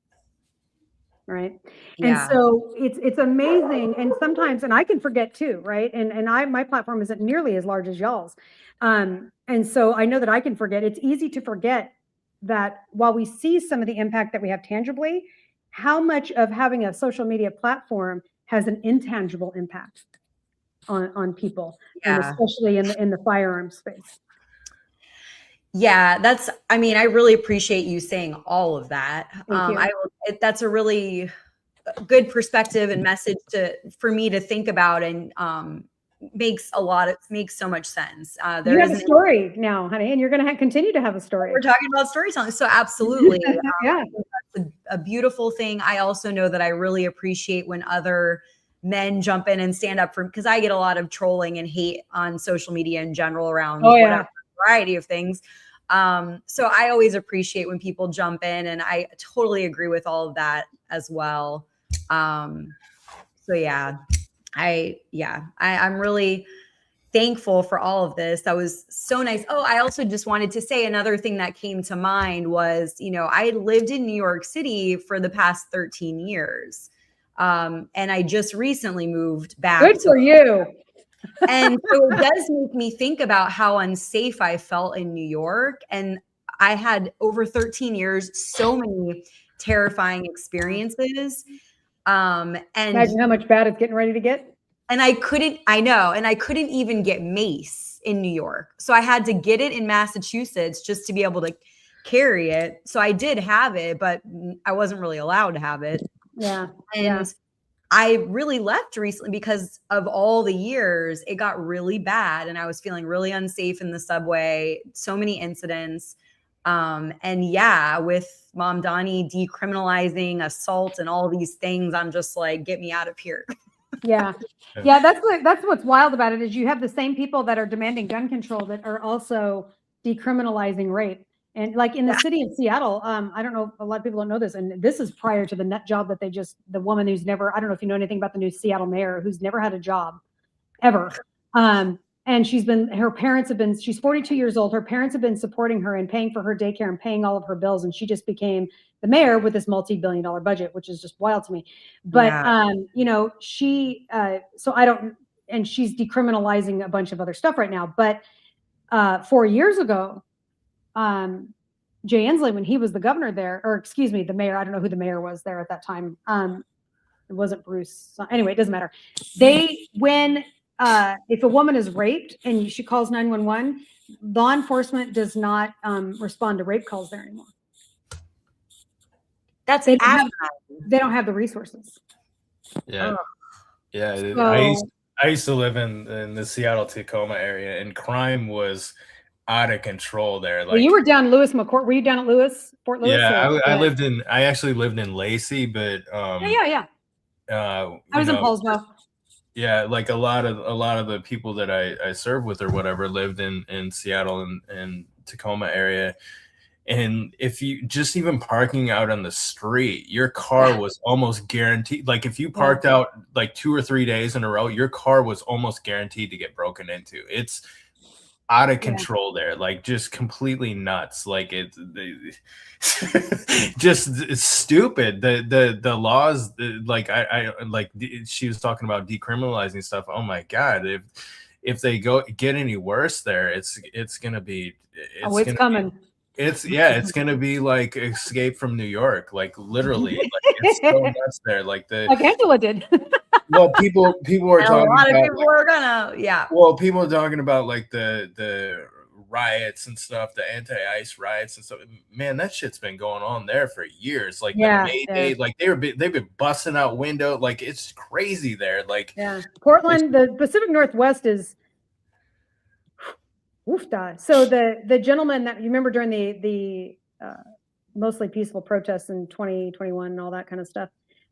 Right. And so it's amazing. And sometimes, and I can forget too, right? And my platform isn't nearly as large as y'all's. And so I know that I can forget. It's easy to forget that while we see some of the impact that we have tangibly, how much of having a social media platform has an intangible impact on people, and especially in the firearm space. Yeah, I mean, I really appreciate you saying all of that. That's a really good perspective and message for me to think about, and makes so much sense. You have a story now, honey, and you're going to continue to have a story. We're talking about storytelling. So absolutely. Yeah. That's a beautiful thing. I also know that I really appreciate when other men jump in and stand up because I get a lot of trolling and hate on social media in general around whatever variety of things. So I always appreciate when people jump in, and I totally agree with all of that as well. So yeah, I'm really thankful for all of this. That was so nice. Oh, I also just wanted to say another thing that came to mind was, you know, I lived in New York City for the past 13 years. And I just recently moved back. Good for you. And so it does make me think about how unsafe I felt in New York. And I had over 13 years, so many terrifying experiences. And imagine how much bad it's getting ready to get. And I couldn't even get mace in New York. So I had to get it in Massachusetts just to be able to carry it. So I did have it, but I wasn't really allowed to have it. Yeah. And I really left recently because of all the years. It got really bad and I was feeling really unsafe in the subway, so many incidents. And yeah, with Mom Donnie decriminalizing assault and all these things, I'm just like, get me out of here. Yeah. That's what's wild about it is you have the same people that are demanding gun control that are also decriminalizing rape. And like in the city of Seattle, I don't know, a lot of people don't know this, and this is prior to the nut job that the woman who's never, I don't know if you know anything about the new Seattle mayor, who's never had a job ever. And she's 42 years old. Her parents have been supporting her and paying for her daycare and paying all of her bills. And she just became the mayor with this multi-billion-dollar budget, which is just wild to me. But, you know, she's decriminalizing a bunch of other stuff right now. But 4 years ago, Jay Inslee, when he was the governor there, or excuse me, the mayor, I don't know who the mayor was there at that time. It wasn't Bruce. Anyway, it doesn't matter. If a woman is raped and she calls 911, law enforcement does not respond to rape calls there anymore. They don't have the resources. Yeah. Yeah. So, I used to live in the Seattle Tacoma area, and crime was out of control there. Like, well, you were down Lewis McCourt. Were you down at Fort Lewis? Yeah, I actually lived in Lacey, but I was in Paulsville. Yeah, like a lot of the people that I served with or whatever lived in Seattle and Tacoma area. And if you just even parking out on the street, your car was almost guaranteed. Like if you parked out like 2 or 3 days in a row, your car was almost guaranteed to get broken into. It's out of control there, like just completely nuts. Like it's stupid. The laws, like I like she was talking about decriminalizing stuff. Oh my God, if they get any worse there, it's gonna be it's coming. It's gonna be like Escape from New York, like literally, like it's so nuts there. Like Angela did. Well, people were talking a lot about of people are gonna Well, people are talking about like the riots and stuff, the anti-ICE riots and stuff. Man, that shit's been going on there for years. Like the May Day, like they've been busting out window. Like it's crazy there. Like Portland, the Pacific Northwest is. Oofda. So the gentleman that you remember during the mostly peaceful protests in 2021 and all that kind of stuff.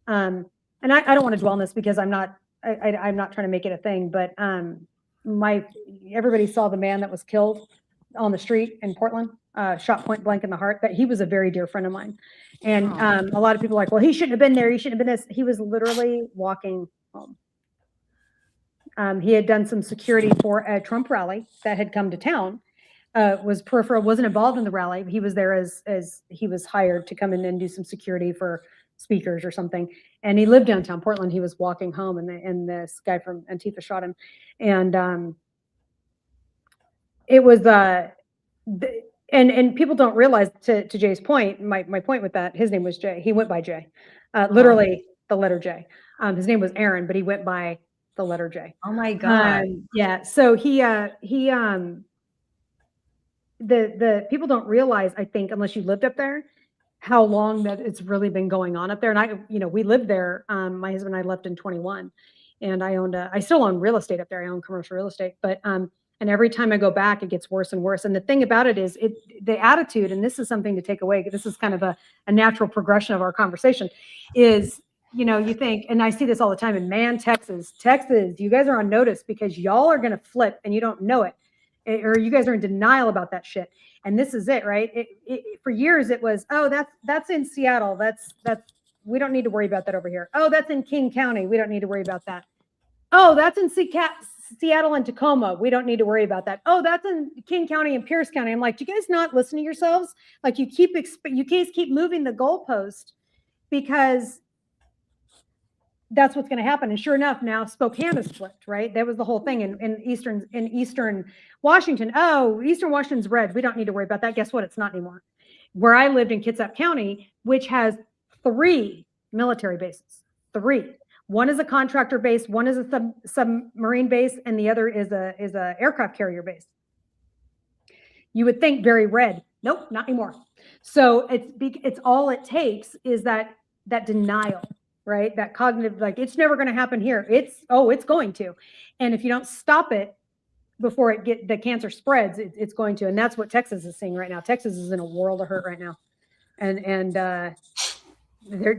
And I don't want to dwell on this because I'm not trying to make it a thing, but everybody saw the man that was killed on the street in Portland, shot point blank in the heart. That he was a very dear friend of mine, and a lot of people are like, well, he shouldn't have been there. He shouldn't have been this. He was literally walking home. He had done some security for a Trump rally that had come to town. Was peripheral, wasn't involved in the rally. He was there as he was hired to come in and do some security for speakers or something. And he lived downtown Portland. He was walking home, and this guy from Antifa shot him. And it was and people don't realize, to Jay's point. My point with that, his name was Jay. He went by Jay, literally the letter J. His name was Aaron, but he went by the letter J. Oh my God. Yeah. So the people don't realize, I think, unless you lived up there, how long that it's really been going on up there. And we lived there. My husband and I left in 21, and I still own real estate up there. I own commercial real estate, but, and every time I go back, it gets worse and worse. And the thing about it is the attitude, and this is something to take away. This is kind of a natural progression of our conversation is, you think, and I see this all the time in Texas, you guys are on notice because y'all are going to flip and you don't know it, or you guys are in denial about that shit. And this is it, right? For years it was, oh, that's in Seattle. That's we don't need to worry about that over here. Oh, that's in King County. We don't need to worry about that. Oh, that's in Seattle and Tacoma. We don't need to worry about that. Oh, that's in King County and Pierce County. I'm like, do you guys not listen to yourselves? Like you guys keep moving the goalpost because that's what's going to happen. And sure enough, now Spokane is flipped, right? That was the whole thing in Eastern Washington. Oh, Eastern Washington's red. We don't need to worry about that. Guess what? It's not anymore. Where I lived in Kitsap County, which has 3 military bases, 3. One is a contractor base, one is a submarine base, and the other is a aircraft carrier base. You would think very red. Nope, not anymore. So it's all it takes is that denial. Right? That cognitive, like, it's never going to happen here. It's going to. And if you don't stop it before the cancer spreads, it's going to. And that's what Texas is seeing right now. Texas is in a world of hurt right now. And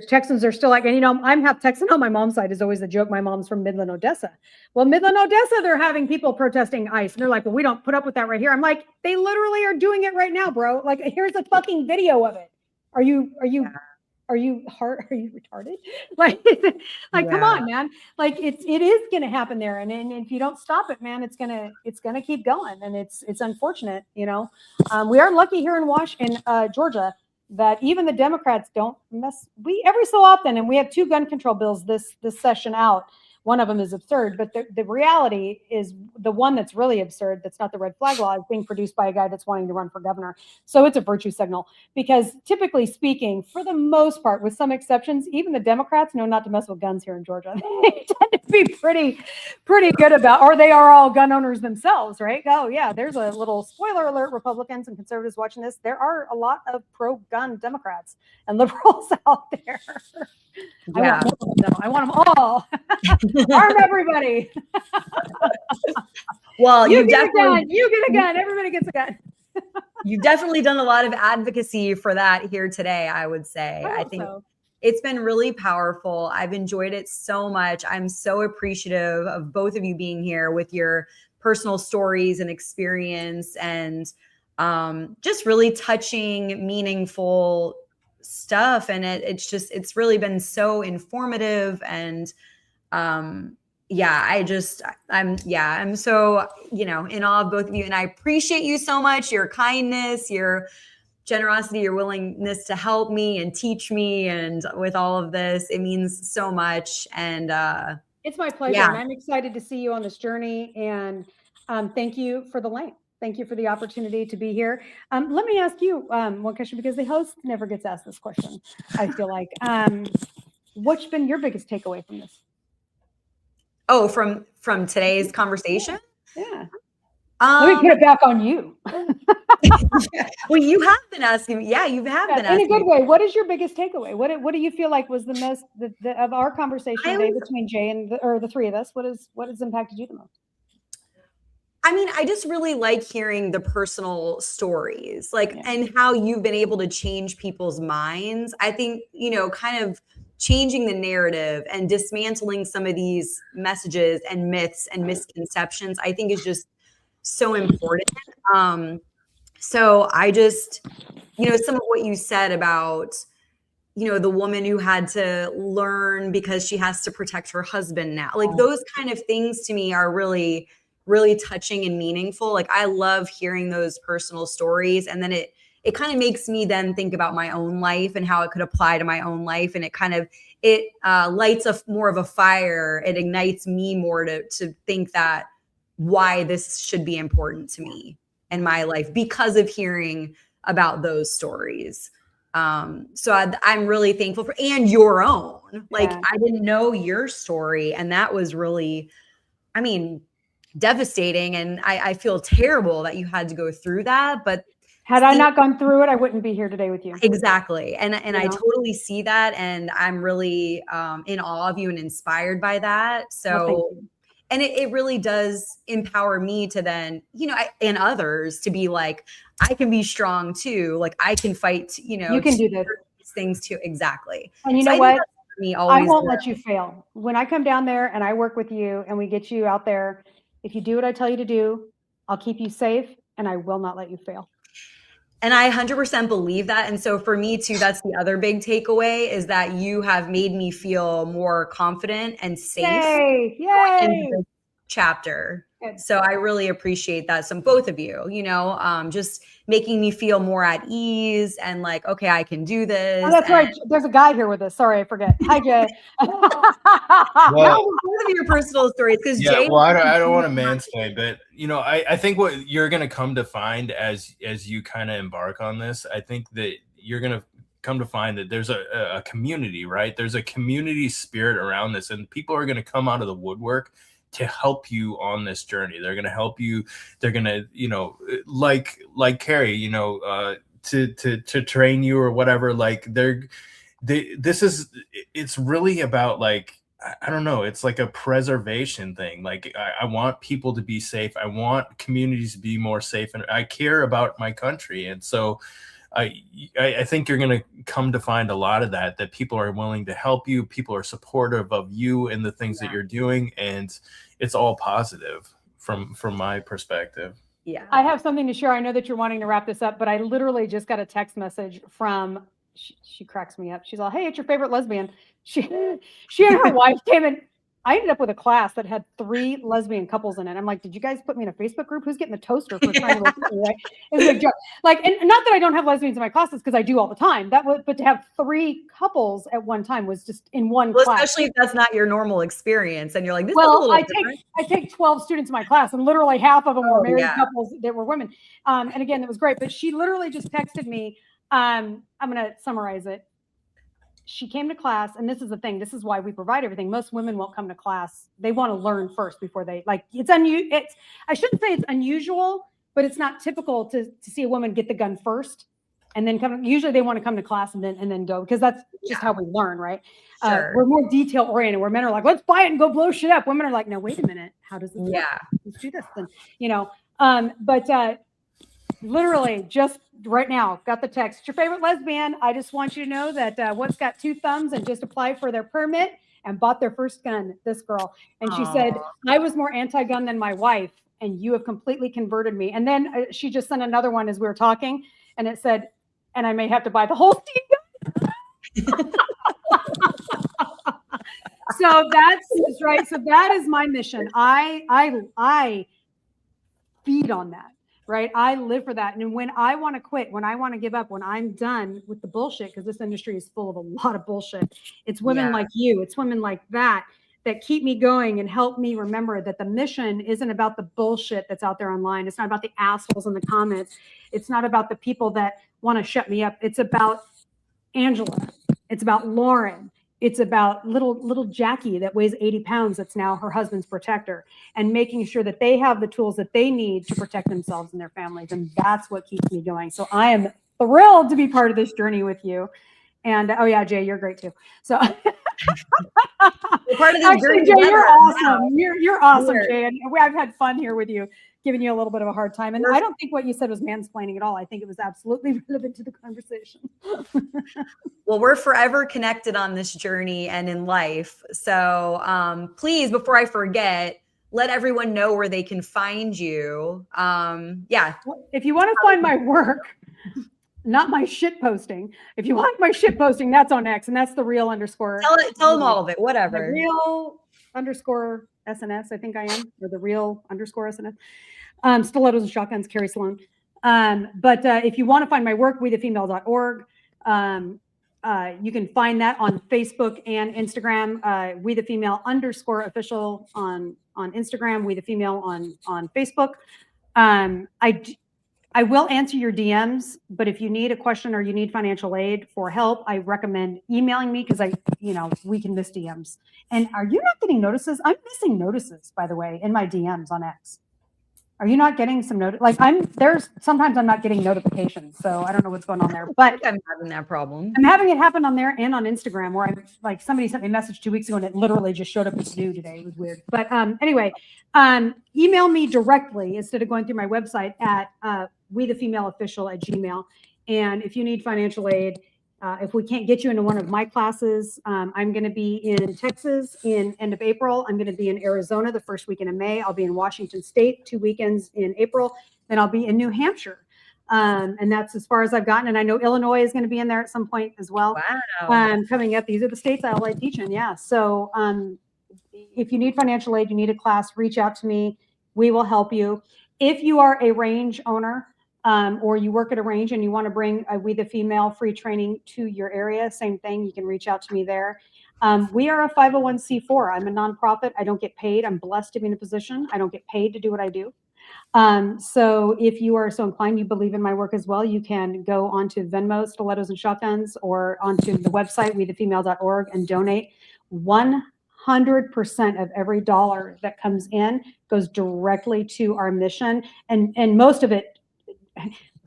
Texans are still like, and I'm half Texan on my mom's side is always the joke. My mom's from Midland, Odessa. Well, Midland, Odessa, they're having people protesting ICE. And they're like, well, we don't put up with that right here. I'm like, they literally are doing it right now, bro. Like, here's a fucking video of it. Are you retarded? Like, come on, man. Like it is going to happen there. And if you don't stop it, man, it's going to keep going. And it's unfortunate, we are lucky here in Georgia that even the Democrats don't every so often, and we have 2 gun control bills this session out. One of them is absurd, but the reality is the one that's really absurd, that's not the red flag law, is being produced by a guy that's wanting to run for governor. So it's a virtue signal because typically speaking, for the most part, with some exceptions, even the Democrats know not to mess with guns here in Georgia. They tend to be pretty good about, or they are all gun owners themselves, right? Oh yeah, there's a little spoiler alert, Republicans and conservatives watching this. There are a lot of pro-gun Democrats and liberals out there. Yeah. I want them all. Arm everybody. Well, you get a gun. You get a gun. Everybody gets a gun. You've definitely done a lot of advocacy for that here today, I would say. I think it's been really powerful. I've enjoyed it so much. I'm so appreciative of both of you being here with your personal stories and experience and just really touching, meaningful stuff. And it's really been so informative. And I'm so, in awe of both of you. And I appreciate you so much, your kindness, your generosity, your willingness to help me and teach me. And with all of this, it means so much. And it's my pleasure. Yeah. And I'm excited to see you on this journey. And Thank you for the link. Thank you for the opportunity to be here. Let me ask you one question, because the host never gets asked this question, I feel like. What's been your biggest takeaway from this? Oh, from today's conversation? Yeah. Let me put it back on you. Well, you have been asking me. Yeah, you have been asking in a good me. way. What is your biggest takeaway? What do you feel like was the most of our conversation today between Jay and the three of us? What has impacted you the most? I mean, I just really like hearing the personal stories, and how you've been able to change people's minds. I think, kind of changing the narrative and dismantling some of these messages and myths and misconceptions, I think is just so important. So I just, some of what you said about, the woman who had to learn because she has to protect her husband now, like those kind of things to me are really, really touching and meaningful. Like I love hearing those personal stories. And then it kind of makes me then think about my own life and how it could apply to my own life. And it lights more of a fire. It ignites me more to think that why this should be important to me in my life because of hearing about those stories. So I'm really thankful for, and your own, I didn't know your story. And that was really, devastating. And I feel terrible that you had to go through that, but had I not gone through it, I wouldn't be here today with you. Exactly. And I totally see that. And I'm really in awe of you and inspired by that. So, and it really does empower me to then, and others to be like, I can be strong too. Like I can fight, you can do this. These things too. Exactly. And you know what? I won't let you fail. When I come down there and I work with you and we get you out there, if you do what I tell you to do, I'll keep you safe and I will not let you fail. And I 100% believe that. And so for me too, that's the other big takeaway is that you have made me feel more confident and safe. Yay! In this chapter. Good. So I really appreciate that. So both of you, just making me feel more at ease and like, okay, I can do this. Oh, that's right. There's a guy here with us. Sorry, I forget. Hi, Jay. Well, both of your personal stories, because Jay. Well, I don't want to mansplain, but I think what you're going to come to find as you kind of embark on this, I think that you're going to come to find that there's a community, right? There's a community spirit around this, and people are going to come out of the woodwork to help you on this journey. They're going to help you. They're going to, like Kerry, to train you or whatever. Like it's really about like, I don't know. It's like a preservation thing. Like I want people to be safe. I want communities to be more safe, and I care about my country. And so I think you're going to come to find a lot of that people are willing to help you. People are supportive of you and the things that you're doing. And it's all positive from my perspective. Yeah. I have something to share. I know that you're wanting to wrap this up, but I literally just got a text message from, she cracks me up. She's all, hey, it's your favorite lesbian. She and her wife came in. I ended up with a class that had 3 lesbian couples in it. I'm like, did you guys put me in a Facebook group? Who's getting the toaster for trying to listen to me, right? It's a big joke. Like, and not that I don't have lesbians in my classes, because I do all the time. But to have 3 couples at one time was just in one class. Especially if that's not your normal experience, and you're like, this well, is a little I take 12 students in my class, and literally half of them were married couples that were women. And again, it was great. But she literally just texted me. I'm going to summarize it. She came to class, and this is the thing. This is why we provide everything. Most women won't come to class. They want to learn first before they it's unusual. I shouldn't say it's unusual, but it's not typical to see a woman get the gun first and then come. Usually they want to come to class and then go, because that's just how we learn, right? Sure. We're more detail oriented, where men are like, let's buy it and go blow shit up. Women are like, no, wait a minute. How does this work? Let's do this. And, but literally just right now got the text. It's your favorite lesbian. I just want you to know that what's got 2 thumbs and just applied for their permit and bought their first gun, this girl. And she said, I was more anti-gun than my wife, and you have completely converted me. And then she just sent another one as we were talking, and it said, and I may have to buy the whole gun. So that's right. So that is my mission. I feed on that. Right. I live for that. And when I want to quit, when I want to give up, when I'm done with the bullshit, because this industry is full of a lot of bullshit. It's women like you. It's women like that that keep me going and help me remember that the mission isn't about the bullshit that's out there online. It's not about the assholes in the comments. It's not about the people that want to shut me up. It's about Angela. It's about Lauren. It's about little Jackie that weighs 80 pounds. That's now her husband's protector, and making sure that they have the tools that they need to protect themselves and their families. And that's what keeps me going. So I am thrilled to be part of this journey with you. And oh yeah, Jay, you're great too. So We're part of this actually, journey Jay, together. you're awesome. Wow. You're awesome, Weird. Jay. And I've had fun here with you, giving you a little bit of a hard time. And I don't think what you said was mansplaining at all. I think it was absolutely relevant to the conversation. Well, we're forever connected on this journey and in life. So please, before I forget, let everyone know where they can find you. Yeah. If you want to find my work, not my shit posting. If you want my shit posting, that's on X, and that's the real underscore. Tell them all of it, whatever. The real underscore SNS, I think I am, or the real underscore SNS. Stilettos and Shotguns, Kerry Slone. But if you want to find my work, wethefemale.org. You can find that on Facebook and Instagram, We the Female _official on Instagram, We the Female on Facebook. I will answer your DMs, but if you need a question or you need financial aid for help, I recommend emailing me because we can miss DMs. And are you not getting notices? I'm missing notices, by the way, in my DMs on X. Are you not getting some notice? Like sometimes I'm not getting notifications, so I don't know what's going on there. But I'm having that problem. I'm having it happen on there and on Instagram, where somebody sent me a message 2 weeks ago and it literally just showed up as new today. It was weird. But anyway, email me directly instead of going through my website at wethefemaleofficial@gmail. And if you need financial aid, if we can't get you into one of my classes, I'm going to be in Texas in end of April. I'm going to be in Arizona the first weekend of May. I'll be in Washington State 2 weekends in April. Then I'll be in New Hampshire. And that's as far as I've gotten. And I know Illinois is going to be in there at some point as well. Wow. Coming up, these are the states I like teaching. Yeah. So if you need financial aid, you need a class, reach out to me. We will help you. If you are a range owner, or you work at a range and you want to bring a We the Female free training to your area, same thing, you can reach out to me there. We are a 501c4. I'm a nonprofit. I don't get paid. I'm blessed to be in a position. I don't get paid to do what I do. So if you are so inclined, you believe in my work as well, you can go onto Venmo, Stilettos and Shotguns, or onto the website, wethefemale.org, and donate. 100% of every dollar that comes in goes directly to our mission. And most of it,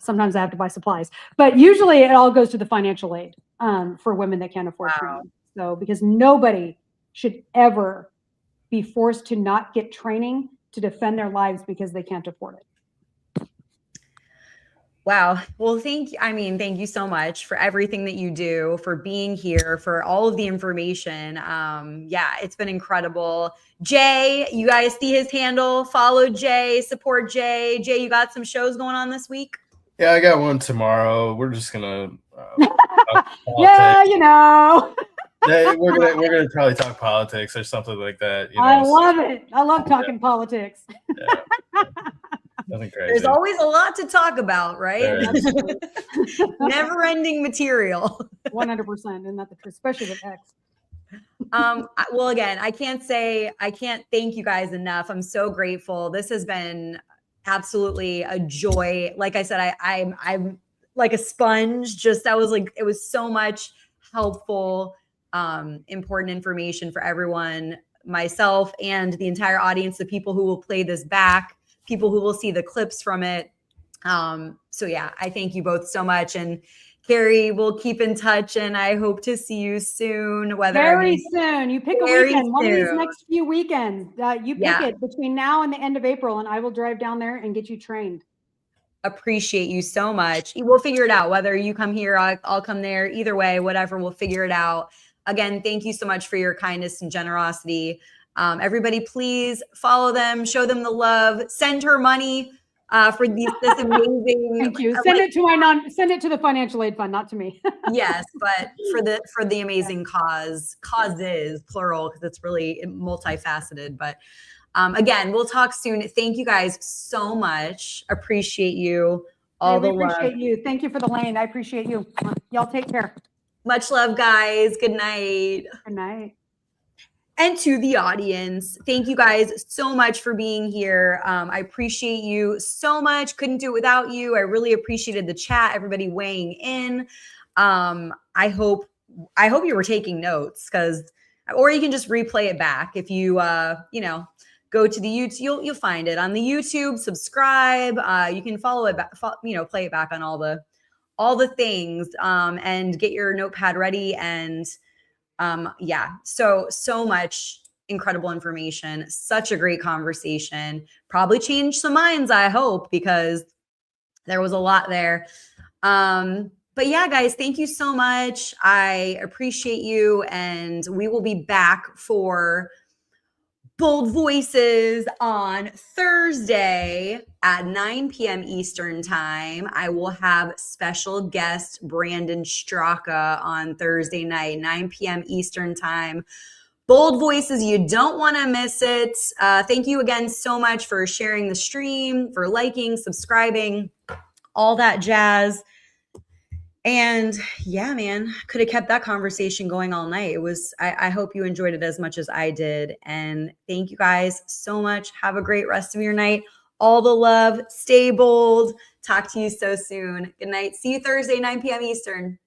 sometimes I have to buy supplies, but usually it all goes to the financial aid for women that can't afford training. So because nobody should ever be forced to not get training to defend their lives because they can't afford it. Wow. Well, thank you so much for everything that you do, for being here, for all of the information. Yeah, it's been incredible. Jay, you guys see his handle, follow Jay, support Jay. Jay, you got some shows going on this week? Yeah, I got one tomorrow. We're just gonna yeah, you know. Yeah, we're gonna probably talk politics or something like that. I love it. I love talking politics. Yeah. Nothing crazy. There's always a lot to talk about, right? There Never-ending material. 100%, and that's the truth, especially with X. Well, again, I can't thank you guys enough. I'm so grateful. This has been absolutely a joy. Like I said, I'm like a sponge. It was so much helpful, important information for everyone, myself and the entire audience, the people who will play this back, people who will see the clips from it. So yeah, I thank you both so much. And Kerry, we'll keep in touch, and I hope to see you soon. Very soon. You pick a weekend, one of these next few weekends. You pick it between now and the end of April, and I will drive down there and get you trained. Appreciate you so much. We'll figure it out. Whether you come here, I'll come there. Either way, whatever, we'll figure it out. Again, thank you so much for your kindness and generosity. Everybody, please follow them, show them the love, send her money for this amazing. Thank you. Send it to the financial aid fund, not to me. Yes, but for the amazing causes plural, because it's really multifaceted. But again, we'll talk soon. Thank you guys so much. Appreciate you. Appreciate you. Thank you for the lane. I appreciate you. Y'all take care. Much love, guys. Good night. Good night. And to the audience, thank you guys so much for being here. I appreciate you so much. Couldn't do it without you. I really appreciated the chat, everybody weighing in. I hope you were taking notes, or you can just replay it back if you go to the YouTube. You'll find it on the YouTube. Subscribe. You can follow it back. Play it back on all the things, and get your notepad ready. And so much incredible information, such a great conversation, probably changed some minds, I hope, because there was a lot there. But yeah, guys, thank you so much. I appreciate you, and we will be back for Bold Voices on Thursday at 9 p.m. Eastern time. I will have special guest Brandon Straka on Thursday night, 9 p.m. Eastern time. Bold Voices, you don't want to miss it. Thank you again so much for sharing the stream, for liking, subscribing, all that jazz. And yeah, man, could have kept that conversation going all night. I hope you enjoyed it as much as I did. And thank you guys so much. Have a great rest of your night. All the love. Stay bold. Talk to you so soon. Good night. See you Thursday, 9 p.m. Eastern.